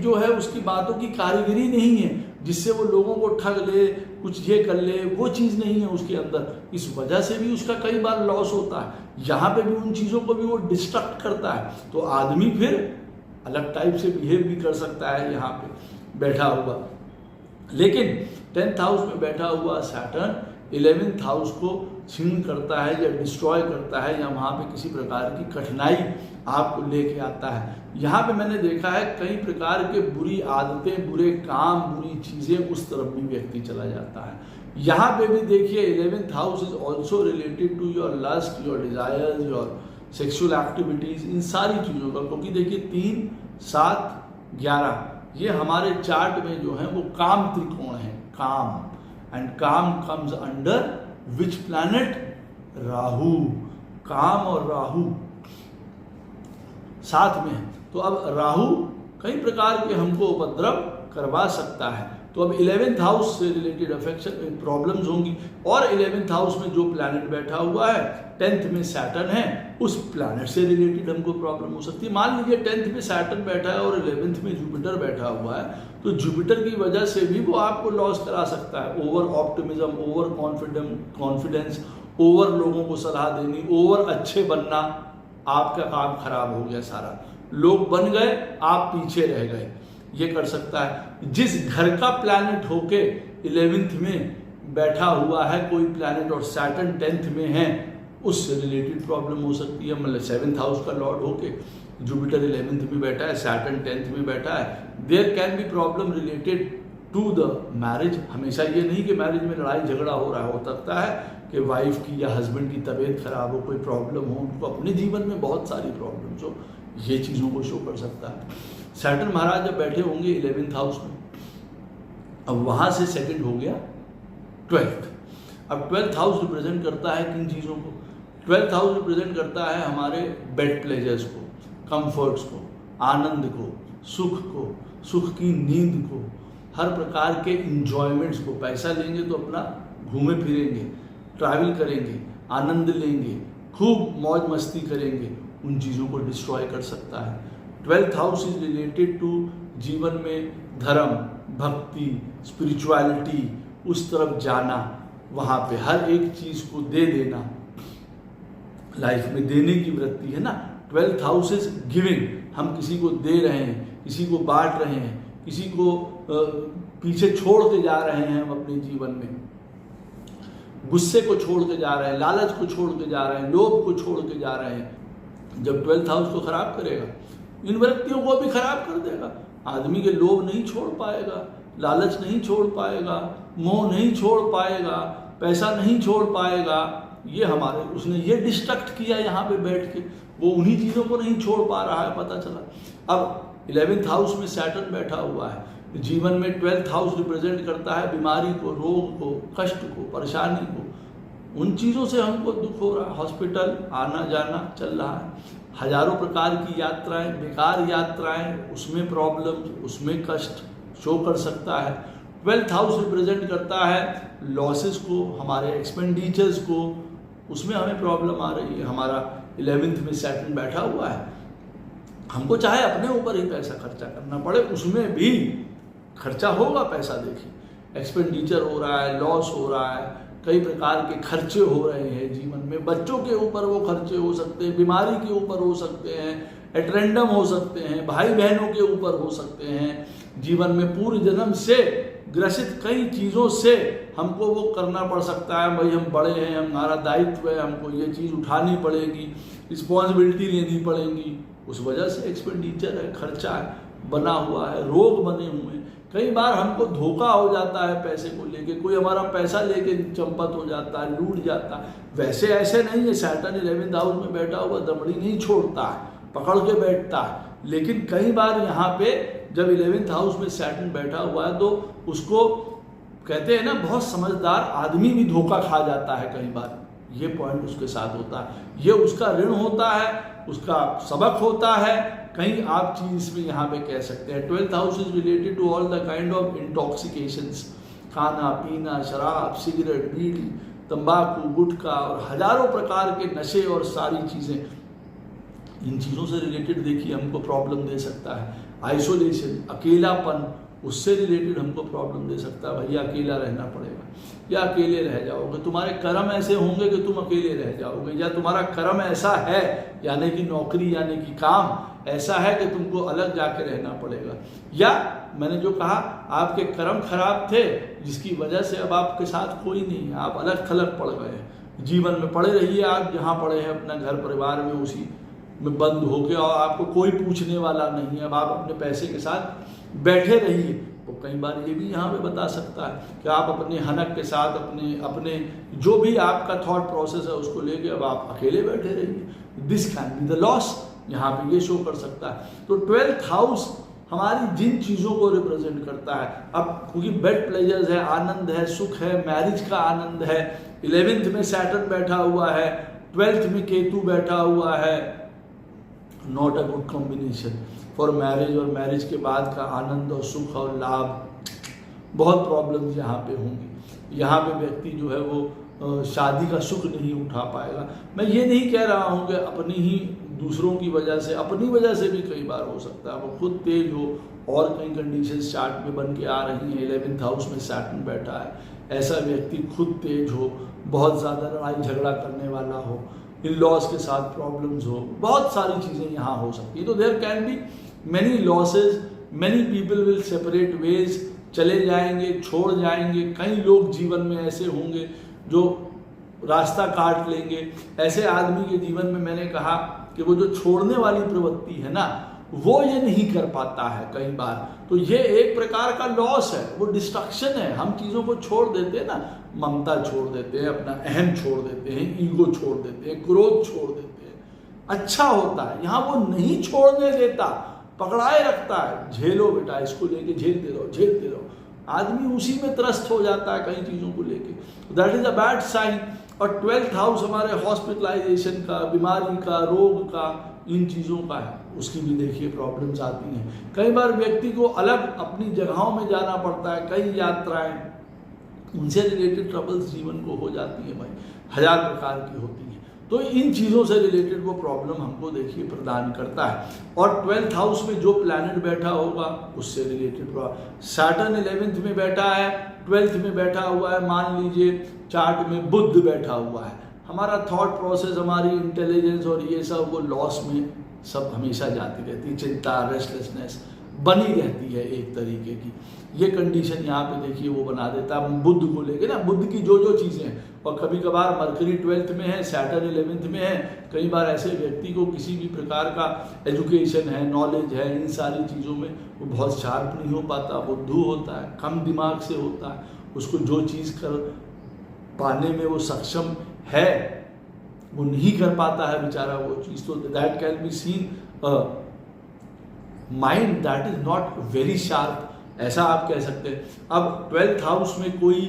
जो है उसकी बातों की कारीगरी नहीं है जिससे वो लोगों को ठग ले, कुछ ये कर ले, वो चीज़ नहीं है उसके अंदर। इस वजह से भी उसका कई बार लॉस होता है। यहाँ पे भी उन चीज़ों को भी वो डिस्ट्रक्ट करता है, तो आदमी फिर अलग टाइप से बिहेव भी कर सकता है यहाँ पे बैठा हुआ। लेकिन 10th हाउस में बैठा हुआ सैटर्न 11th हाउस को छीन करता है या डिस्ट्रॉय करता है, या वहाँ पे किसी प्रकार की कठिनाई आपको लेके आता है। यहाँ पे मैंने देखा है कई प्रकार के बुरी आदतें, बुरे काम, बुरी चीज़ें, उस तरफ भी व्यक्ति चला जाता है। यहाँ पे भी देखिए 11th house is also related to your lust, your desires, your sexual activities, इन सारी चीज़ों का, क्योंकि देखिए 3, 7, 11 ये हमारे चार्ट में जो है वो काम त्रिकोण है, काम, एंड काम comes under which planet? Rahu. काम और राहु साथ में है, तो अब राहु कई प्रकार के हमको उपद्रव करवा सकता है। तो अब 11th हाउस से रिलेटेड अफेक्शन प्रॉब्लम्स होंगी, और 11th हाउस में जो प्लैनेट बैठा हुआ है, 10th में सैटर्न है, उस प्लैनेट से रिलेटेड हमको प्रॉब्लम हो सकती है। मान लीजिए 10th में सैटर्न बैठा है और 11th में जुपिटर बैठा हुआ है, तो जुपिटर की वजह से भी वो आपको लॉस करा सकता है। Over optimism, over confidence, over लोगों को सलाह देनी, ओवर अच्छे बनना, आपका काम खराब हो गया सारा। लोग बन गए, आप पीछे रह गए, ये कर सकता है। जिस घर का प्लैनेट होके 11th में बैठा हुआ है कोई प्लैनेट और सैटर्न 10th में है, उससे रिलेटेड प्रॉब्लम हो सकती है। मतलब 7th हाउस का लॉर्ड होके जुपिटर 11th में बैठा है, सैटर्न 10th में बैठा है, there can be problem related to the marriage. हमेशा ये नहीं कि मैरिज में लड़ाई झगड़ा हो रहा हो सकता है कि वाइफ की या हस्बैंड की तबीयत खराब हो, कोई प्रॉब्लम हो, उनको अपने जीवन में बहुत सारी प्रॉब्लम्स हो, ये चीज़ों को शो कर सकता है। सैटर्न महाराज जब बैठे होंगे 11th हाउस में, अब वहाँ से सेकंड हो गया 12th। अब 12th हाउस रिप्रेजेंट करता है किन चीज़ों को? 12th हाउस रिप्रेजेंट करता है हमारे बेड प्लेजर्स को, कंफर्ट्स को, आनंद को, सुख की नींद को, हर प्रकार के इंजॉयमेंट्स को। पैसा लेंगे तो अपना घूमे फिरेंगे, ट्रैवल करेंगे, आनंद लेंगे, खूब मौज मस्ती करेंगे, उन चीज़ों को डिस्ट्रॉय कर सकता है। 12th house is related to जीवन में धर्म, भक्ति, स्पिरिचुअलिटी, उस तरफ जाना, वहाँ पे हर एक चीज़ को दे देना, लाइफ में देने की वृत्ति है ना। 12th हाउस इज गिविंग, हम किसी को दे रहे हैं, किसी को बांट रहे हैं, किसी को पीछे छोड़ के जा रहे हैं हम अपने जीवन में, गुस्से को छोड़ के जा रहे हैं, लालच को छोड़ के जा रहे हैं, लोभ को छोड़ के जा रहे हैं। जब 12th हाउस को खराब करेगा, इन वृत्तियों को भी खराब कर देगा। आदमी के लोभ नहीं छोड़ पाएगा, लालच नहीं छोड़ पाएगा, मोह नहीं छोड़ पाएगा, पैसा नहीं छोड़ पाएगा। ये हमारे उसने ये डिस्ट्रक्ट किया यहाँ पे बैठ के, वो उन्हीं चीज़ों को नहीं छोड़ पा रहा है, पता चला। अब 11th हाउस में सैटर्न बैठा हुआ है, जीवन में 12th हाउस रिप्रेजेंट करता है बीमारी को, रोग को, कष्ट को, परेशानी को। उन चीज़ों से हमको दुख हो रहा है, हॉस्पिटल आना जाना चल रहा है, हजारों प्रकार की यात्राएं, बेकार यात्राएं, उसमें प्रॉब्लम, उसमें कष्ट शो कर सकता है। 12th हाउस रिप्रेजेंट करता है लॉसेस को, हमारे एक्सपेंडिचर्स को, उसमें हमें प्रॉब्लम आ रही है। हमारा 11th में सैटर्न बैठा हुआ है, हमको चाहे अपने ऊपर ही पैसा खर्चा करना पड़े, उसमें भी खर्चा होगा। पैसा देखिए, एक्सपेंडिचर हो रहा है, लॉस हो रहा है, कई प्रकार के खर्चे हो रहे हैं जीवन में। बच्चों के ऊपर वो खर्चे हो सकते हैं, बीमारी के ऊपर हो सकते हैं, एट रैंडम हो सकते हैं, भाई बहनों के ऊपर हो सकते हैं। जीवन में पूर्व जन्म से ग्रसित कई चीज़ों से हमको वो करना पड़ सकता है। भाई हम बड़े हैं, हमारा दायित्व है, हमको ये चीज़ उठानी पड़ेगी, रिस्पॉन्सिबिलिटी लेनी पड़ेगी, उस वजह से एक्सपेंडिचर है, खर्चा है, बना हुआ है, रोग बने हुए हैं। कई बार हमको धोखा हो जाता है पैसे को लेके, कोई हमारा पैसा लेके चंपत हो जाता है, लूट जाता है। वैसे ऐसे नहीं है, सैटर्न 11th हाउस में बैठा हुआ दमड़ी नहीं छोड़ता है, पकड़ के बैठता है। लेकिन कई बार यहाँ पे जब 11th हाउस में सैटर्न बैठा हुआ है तो उसको कहते हैं ना, बहुत समझदार आदमी भी धोखा खा जाता है कई बार। ये पॉइंट उसके साथ होता है, ये उसका ऋण होता है, उसका सबक होता है। कहीं आप चीज इसमें यहाँ पे कह सकते हैं 12th house is related to all the kind of intoxications, खाना पीना, शराब, सिगरेट, बीड़ी, तंबाकू, गुटखा और हजारों प्रकार के नशे और सारी चीज़ें। इन चीज़ों से रिलेटेड देखिए हमको प्रॉब्लम दे सकता है। आइसोलेशन, अकेलापन, उससे रिलेटेड हमको प्रॉब्लम दे सकता है। भैया अकेला रहना पड़ेगा, या अकेले रह जाओगे, तुम्हारे कर्म ऐसे होंगे कि तुम अकेले रह जाओगे, या तुम्हारा कर्म ऐसा है, यानी कि नौकरी यानी कि काम ऐसा है कि तुमको अलग जाके रहना पड़ेगा। या मैंने जो कहा, आपके कर्म खराब थे जिसकी वजह से अब आपके साथ कोई नहीं है, आप अलग थलग पड़ गए। जीवन में पड़े रहिए आप जहाँ पड़े हैं, अपना घर परिवार में उसी में बंद हो गया और आपको कोई पूछने वाला नहीं है। अब आप अपने पैसे के साथ बैठे रहिए। तो कई बार ये भी यहाँ पे बता सकता है कि आप अपने हनक के साथ अपने जो भी आपका थॉट प्रोसेस है उसको लेके अब आप अकेले बैठे रहिए। This can be the loss, यहाँ पे ये शो कर सकता है। तो 12th हाउस हमारी जिन चीज़ों को रिप्रेजेंट करता है, अब क्योंकि बेड प्लेजर्स है, आनंद है, सुख है, मैरिज का आनंद है। 11th में सैटर्न बैठा हुआ है, 12th में केतु बैठा हुआ है, not a good combination for marriage. और मैरिज के बाद का आनंद और सुख और लाभ, बहुत प्रॉब्लम्स यहाँ पे होंगी। यहाँ पे व्यक्ति जो है वो शादी का सुख नहीं उठा पाएगा। मैं ये नहीं कह रहा हूँ कि अपनी ही, दूसरों की वजह से, अपनी वजह से भी कई बार हो सकता है वो खुद तेज हो और कई कंडीशंस चार्ट में बन के आ रही हैं। 11th हाउस में सैटर्न बैठा है, ऐसा व्यक्ति खुद तेज हो, बहुत ज़्यादा लड़ाई झगड़ा करने वाला हो, इन लॉस के साथ प्रॉब्लम्स हो, बहुत सारी चीज़ें यहाँ हो सकती है। तो there can be many losses, many people will separate ways, चले जाएंगे, छोड़ जाएंगे। कई लोग जीवन में ऐसे होंगे जो रास्ता काट लेंगे। ऐसे आदमी के जीवन में मैंने कहा कि वो जो छोड़ने वाली प्रवृत्ति है ना, वो ये नहीं कर पाता है कई बार। तो ये एक प्रकार का लॉस है, वो डिस्ट्रक्शन है। हम चीज़ों को छोड़ देते हैं ना, ममता छोड़ देते हैं, अपना अहम छोड़ देते हैं, ईगो छोड़ देते हैं, क्रोध छोड़ देते हैं। अच्छा होता है, यहाँ वो नहीं छोड़ने देता, पकड़ाए रखता है। झेलो बेटा, इसको लेके झेलते रहो, झेलते रहो। आदमी उसी में त्रस्त हो जाता है कई चीज़ों को लेके। That is a bad sign. और 12th हाउस हमारे हॉस्पिटलाइजेशन का, बीमारी का, रोग का, इन चीज़ों का है। उसकी भी देखिए प्रॉब्लम्स आती हैं। कई बार व्यक्ति को अलग अपनी जगहों में जाना पड़ता है, कई यात्राएं, उनसे रिलेटेड ट्रबल्स जीवन को हो जाती हैं भाई, 1000 प्रकार की होती हैं। तो इन चीज़ों से रिलेटेड वो प्रॉब्लम हमको देखिए प्रदान करता है। और 12th हाउस में जो प्लैनेट बैठा होगा उससे रिलेटेड प्रॉब्लम। सैटर्न 11th में बैठा है, 12th में बैठा हुआ है, मान लीजिए चार्ट में बुध बैठा हुआ है, हमारा थॉट प्रोसेस, हमारी इंटेलिजेंस और ये सब वो लॉस में सब हमेशा जाती रहती है। चिंता, रेस्टलेसनेस बनी रहती है एक तरीके की। ये कंडीशन यहाँ पे देखिए वो बना देता है बुध को लेके ना, बुध की जो जो चीज़ें हैं। और कभी कभार मरकरी 12th में है, सैटर्न 11th में है। कई बार ऐसे व्यक्ति को किसी भी प्रकार का एजुकेशन है, नॉलेज है, इन सारी चीज़ों में वो बहुत शार्प नहीं हो पाता, बुद्धू होता है, कम दिमाग से होता है। उसको जो चीज़ कर पाने में वो सक्षम है वो नहीं कर पाता है बेचारा वो चीज़। तो that can be seen mind that is not very sharp, ऐसा आप कह सकते हैं। अब 12th हाउस में कोई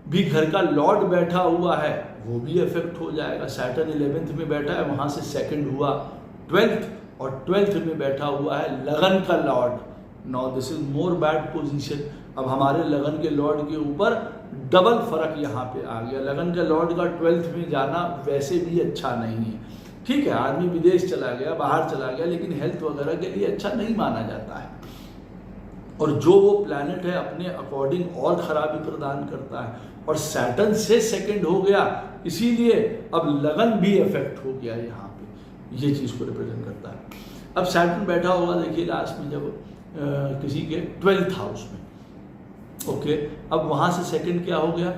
भी घर का लॉर्ड बैठा हुआ है वो भी इफेक्ट हो जाएगा। सैटर्न 11th में बैठा है, वहां से सेकंड हुआ 12th, और 12th में बैठा हुआ है लगन का Lord. Now this is more bad position. अब हमारे लगन के लॉर्ड के ऊपर डबल फर्क यहाँ पे आ गया। लगन के लॉर्ड का 12th में जाना वैसे भी अच्छा नहीं है। ठीक है, आदमी विदेश चला गया, बाहर चला गया, लेकिन हेल्थ वगैरह के लिए अच्छा नहीं माना जाता है। और जो वो प्लैनेट है अपने अकॉर्डिंग और खराबी प्रदान करता है। और सैटर्न से सेकंड हो गया, इसीलिए अब लगन भी इफेक्ट हो गया यहाँ पे, ये चीज़ को रिप्रेजेंट करता है। अब सैटर्न बैठा होगा देखिए लास्ट में जब किसी के 12th हाउस में, ओके, अब वहाँ से सेकंड क्या हो गया,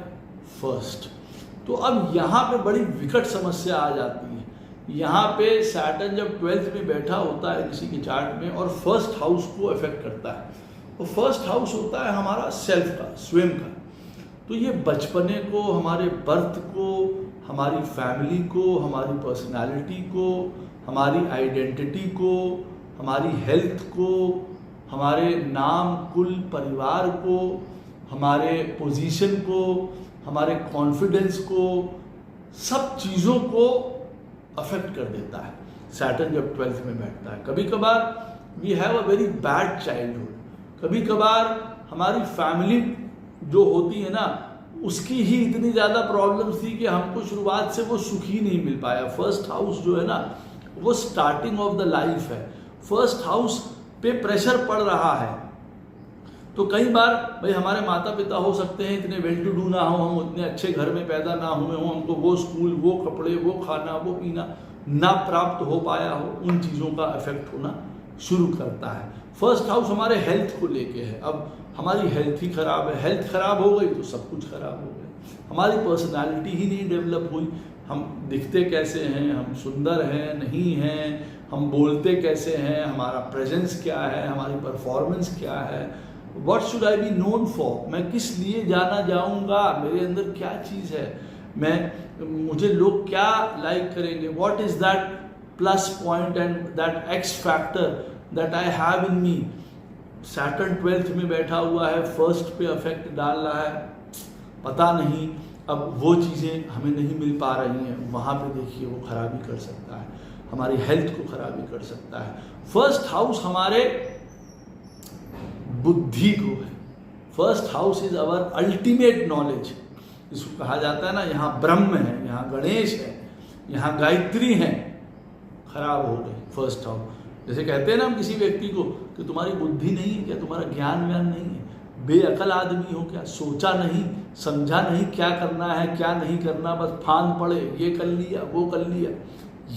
फर्स्ट। तो अब यहाँ पे बड़ी विकट समस्या आ जाती है। यहाँ पे सैटर्न जब 12th में बैठा होता है किसी के चार्ट में और फर्स्ट हाउस को अफेक्ट करता है, तो फर्स्ट हाउस होता है हमारा सेल्फ का, स्वयं का। तो ये बचपने को, हमारे बर्थ को, हमारी फैमिली को, हमारी पर्सनालिटी को, हमारी आइडेंटिटी को, हमारी हेल्थ को, हमारे नाम, कुल, परिवार को, हमारे पोजीशन को, हमारे कॉन्फिडेंस को, सब चीज़ों को अफेक्ट कर देता है सैटर्न जब 12th में बैठता है। कभी कभार we have a very bad childhood, कभी कभार हमारी फैमिली जो होती है ना उसकी ही इतनी ज़्यादा प्रॉब्लम्स थी कि हमको शुरुआत से वो सुख ही नहीं मिल पाया। फर्स्ट हाउस जो है ना वो स्टार्टिंग ऑफ द लाइफ है। फर्स्ट हाउस पे प्रेशर पड़ रहा है, तो कई बार भाई हमारे माता पिता हो सकते हैं इतने वेल टू डू ना हो, हम उतने अच्छे घर में पैदा ना हुए हों, हमको वो स्कूल, वो कपड़े, वो खाना, वो पीना ना प्राप्त हो पाया हो, उन चीज़ों का इफेक्ट होना शुरू करता है। फर्स्ट हाउस हमारे हेल्थ को लेके है। अब हमारी हेल्थ ही खराब है, हेल्थ खराब हो गई तो सब कुछ खराब हो गया। हमारी पर्सनालिटी ही नहीं डेवलप हुई, हम दिखते कैसे हैं, हम सुंदर हैं नहीं हैं, हम बोलते कैसे हैं, हमारा प्रेजेंस क्या है, हमारी परफॉर्मेंस क्या है, what should I be known for, मैं किस लिए जाना जाऊंगा, मेरे अंदर क्या चीज़ है, मुझे लोग क्या लाइक करेंगे, what is that plus point and that x factor that I have in me. Saturn 12th में बैठा हुआ है, फर्स्ट पे अफेक्ट डाल रहा है, पता नहीं अब वो चीज़ें हमें नहीं मिल पा रही हैं, वहाँ पे देखिए वो खराबी कर सकता है, हमारी हेल्थ को खराबी कर सकता है। फर्स्ट हाउस हमारे बुद्धि को है। First house is our ultimate knowledge, इसको कहा जाता है ना, यहाँ ब्रह्म है, यहाँ गणेश है, यहाँ गायत्री है, खराब हो गई फर्स्ट हाउस। जैसे कहते हैं ना हम किसी व्यक्ति को कि तुम्हारी बुद्धि नहीं है क्या, तुम्हारा ज्ञान व्यान नहीं है, बेअकल आदमी हो क्या, सोचा नहीं, समझा नहीं क्या करना है क्या नहीं करना, बस फांद पड़े, ये कर लिया वो कर लिया,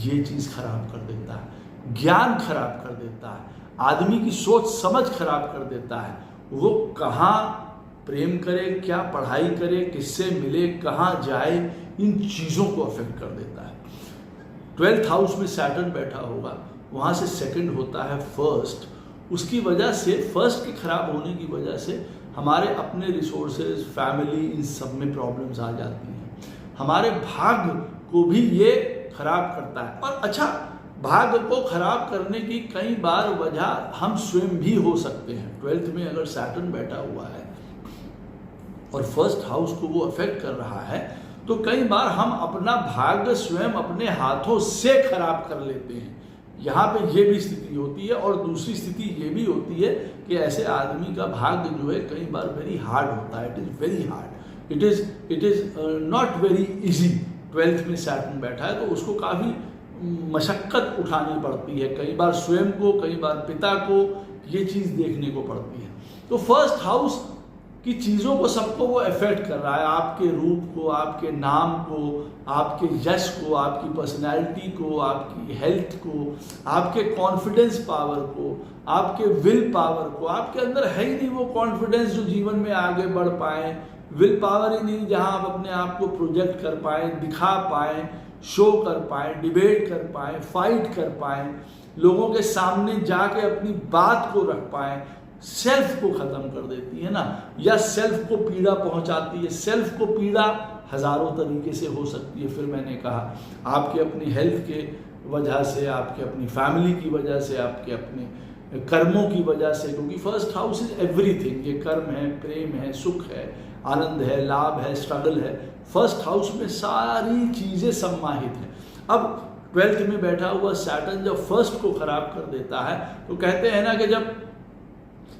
ये चीज़ खराब कर देता है, ज्ञान खराब कर देता है, आदमी की सोच समझ खराब कर देता है। वो कहाँ प्रेम करे, क्या पढ़ाई करे, किससे मिले, कहाँ जाए, इन चीज़ों को अफेक्ट कर देता है। 12th हाउस में सैटर्न बैठा होगा, वहाँ से सेकंड होता है फर्स्ट। उसकी वजह से, फर्स्ट के खराब होने की वजह से हमारे अपने रिसोर्सेज, फैमिली, इन सब में प्रॉब्लम्स आ जाती हैं। हमारे भाग्य को भी ये खराब करता है। और अच्छा, भाग्य को खराब करने की कई बार वजह हम स्वयं भी हो सकते हैं। 12th में अगर सैटर्न बैठा हुआ है और फर्स्ट हाउस को वो अफेक्ट कर रहा है, तो कई बार हम अपना भाग्य स्वयं अपने हाथों से खराब कर लेते हैं। यहाँ पे ये भी स्थिति होती है। और दूसरी स्थिति ये भी होती है कि ऐसे आदमी का भाग्य जो है कई बार वेरी हार्ड होता है। It is very hard, it is not very easy. 12th में सैटर्न बैठा है तो उसको काफ़ी मशक्क़त उठानी पड़ती है, कई बार स्वयं को, कई बार पिता को, ये चीज़ देखने को पड़ती है। तो फर्स्ट हाउस की चीज़ों को, सबको वो अफेक्ट कर रहा है। आपके रूप को, आपके नाम को, आपके यश को, आपकी पर्सनैलिटी को, आपकी हेल्थ को, आपके कॉन्फिडेंस पावर को, आपके विल पावर को। आपके अंदर है ही नहीं वो कॉन्फिडेंस जो जीवन में आगे बढ़ पाए, विल पावर ही नहीं जहां आप अपने आप को प्रोजेक्ट कर पाए, दिखा पाए, शो कर पाए, डिबेट कर पाए, फाइट कर पाए, लोगों के सामने जाके अपनी बात को रख पाए। सेल्फ को खत्म कर देती है ना, या सेल्फ को पीड़ा पहुंचाती है। सेल्फ को पीड़ा हजारों तरीके से हो सकती है। फिर मैंने कहा, आपके अपनी हेल्थ के वजह से, आपके अपनी फैमिली की वजह से, आपके अपने कर्मों की वजह से, क्योंकि फर्स्ट हाउस इज एवरीथिंग। ये कर्म है, प्रेम है, सुख है, आनंद है, लाभ है, स्ट्रगल है। फर्स्ट हाउस में सारी चीजें सम्माहित हैं। अब 12th में बैठा हुआ सैटर्न जब फर्स्ट को खराब कर देता है, तो कहते हैं ना कि जब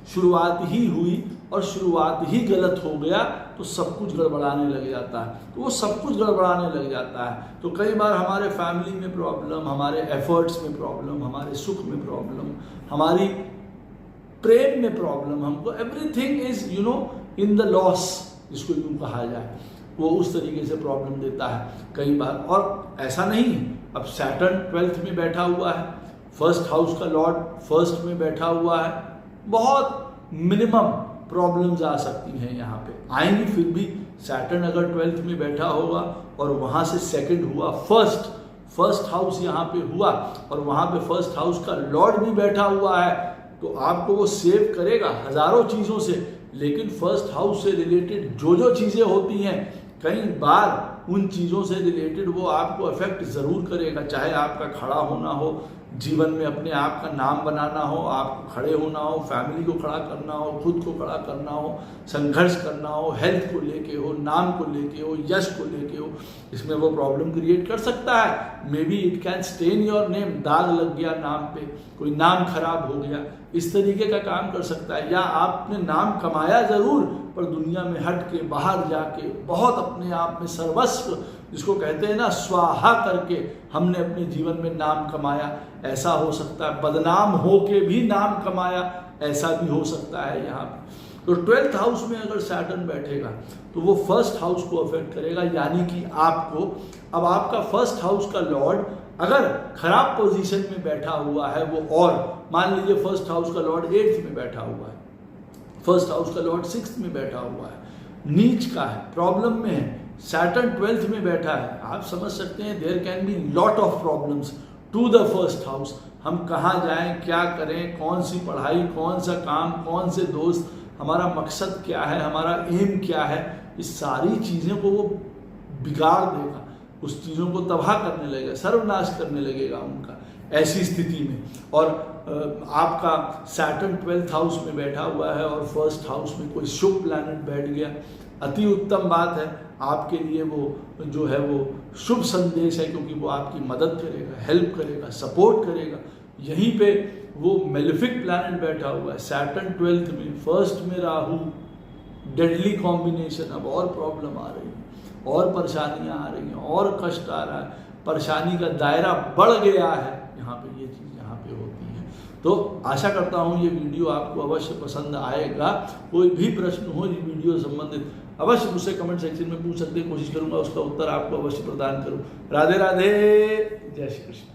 शुरुआत ही हुई और शुरुआत ही गलत हो गया तो सब कुछ गड़बड़ाने लग जाता है। तो वो सब कुछ गड़बड़ाने लग जाता है। तो कई बार हमारे फैमिली में प्रॉब्लम, हमारे एफर्ट्स में प्रॉब्लम, हमारे सुख में प्रॉब्लम, हमारी प्रेम में प्रॉब्लम, हमको everything is in the loss, जिसको यूँ कहा जाए, वो उस तरीके से प्रॉब्लम देता है कई बार। और ऐसा नहीं है, अब सैटर्न 12th में बैठा हुआ है, फर्स्ट हाउस का लॉर्ड फर्स्ट में बैठा हुआ है, बहुत मिनिमम प्रॉब्लम्स आ सकती हैं, यहाँ पे आएंगी। फिर भी सैटर्न अगर 12th में बैठा होगा और वहाँ से सेकंड हुआ फर्स्ट हाउस यहाँ पे हुआ और वहाँ पे फर्स्ट हाउस का लॉर्ड भी बैठा हुआ है, तो आपको वो सेव करेगा हजारों चीज़ों से। लेकिन फर्स्ट हाउस से रिलेटेड जो चीज़ें होती हैं, कई बार उन चीज़ों से रिलेटेड वो आपको अफेक्ट ज़रूर करेगा। चाहे आपका खड़ा होना हो, जीवन में अपने आप का नाम बनाना हो, आपको खड़े होना हो, फैमिली को खड़ा करना हो, खुद को खड़ा करना हो, संघर्ष करना हो, हेल्थ को लेके हो, नाम को लेके हो, यश को लेके हो, इसमें वो प्रॉब्लम क्रिएट कर सकता है। Maybe it can stain your name, दाग लग गया नाम पे, कोई नाम खराब हो गया, इस तरीके का काम कर सकता है। या आपने नाम कमाया ज़रूर, पर दुनिया में हट के, बाहर जाके बहुत अपने आप में सर्वस्व, जिसको कहते हैं ना, स्वाहा करके हमने अपने जीवन में नाम कमाया, ऐसा हो सकता है। बदनाम हो के भी नाम कमाया, ऐसा भी हो सकता है यहाँ पे। तो 12th हाउस में अगर सैटर्न बैठेगा तो वो फर्स्ट हाउस को अफेक्ट करेगा, यानी कि आपको, अब आपका फर्स्ट हाउस का लॉर्ड अगर खराब पोजीशन में बैठा हुआ है वो, और मान लीजिए फर्स्ट हाउस का लॉर्ड 8th में बैठा हुआ है, फर्स्ट हाउस का लॉर्ड 6th में बैठा हुआ है, नीच का है, प्रॉब्लम में है, सैटर्न 12th में बैठा है, आप समझ सकते हैं there can be lot of problems to the first house. हम कहाँ जाएं, क्या करें, कौन सी पढ़ाई, कौन सा काम, कौन से दोस्त, हमारा मकसद क्या है, हमारा एम क्या है, इस सारी चीज़ों को वो बिगाड़ देगा, उस चीज़ों को तबाह करने लगेगा, सर्वनाश करने लगेगा उनका, ऐसी स्थिति में। और आपका सैटर्न 12th हाउस में बैठा हुआ है और फर्स्ट हाउस में कोई शुभ प्लैनेट बैठ गया, अति उत्तम बात है आपके लिए। वो जो है वो शुभ संदेश है, क्योंकि वो आपकी मदद करेगा, हेल्प करेगा, सपोर्ट करेगा। यहीं पे वो मेलिफिक प्लैनेट बैठा हुआ है सैटर्न 12th में, फर्स्ट में राहु, डेडली कॉम्बिनेशन। अब और प्रॉब्लम आ रही है, और परेशानियां आ रही हैं, और कष्ट आ रहा है, परेशानी का दायरा बढ़ गया है, यहाँ पे ये चीज़ यहाँ पे होती है। तो आशा करता हूँ ये वीडियो आपको अवश्य पसंद आएगा। कोई भी प्रश्न हो इस वीडियो संबंधित अवश्य मुझसे कमेंट सेक्शन में पूछ सकते हैं, कोशिश करूँगा उसका उत्तर आपको अवश्य प्रदान करूँ। राधे राधे, जय श्री कृष्ण।